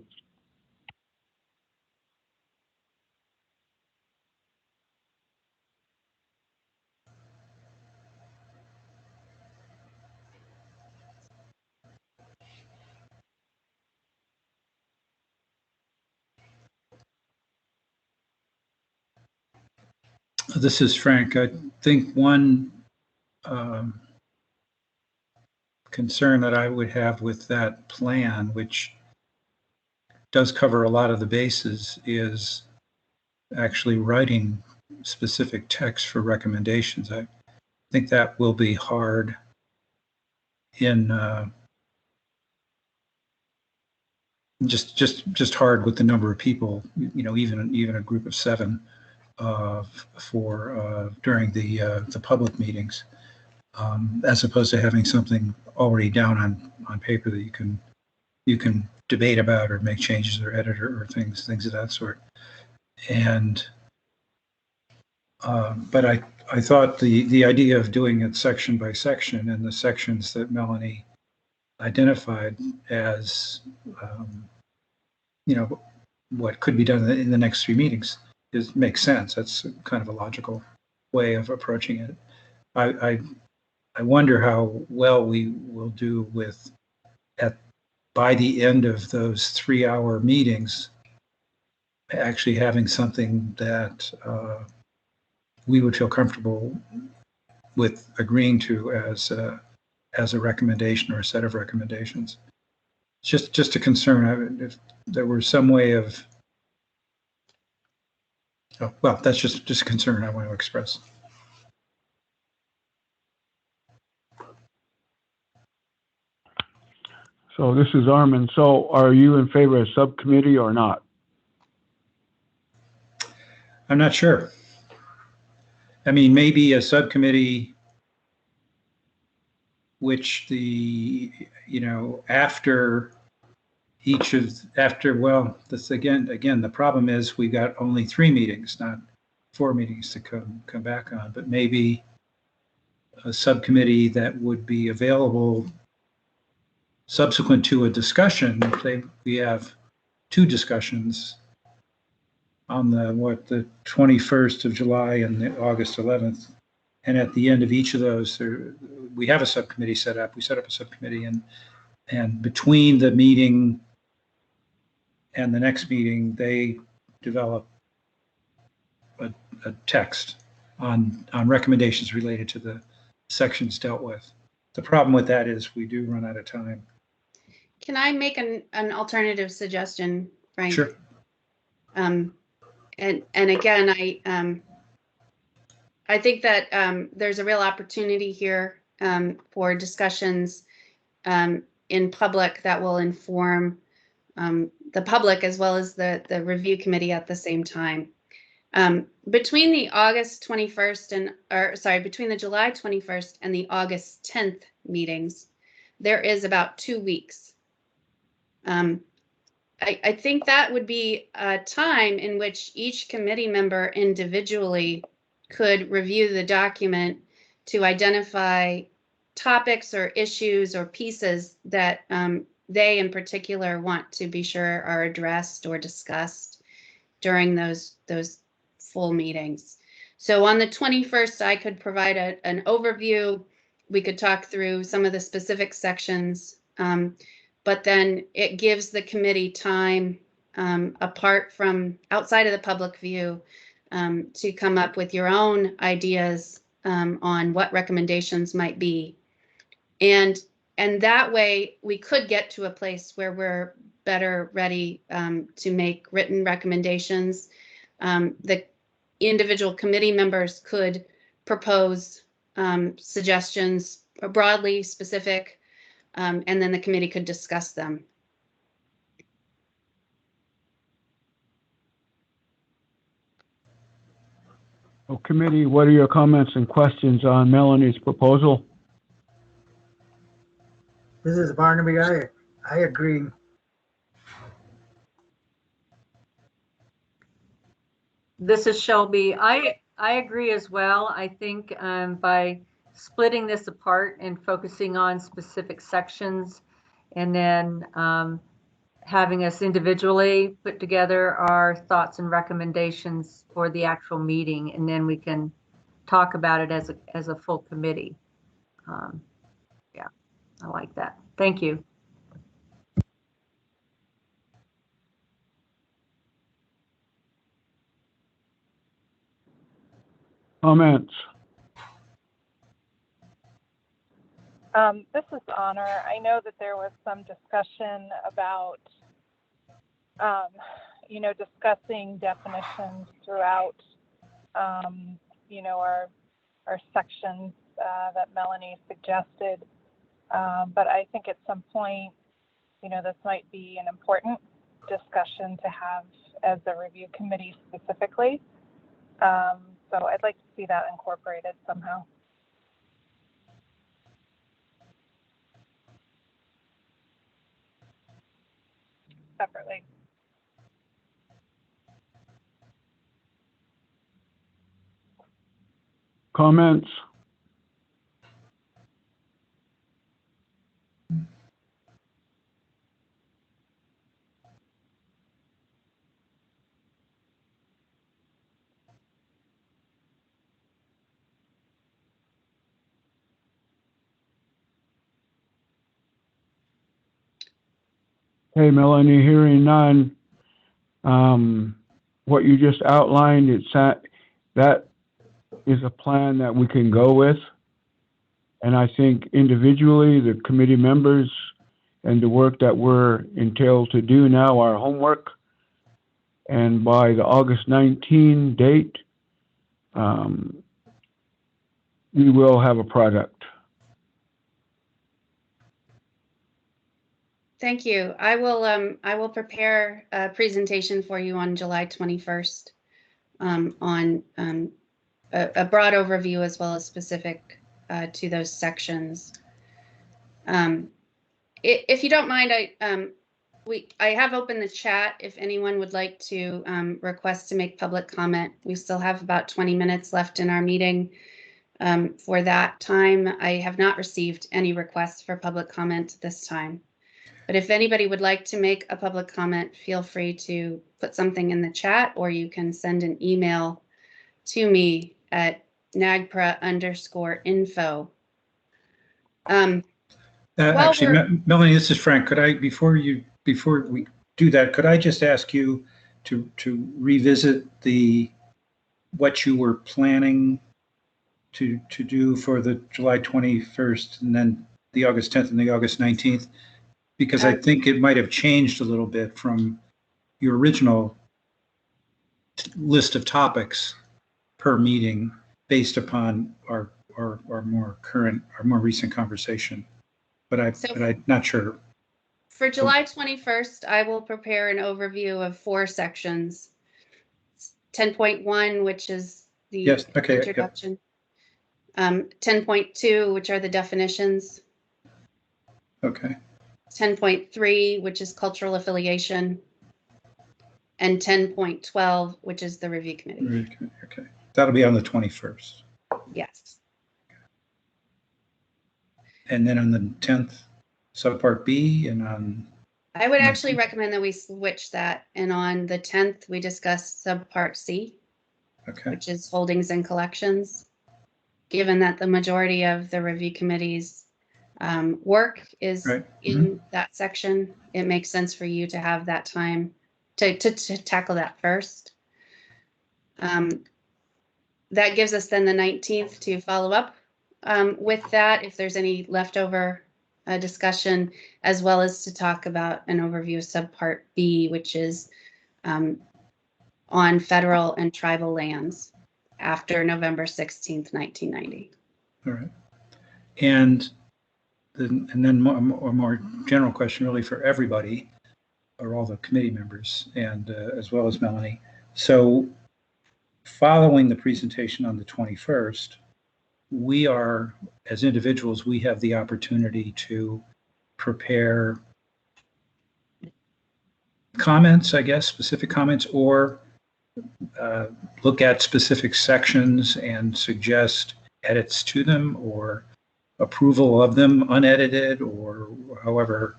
This is Frank. I think one concern that I would have with that plan, which does cover a lot of the bases, is actually writing specific text for recommendations. I think that will be hard in just hard with the number of people, even a group of 7 for during the public meetings, as opposed to having something already down on paper that you can debate about or make changes or edit or things of that sort. And but I thought the idea of doing it section by section, and the sections that Melanie identified as what could be done in the next 3 meetings makes sense. That's kind of a logical way of approaching it. I wonder how well we will do with by the end of those 3-hour meetings actually having something that we would feel comfortable with agreeing to as a recommendation or a set of recommendations. Just a concern. If there were some way of, well, that's just a concern I want to express. So this is Armin. So are you in favor of subcommittee or not? I'm not sure. I mean, maybe a subcommittee which after this again, the problem is we got only 3 meetings, not 4 meetings to come back on, but maybe a subcommittee that would be available subsequent to a discussion. We have 2 discussions on the 21st of July and the August 11th. And at the end of each of those, we have a subcommittee set up. We set up a subcommittee, and between the meeting and the next meeting, they develop a text on recommendations related to the sections dealt with. The problem with that is we do run out of time. Can I make an alternative suggestion, Frank? Sure. And again, I think that there's a real opportunity here for discussions in public that will inform the public as well as the review committee at the same time. Between the August 21st between the July 21st and the August 10th meetings, there is about 2 weeks. I think that would be a time in which each committee member individually could review the document to identify topics or issues or pieces that they in particular want to be sure are addressed or discussed during those full meetings. So on the 21st, I could provide an overview. We could talk through some of the specific sections, but then it gives the committee time apart from outside of the public view to come up with your own ideas on what recommendations might be. And that way we could get to a place where we're better ready to make written recommendations. The individual committee members could propose suggestions, broadly specific, and then the committee could discuss them. Well, committee, what are your comments and questions on Melanie's proposal? This is Barnaby. I agree. This is Shelby. I agree as well. I think by splitting this apart and focusing on specific sections, and then having us individually put together our thoughts and recommendations for the actual meeting, and then we can talk about it as a full committee. Yeah, I like that. Thank you. Comments? This is Honor. I know that there was some discussion about, discussing definitions throughout, our sections that Melanie suggested. But I think at some point, this might be an important discussion to have as a review committee specifically. So I'd like to see that incorporated somehow. Separately. Comments? Hey, Melanie, hearing none. What you just outlined, that is a plan that we can go with. And I think individually, the committee members and the work that we're entailed to do now, our homework, and by the August 19 date, we will have a product. Thank you. I will prepare a presentation for you on July 21st on a broad overview as well as specific to those sections. If you don't mind, I have opened the chat if anyone would like to request to make public comment. We still have about 20 minutes left in our meeting. For that time, I have not received any requests for public comment this time. But if anybody would like to make a public comment, feel free to put something in the chat, or you can send an email to me at NAGPRA_info. Actually, Melanie, this is Frank. Could I, before we do that, could I just ask you to revisit what you were planning to do for the July 21st and then the August 10th and the August 19th? Because I think it might have changed a little bit from your original list of topics per meeting based upon our more recent conversation. But I'm not sure. For July 21st, I will prepare an overview of 4 sections. 10.1, which is the introduction. 10.2, which are the definitions. Okay. 10.3, which is cultural affiliation, and 10.12, which is the review committee. Okay. That'll be on the 21st. Yes. And then on the 10th, subpart B and on, I would actually recommend that we switch that, and on the 10th, we discuss subpart C, okay, which is holdings and collections. Given that the majority of the review committee's work is right. in that section, it makes sense for you to have that time to tackle that first. That gives us then the 19th to follow up with that, if there's any leftover discussion, as well as to talk about an overview of subpart B, which is on federal and tribal lands after November 16th, 1990. All right. And then a more general question really for everybody, or all the committee members, and as well as Melanie. So following the presentation on the 21st, we are, as individuals, we have the opportunity to prepare comments, I guess, specific comments, or look at specific sections and suggest edits to them or approval of them unedited, or however.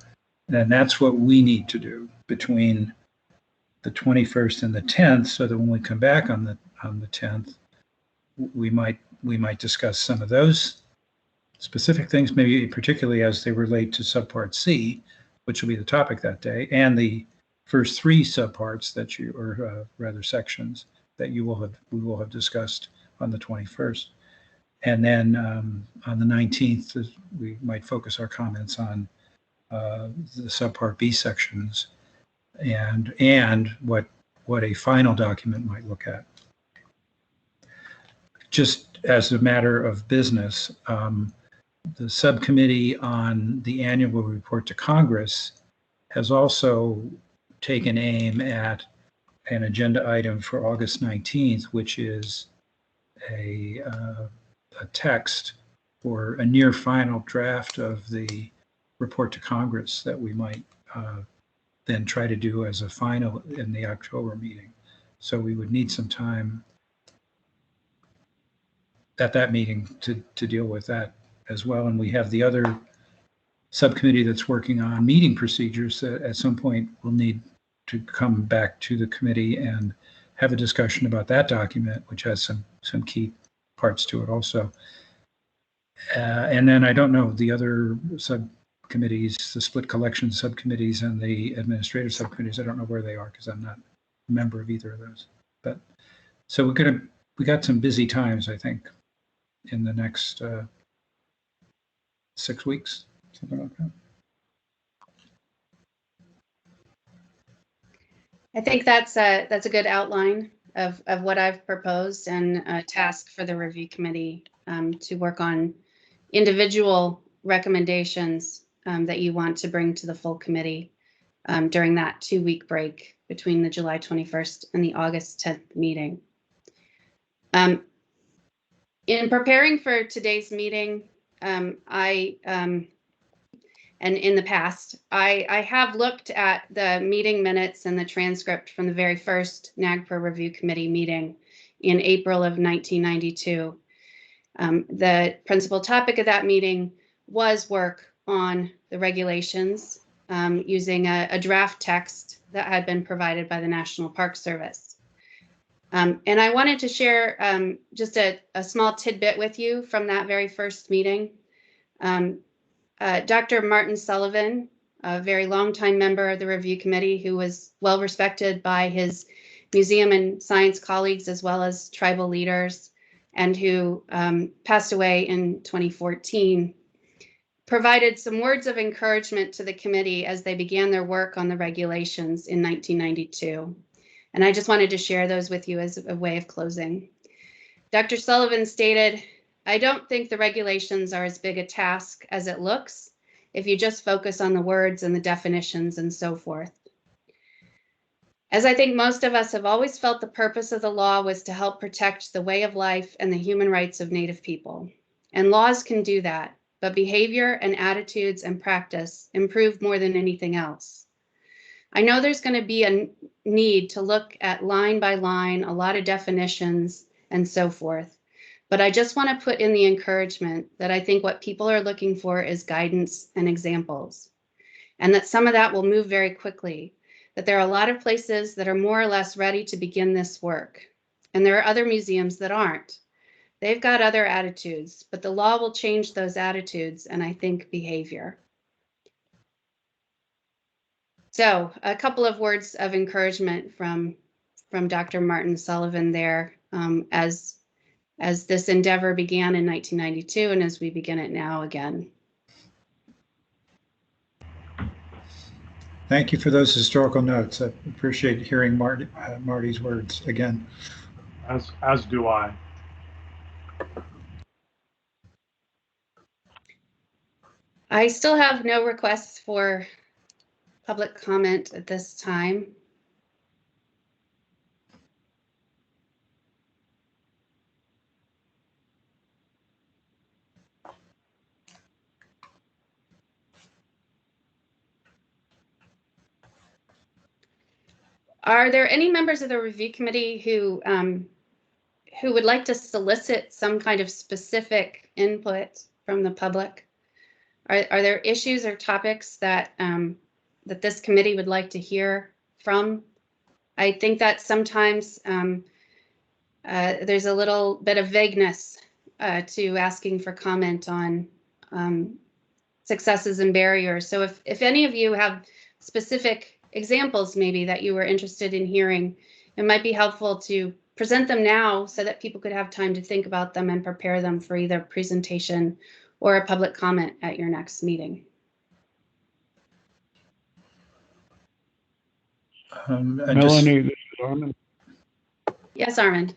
And that's what we need to do between the 21st and the 10th, so that when we come back on the 10th, we might discuss some of those specific things, maybe particularly as they relate to subpart C, which will be the topic that day, and the first three subparts that you, or rather sections that we will have discussed on the 21st. And then on the 19th, we might focus our comments on the subpart B sections and what a final document might look at. Just as a matter of business, the subcommittee on the annual report to Congress has also taken aim at an agenda item for August 19th, which is a text or a near final draft of the report to Congress that we might then try to do as a final in the October meeting. So we would need some time at that meeting to deal with that as well. And we have the other subcommittee that's working on meeting procedures that at some point will need to come back to the committee and have a discussion about that document, which has some key parts to it also. And then I don't know the other subcommittees, the split collection subcommittees and the administrative subcommittees. I don't know where they are because I'm not a member of either of those. But so we got some busy times, I think, in the next 6 weeks, something like that. I think that's a good outline of what I've proposed, and a task for the review committee to work on individual recommendations that you want to bring to the full committee during that 2-week break between the July 21st and the August 10th meeting. In preparing for today's meeting, and in the past, I have looked at the meeting minutes and the transcript from the very first NAGPRA Review Committee meeting in April of 1992. The principal topic of that meeting was work on the regulations using a draft text that had been provided by the National Park Service. And I wanted to share just a small tidbit with you from that very first meeting. Dr. Martin Sullivan, a very long-time member of the review committee who was well respected by his museum and science colleagues as well as tribal leaders, and who passed away in 2014, provided some words of encouragement to the committee as they began their work on the regulations in 1992. And I just wanted to share those with you as a way of closing. Dr. Sullivan stated, "I don't think the regulations are as big a task as it looks if you just focus on the words and the definitions and so forth. As I think most of us have always felt the purpose of the law was to help protect the way of life and the human rights of Native people. And laws can do that, but behavior and attitudes and practice improve more than anything else. I know there's going to be a need to look at line by line, a lot of definitions and so forth. But I just want to put in the encouragement that I think what people are looking for is guidance and examples, and that some of that will move very quickly, that there are a lot of places that are more or less ready to begin this work. And there are other museums that aren't. They've got other attitudes, but the law will change those attitudes and I think behavior. So a couple of words of encouragement from Dr. Martin Sullivan there as this endeavor began in 1992 and as we begin it now again. Thank you for those historical notes. I appreciate hearing Marty's words again. As do I. I still have no requests for public comment at this time. Are there any members of the review committee who would like to solicit some kind of specific input from the public? Are there issues or topics that that this committee would like to hear from? I think that sometimes there's a little bit of vagueness to asking for comment on successes and barriers. So if any of you have specific examples maybe that you were interested in hearing, it might be helpful to present them now so that people could have time to think about them and prepare them for either presentation or a public comment at your next meeting. Melanie, this is Armin. Yes, Armin.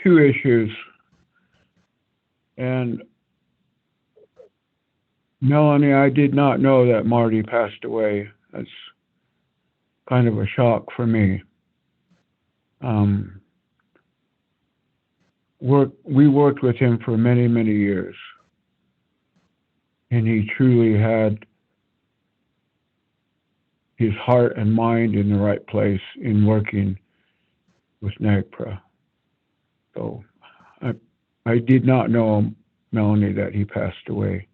2 issues. And Melanie, I did not know that Marty passed away. That's kind of a shock for me. We worked with him for many, many years. And he truly had his heart and mind in the right place in working with NAGPRA. So I did not know, Melanie, that he passed away.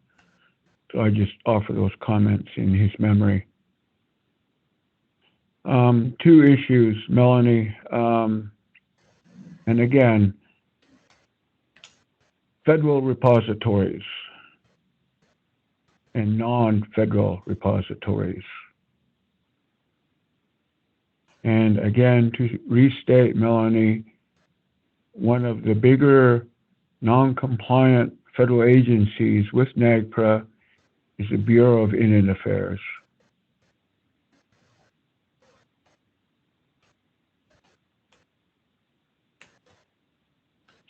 So I just offer those comments in his memory. 2 issues, Melanie. And again, federal repositories and non-federal repositories. And again, to restate, Melanie, one of the bigger non-compliant federal agencies with NAGPRA is the Bureau of Indian Affairs.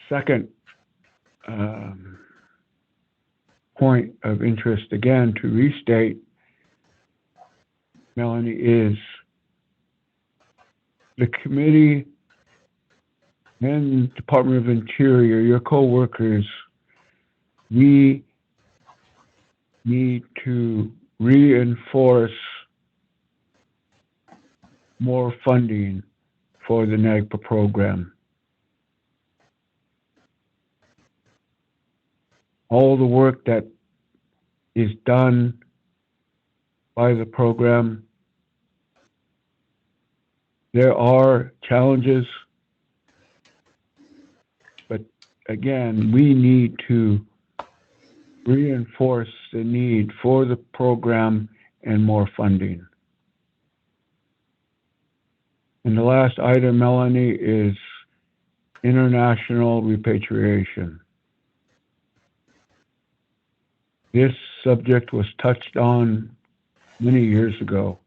Second point of interest, again, to restate, Melanie, is the committee and Department of Interior, your co-workers, we need to reinforce more funding for the NAGPRA program. All the work that is done by the program, there are challenges, but again, we need to reinforce the need for the program and more funding. And the last item, Melanie, is international repatriation. This subject was touched on many years ago.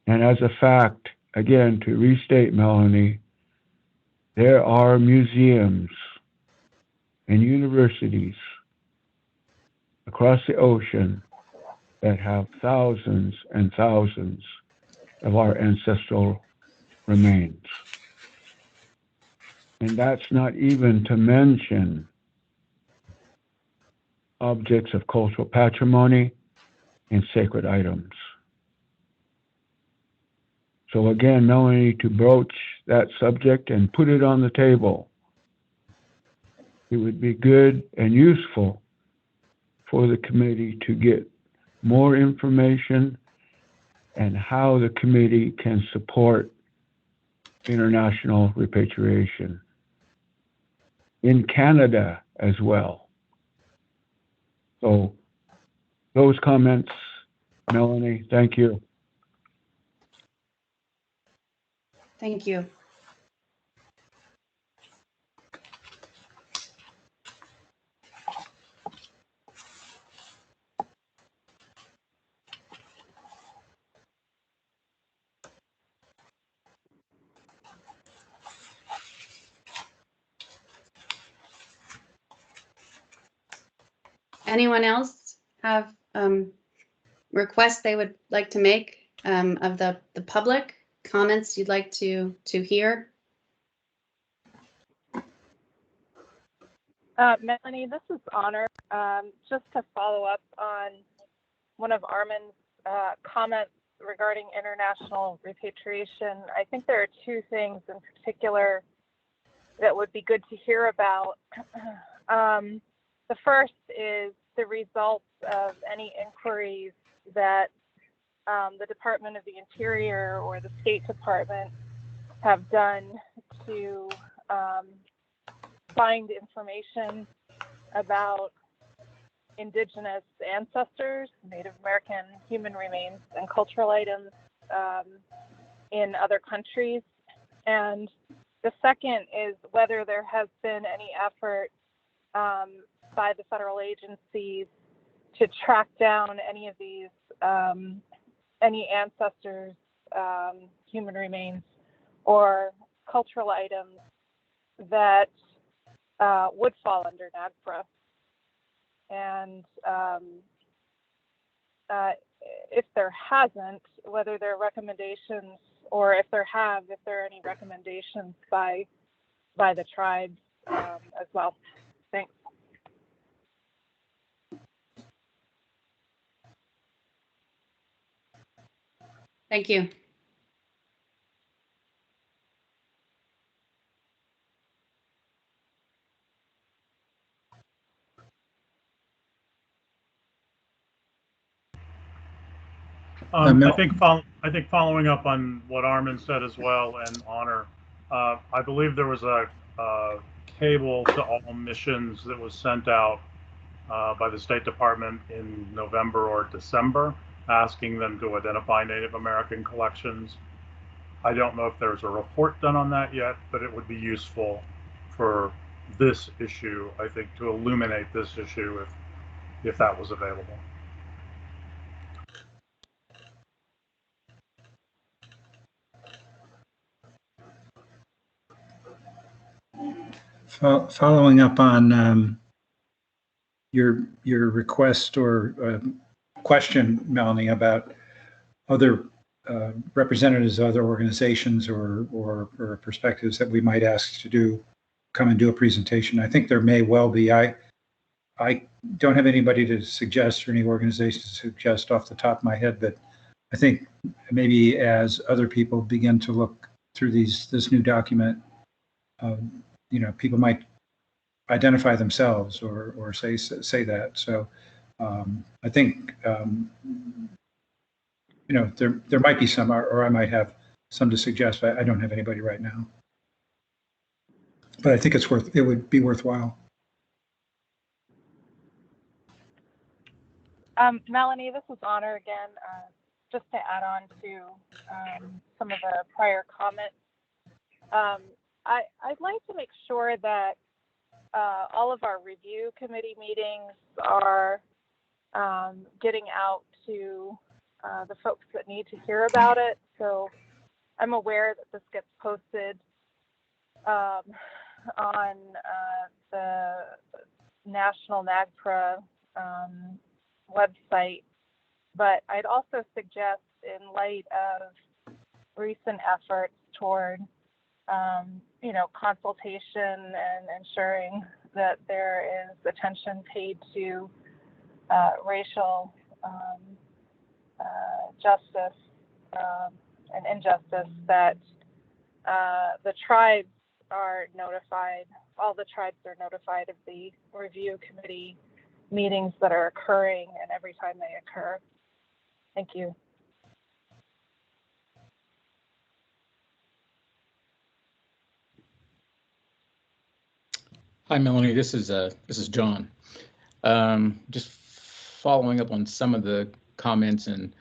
And as a fact, again, to restate, Melanie, there are museums and universities across the ocean that have thousands and thousands of our ancestral remains. And that's not even to mention objects of cultural patrimony and sacred items. So again, Melanie, to broach that subject and put it on the table. It would be good and useful for the committee to get more information and how the committee can support international repatriation in Canada as well. So those comments, Melanie, thank you. Thank you. Anyone else have requests they would like to make of the public, comments you'd like to hear? Melanie, this is Honor. Just to follow up on one of Armin's comments regarding international repatriation, I think there are two things in particular that would be good to hear about. The first is the results of any inquiries that the Department of the Interior or the State Department have done to find information about Indigenous ancestors, Native American human remains, and cultural items in other countries. And the second is whether there has been any effort by the federal agencies to track down any of these, any ancestors, human remains, or cultural items that would fall under NAGPRA. And if there hasn't, whether there are recommendations, or if there are any recommendations by the tribes as well. Thanks. Thank you. I think following up on what Armin said as well, and Honor, I believe there was a cable to all missions that was sent out by the State Department in November or December, asking them to identify Native American collections. I don't know if there's a report done on that yet, but it would be useful for this issue, I think, to illuminate this issue if that was available. Following up on your request or question, Melanie, about other representatives of other organizations or perspectives that we might ask to come and do a presentation. I think there may well be. I don't have anybody to suggest or any organization to suggest off the top of my head, but I think maybe as other people begin to look through this new document, people might identify themselves or say that. So I think there might be some, or I might have some to suggest. I don't have anybody right now, but I think it would be worthwhile. Melanie, this is Honor again. Just to add on to some of the prior comments, I'd like to make sure that all of our review committee meetings are getting out to the folks that need to hear about it. So I'm aware that this gets posted on the National NAGPRA website, but I'd also suggest, in light of recent efforts toward consultation and ensuring that there is attention paid to racial justice and injustice, that the tribes are notified, all the tribes are notified of the review committee meetings that are occurring and every time they occur. Thank you. Hi, Melanie. This is John. Just following up on some of the comments and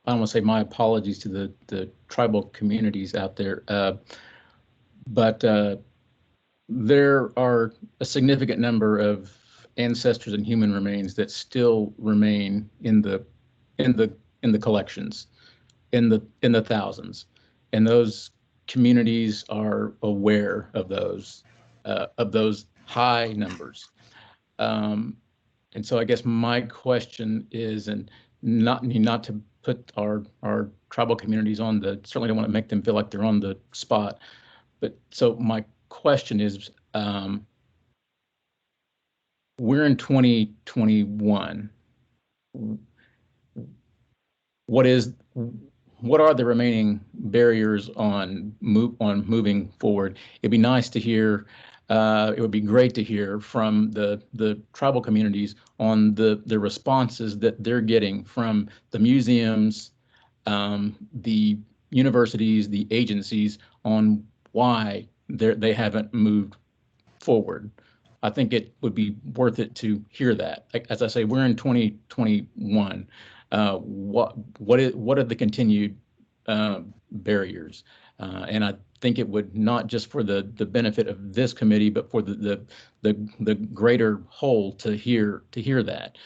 I don't want to say my apologies to the tribal communities out there, but there are a significant number of ancestors and human remains that still remain in the collections, in the thousands, and those communities are aware of those high numbers. And so I guess my question is, and not to put our tribal communities on the, certainly don't want to make them feel like they're on the spot, but so my question is, we're in 2021. What are the remaining barriers on moving forward? It'd be nice to hear. It would be great to hear from the tribal communities on the responses that they're getting from the museums, the universities, the agencies on why they haven't moved forward. I think it would be worth it to hear that. As I say, we're in 2021. What are the continued barriers? And I think it would, not just for the benefit of this committee, but for the greater whole to hear that.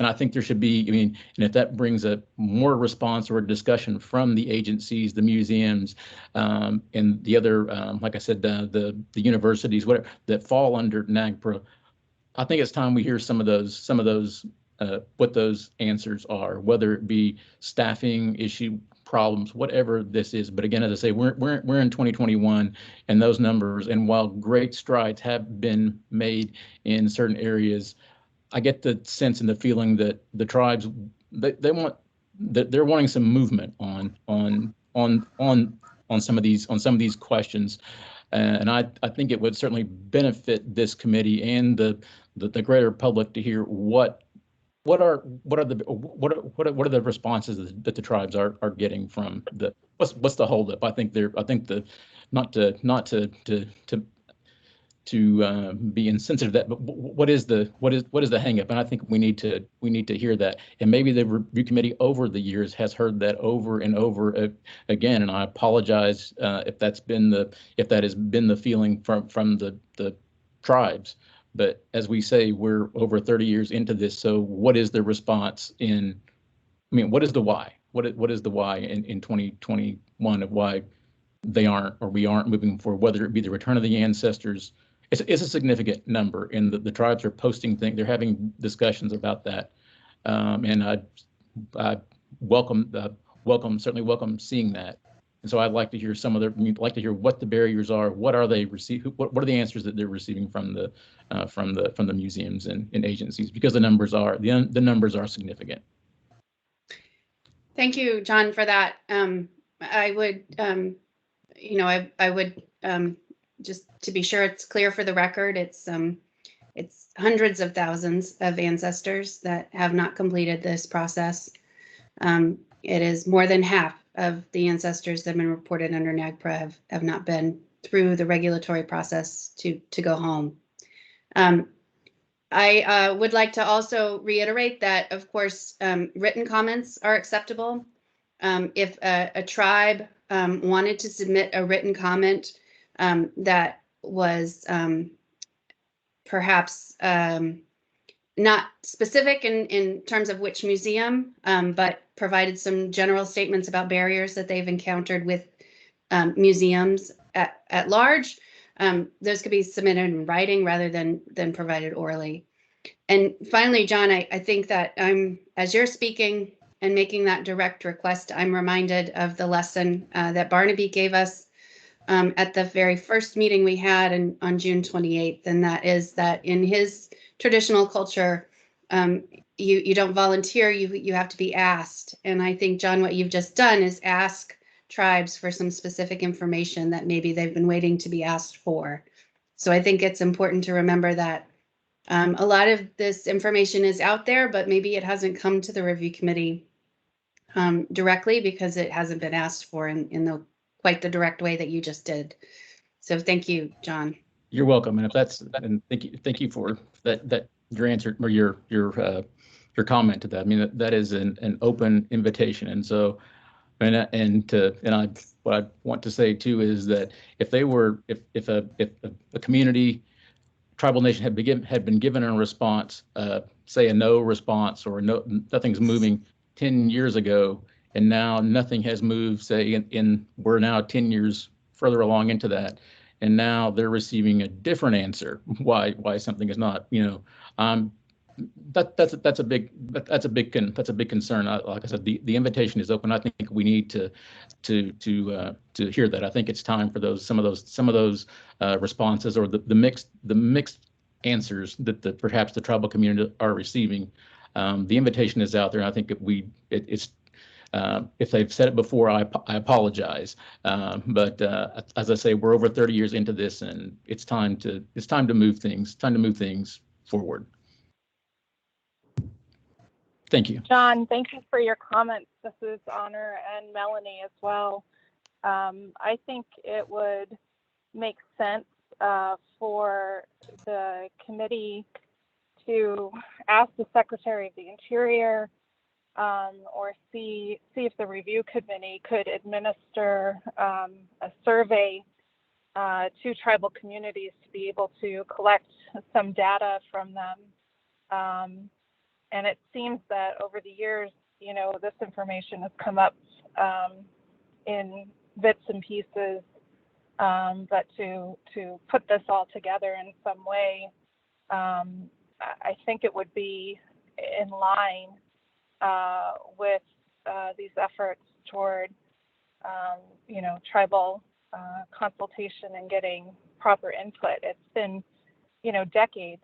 And I think there should be, I mean, and if that brings a more response or a discussion from the agencies, the museums, and the other, like I said, the universities, whatever, that fall under NAGPRA, I think it's time we hear some of those what those answers are, whether it be staffing issue, problems, whatever this is. But again, as I say, we're in 2021, and those numbers, and while great strides have been made in certain areas, I get the sense and the feeling that the tribes, they're wanting some movement on some of these questions, and I think it would certainly benefit this committee and the greater public to hear what are the responses that the tribes are getting from what's the holdup. I think not to be insensitive to that, but what is the hang up? And I think we need to hear that. And maybe the review committee over the years has heard that over and over again. And I apologize if that has been the feeling from the tribes. But as we say, we're over 30 years into this. So what is the response what is the why? What is the why in 2021 of why they aren't, or we aren't moving forward, whether it be the return of the ancestors? It's a significant number, and the tribes are posting things. They're having discussions about that, and I certainly welcome seeing that. And so I'd like to hear what the barriers are. What are they receiving? What are the answers that they're receiving from the museums and agencies? Because the numbers are significant. Thank you, John, for that. I would, I would just to be sure it's clear for the record, it's hundreds of thousands of ancestors that have not completed this process. It is more than half of the ancestors that have been reported under NAGPRA have not been through the regulatory process to go home. I would like to also reiterate that, of course, written comments are acceptable. If a tribe wanted to submit a written comment that was perhaps not specific in terms of which museum, but provided some general statements about barriers that they've encountered with museums at large, those could be submitted in writing rather than provided orally. And finally, John, I think that as you're speaking and making that direct request, I'm reminded of the lesson that Barnaby gave us at the very first meeting we had on June 28th, and that is that in his traditional culture, you don't volunteer, you have to be asked. And I think, John, what you've just done is ask tribes for some specific information that maybe they've been waiting to be asked for. So I think it's important to remember that a lot of this information is out there, but maybe it hasn't come to the review committee directly because it hasn't been asked for in the quite the direct way that you just did. So thank you, John. You're welcome. And if that's, and thank you for that your answer or your comment to that. I mean, that is an open invitation. And so, what I want to say too is that if a community, tribal nation had been given a response, say a no response or no, nothing's moving 10 years ago, and now nothing has moved, say we're now 10 years further along into that, and now they're receiving a different answer why something is not, that's a big concern. Like I said, the invitation is open. I think we need to hear that. I think it's time for some of those responses or the mixed answers that perhaps the tribal community are receiving. The invitation is out there, and I think it's if they've said it before, I apologize. But as I say, we're over 30 years into this, and it's time to move things forward. Thank you. John, thank you for your comments. This is Honor and Melanie as well. I think it would make sense for the committee to ask the Secretary of the Interior or see if the review committee could administer a survey to tribal communities to be able to collect some data from them. And it seems that over the years, this information has come up in bits and pieces, but to put this all together in some way, I think it would be in line with these efforts toward, tribal consultation and getting proper input. It's been, decades,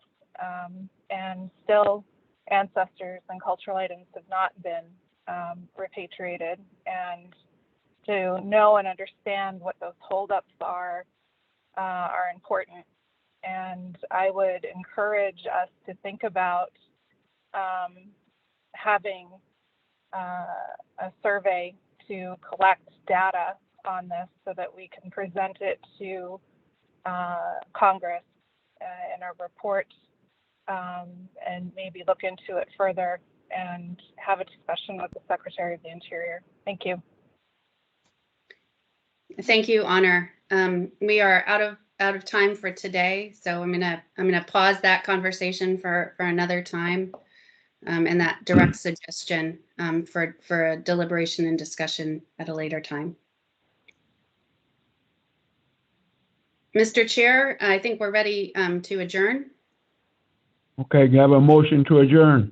and still ancestors and cultural items have not been repatriated, and to know and understand what those holdups are important. And I would encourage us to think about having a survey to collect data on this so that we can present it to Congress in our report, and maybe look into it further and have a discussion with the Secretary of the Interior. Thank you. Thank you, Honor. We are out of time for today, so I'm gonna pause that conversation for another time, and that direct suggestion for a deliberation and discussion at a later time. Mr. Chair, I think we're ready to adjourn. Okay, you have a motion to adjourn.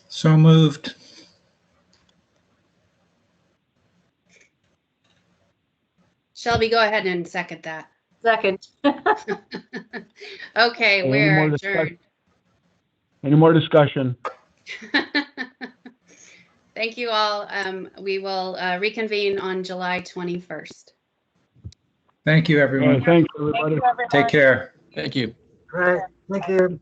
So moved. Shelby, go ahead and second that. Second. Okay, Any we're more adjourned. Any more discussion? Thank you all. We will reconvene on July 21st. Thank you, everyone. Thanks, everybody. Thank you, everyone. Take care. Thank you. Right. Thank you.